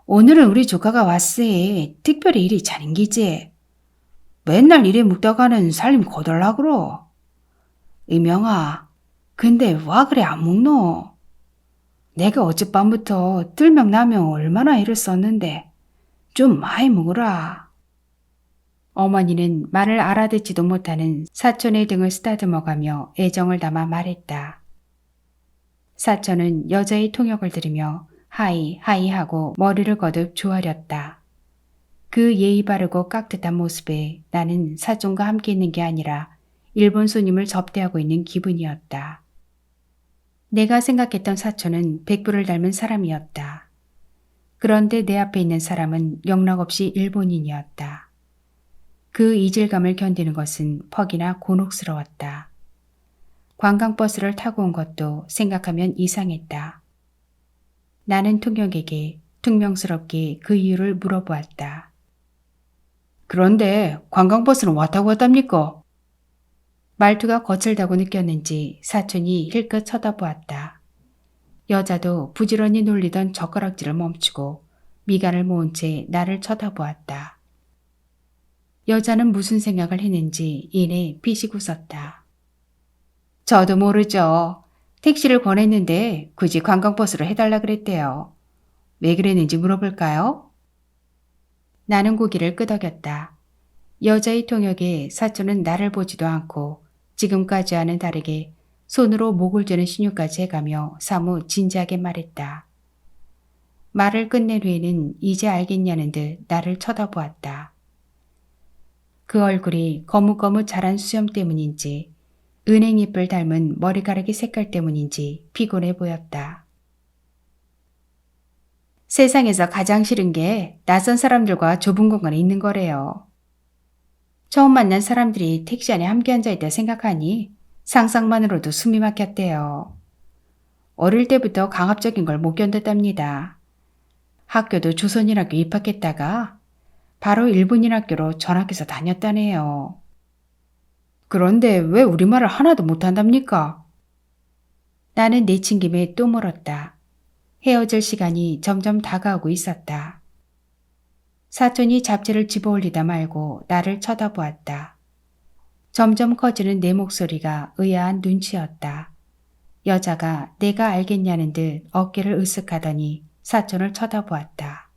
오늘은 우리 조카가 왔으니 특별히 일이 잘인기지. 맨날 일에 묵다가는 살림 고달라그러. 이명아, 근데 와 그래 안 먹노? 내가 어젯밤부터 들명나명 얼마나 애를 썼는데 좀 많이 먹으라. 어머니는 말을 알아듣지도 못하는 사촌의 등을 쓰다듬어가며 애정을 담아 말했다. 사촌은 여자의 통역을 들으며 하이 하이 하고 머리를 거듭 조아렸다. 그 예의 바르고 깍듯한 모습에 나는 사촌과 함께 있는 게 아니라 일본 손님을 접대하고 있는 기분이었다. 내가 생각했던 사촌은 백부를 닮은 사람이었다. 그런데 내 앞에 있는 사람은 영락없이 일본인이었다. 그 이질감을 견디는 것은 퍽이나 곤혹스러웠다. 관광버스를 타고 온 것도 생각하면 이상했다. 나는 통역에게 퉁명스럽게 그 이유를 물어보았다. 그런데 관광버스는 왔다고 왔답니까? 말투가 거칠다고 느꼈는지 사촌이 힐끗 쳐다보았다. 여자도 부지런히 놀리던 젓가락질을 멈추고 미간을 모은 채 나를 쳐다보았다. 여자는 무슨 생각을 했는지 이내 피식 웃었다. 저도 모르죠. 택시를 권했는데 굳이 관광버스로 해달라 그랬대요. 왜 그랬는지 물어볼까요? 나는 고기를 끄덕였다. 여자의 통역에 사촌은 나를 보지도 않고 지금까지와는 다르게 손으로 목을 주는 신유까지 해가며 사뭇 진지하게 말했다. 말을 끝낸 후에는 이제 알겠냐는 듯 나를 쳐다보았다. 그 얼굴이 거뭇거뭇 자란 수염 때문인지 은행잎을 닮은 머리카락의 색깔 때문인지 피곤해 보였다. 세상에서 가장 싫은 게 낯선 사람들과 좁은 공간에 있는 거래요. 처음 만난 사람들이 택시 안에 함께 앉아있다 생각하니 상상만으로도 숨이 막혔대요. 어릴 때부터 강압적인 걸 못 견뎠답니다. 학교도 조선인학교 입학했다가 바로 일본인학교로 전학해서 다녔다네요. 그런데 왜 우리말을 하나도 못한답니까? 나는 내친 김에 또 물었다. 헤어질 시간이 점점 다가오고 있었다. 사촌이 잡채를 집어올리다 말고 나를 쳐다보았다. 점점 커지는 내 목소리가 의아한 눈치였다. 여자가 내가 알겠냐는 듯 어깨를 으쓱하더니 사촌을 쳐다보았다.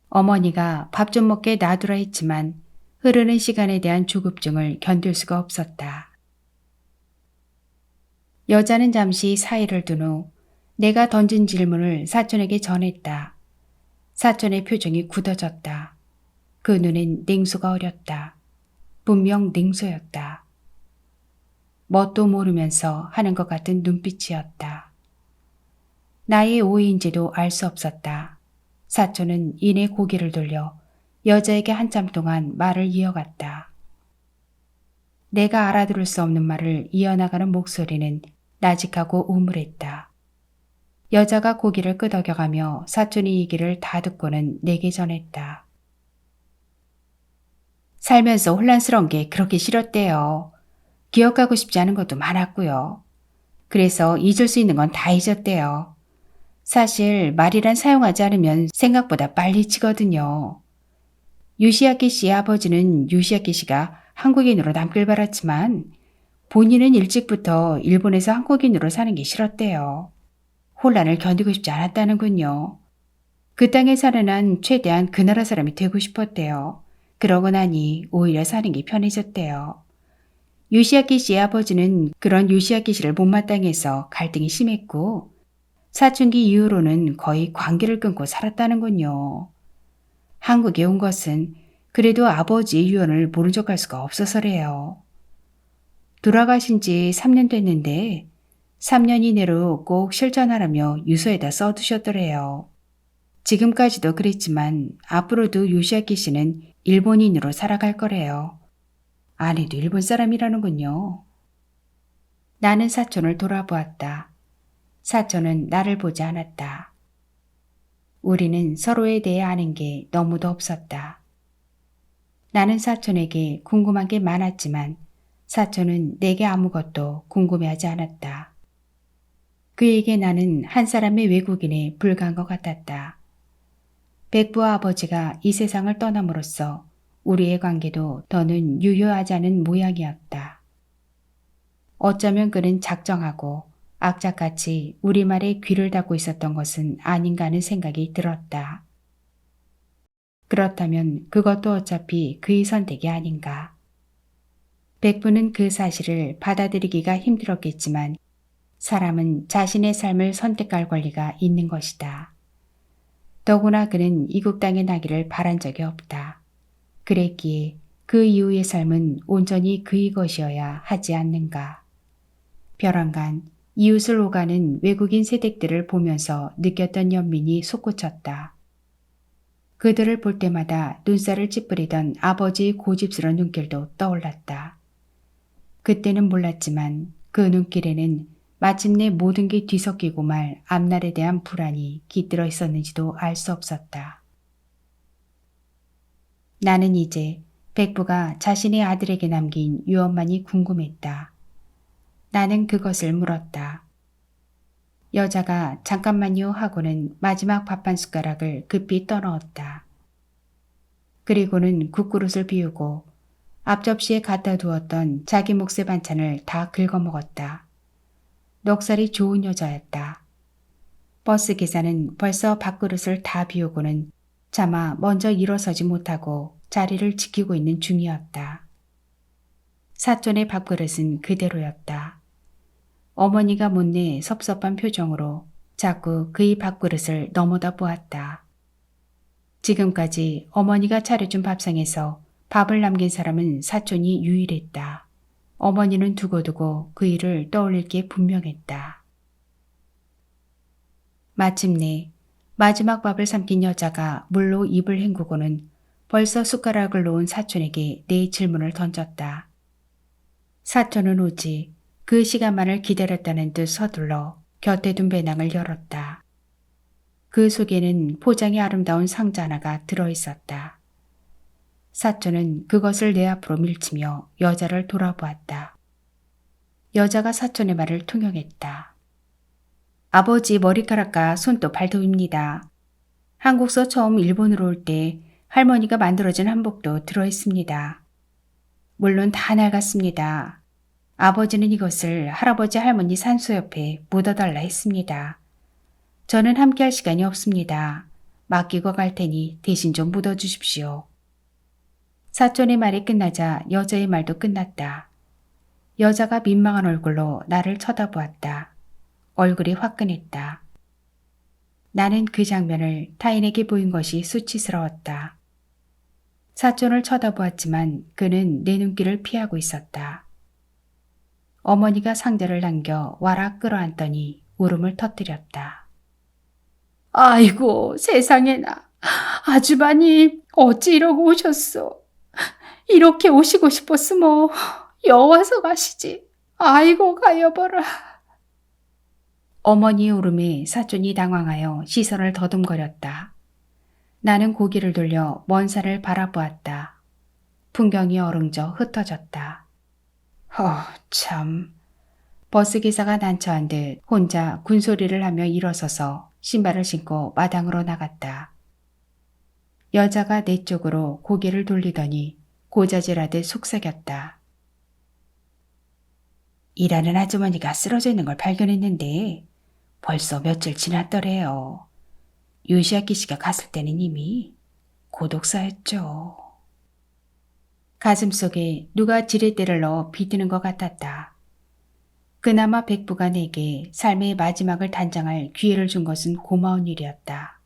어머니가 밥 좀 먹게 놔두라 했지만 흐르는 시간에 대한 조급증을 견딜 수가 없었다. 여자는 잠시 사이를 둔 후 내가 던진 질문을 사촌에게 전했다. 사촌의 표정이 굳어졌다. 그 눈엔 냉소가 어렸다. 분명 냉소였다. 뭣도 모르면서 하는 것 같은 눈빛이었다. 나의 오해인지도 알 수 없었다. 사촌은 이내 고개를 돌려 여자에게 한참 동안 말을 이어갔다. 내가 알아들을 수 없는 말을 이어나가는 목소리는 나직하고 우물했다. 여자가 고기를 끄덕여가며 사촌이 얘기를 다 듣고는 내게 전했다. 살면서 혼란스러운 게 그렇게 싫었대요. 기억하고 싶지 않은 것도 많았고요. 그래서 잊을 수 있는 건 다 잊었대요. 사실 말이란 사용하지 않으면 생각보다 빨리 치거든요. 요시야키 씨의 아버지는 요시야키 씨가 한국인으로 남길 바랐지만 본인은 일찍부터 일본에서 한국인으로 사는 게 싫었대요. 혼란을 견디고 싶지 않았다는군요. 그 땅에 사는 한 최대한 그 나라 사람이 되고 싶었대요. 그러고 나니 오히려 사는 게 편해졌대요. 요시야키 씨의 아버지는 그런 요시야키 씨를 못마땅해서 갈등이 심했고 사춘기 이후로는 거의 관계를 끊고 살았다는군요. 한국에 온 것은 그래도 아버지의 유언을 모른 척할 수가 없어서래요. 돌아가신 지 3년 됐는데 3년 이내로 꼭 실천하라며 유서에다 써두셨더래요. 지금까지도 그랬지만 앞으로도 요시아키 씨는 일본인으로 살아갈 거래요. 아내도 일본 사람이라는군요. 나는 사촌을 돌아보았다. 사촌은 나를 보지 않았다. 우리는 서로에 대해 아는 게 너무도 없었다. 나는 사촌에게 궁금한 게 많았지만 사촌은 내게 아무것도 궁금해하지 않았다. 그에게 나는 한 사람의 외국인에 불과한 것 같았다. 백부와 아버지가 이 세상을 떠남으로써 우리의 관계도 더는 유효하지 않은 모양이었다. 어쩌면 그는 작정하고 악착같이 우리말에 귀를 닫고 있었던 것은 아닌가 하는 생각이 들었다. 그렇다면 그것도 어차피 그의 선택이 아닌가. 백부는 그 사실을 받아들이기가 힘들었겠지만 사람은 자신의 삶을 선택할 권리가 있는 것이다. 더구나 그는 이국 땅에 나기를 바란 적이 없다. 그랬기에 그 이후의 삶은 온전히 그의 것이어야 하지 않는가. 벼랑간 이웃을 오가는 외국인 세댁들을 보면서 느꼈던 연민이 솟구쳤다. 그들을 볼 때마다 눈살을 찌푸리던 아버지의 고집스러운 눈길도 떠올랐다. 그때는 몰랐지만 그 눈길에는 마침내 모든 게 뒤섞이고 말 앞날에 대한 불안이 깃들어 있었는지도 알 수 없었다. 나는 이제 백부가 자신의 아들에게 남긴 유언만이 궁금했다. 나는 그것을 물었다. 여자가 잠깐만요 하고는 마지막 밥 한 숟가락을 급히 떠넣었다. 그리고는 국그릇을 비우고 앞접시에 갖다 두었던 자기 몫의 반찬을 다 긁어먹었다. 넉살이 좋은 여자였다. 버스 기사는 벌써 밥그릇을 다 비우고는 차마 먼저 일어서지 못하고 자리를 지키고 있는 중이었다. 사촌의 밥그릇은 그대로였다. 어머니가 못내 섭섭한 표정으로 자꾸 그의 밥그릇을 넘어다 보았다. 지금까지 어머니가 차려준 밥상에서 밥을 남긴 사람은 사촌이 유일했다. 어머니는 두고두고 그 일을 떠올릴 게 분명했다. 마침내 마지막 밥을 삼킨 여자가 물로 입을 헹구고는 벌써 숟가락을 놓은 사촌에게 네 질문을 던졌다. 사촌은 오직 그 시간만을 기다렸다는 듯 서둘러 곁에 둔 배낭을 열었다. 그 속에는 포장이 아름다운 상자 하나가 들어있었다. 사촌은 그것을 내 앞으로 밀치며 여자를 돌아보았다. 여자가 사촌의 말을 통용했다. 아버지 머리카락과 손도 발도입니다. 한국서 처음 일본으로 올 때 할머니가 만들어준 한복도 들어있습니다. 물론 다 낡았습니다. 아버지는 이것을 할아버지 할머니 산소 옆에 묻어달라 했습니다. 저는 함께할 시간이 없습니다. 맡기고 갈 테니 대신 좀 묻어주십시오. 사촌의 말이 끝나자 여자의 말도 끝났다. 여자가 민망한 얼굴로 나를 쳐다보았다. 얼굴이 화끈했다. 나는 그 장면을 타인에게 보인 것이 수치스러웠다. 사촌을 쳐다보았지만 그는 내 눈길을 피하고 있었다. 어머니가 상자를 남겨 와락 끌어안더니 울음을 터뜨렸다. 아이고 세상에나. 아주바님 어찌 이러고 오셨소. 이렇게 오시고 싶었으모 여와서 가시지. 아이고 가여봐라. 어머니의 울음에 사촌이 당황하여 시선을 더듬거렸다. 나는 고개를 돌려 먼 산을 바라보았다. 풍경이 어릉져 흩어졌다. 참. 버스기사가 난처한 듯 혼자 군소리를 하며 일어서서 신발을 신고 마당으로 나갔다. 여자가 내 쪽으로 고개를 돌리더니 고자질하듯 속삭였다. 일하는 아주머니가 쓰러져 있는 걸 발견했는데 벌써 며칠 지났더래요. 요시아키 씨가 갔을 때는 이미 고독사였죠. 가슴속에 누가 지렛대를 넣어 비드는 것 같았다. 그나마 백부가 내게 삶의 마지막을 단장할 기회를 준 것은 고마운 일이었다.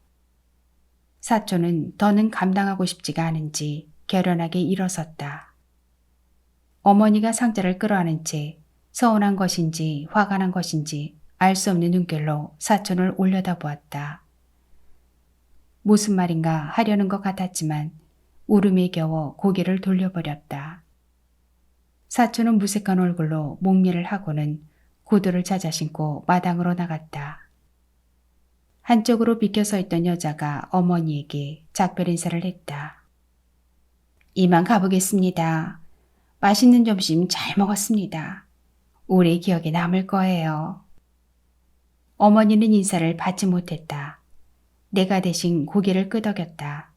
사촌은 더는 감당하고 싶지가 않은지 결연하게 일어섰다. 어머니가 상자를 끌어안은 채 서운한 것인지 화가 난 것인지 알 수 없는 눈길로 사촌을 올려다보았다. 무슨 말인가 하려는 것 같았지만 울음에 겨워 고개를 돌려버렸다. 사촌은 무색한 얼굴로 목례를 하고는 구두를 찾아 신고 마당으로 나갔다. 한쪽으로 비켜 서 있던 여자가 어머니에게 작별 인사를 했다. 이만 가보겠습니다. 맛있는 점심 잘 먹었습니다. 오래 기억에 남을 거예요. 어머니는 인사를 받지 못했다. 내가 대신 고개를 끄덕였다.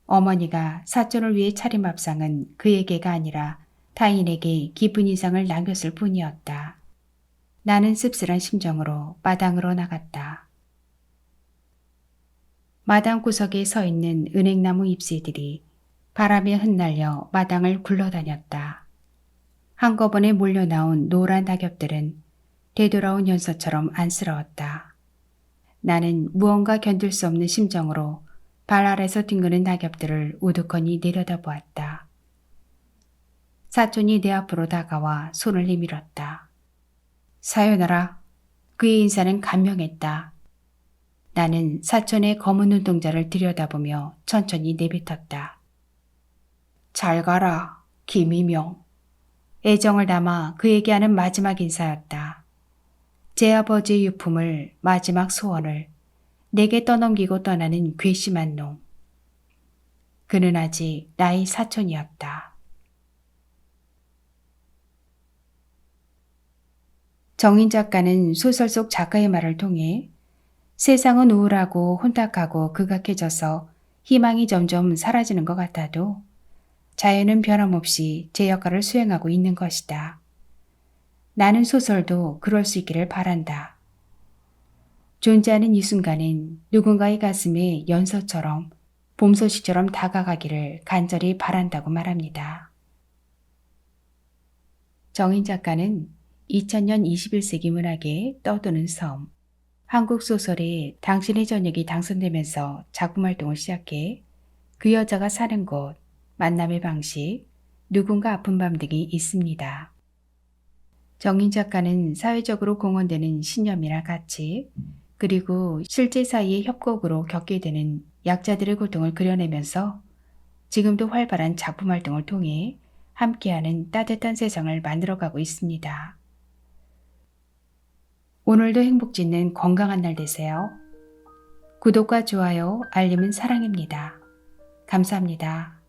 어머니가 사촌을 위해 차린 밥상은 그에게가 아니라 타인에게 깊은 인상을 남겼을 뿐이었다. 나는 씁쓸한 심정으로 마당으로 나갔다. 마당 구석에 서 있는 은행나무 잎새들이 바람에 흩날려 마당을 굴러다녔다. 한꺼번에 몰려나온 노란 낙엽들은 되돌아온 연서처럼 안쓰러웠다. 나는 무언가 견딜 수 없는 심정으로 발 아래서 뒹구는 낙엽들을 우두커니 내려다보았다. 사촌이 내 앞으로 다가와 손을 내밀었다. 사요나라. 그의 인사는 간명했다. 나는 사촌의 검은 눈동자를 들여다보며 천천히 내뱉었다. 잘 가라, 김이명. 애정을 담아 그에게 하는 마지막 인사였다. 제 아버지의 유품을, 마지막 소원을 내게 떠넘기고 떠나는 괘씸한 놈. 그는 아직 나의 사촌이었다. 정인 작가는 소설 속 작가의 말을 통해 세상은 우울하고 혼탁하고 극악해져서 희망이 점점 사라지는 것 같아도 자연은 변함없이 제 역할을 수행하고 있는 것이다. 나는 소설도 그럴 수 있기를 바란다. 존재하는 이 순간엔 누군가의 가슴에 연서처럼 봄 소식처럼 다가가기를 간절히 바란다고 말합니다. 정인 작가는 2000년 21세기 문학의 떠도는 섬, 한국 소설에 당신의 저녁이 당선되면서 작품 활동을 시작해 그 여자가 사는 곳, 만남의 방식, 누군가 아픈 밤 등이 있습니다. 정인 작가는 사회적으로 공헌되는 신념이나 가치, 그리고 실제 사이의 협곡으로 겪게 되는 약자들의 고통을 그려내면서 지금도 활발한 작품 활동을 통해 함께하는 따뜻한 세상을 만들어가고 있습니다. 오늘도 행복 짓는 건강한 날 되세요. 구독과 좋아요, 알림은 사랑입니다. 감사합니다.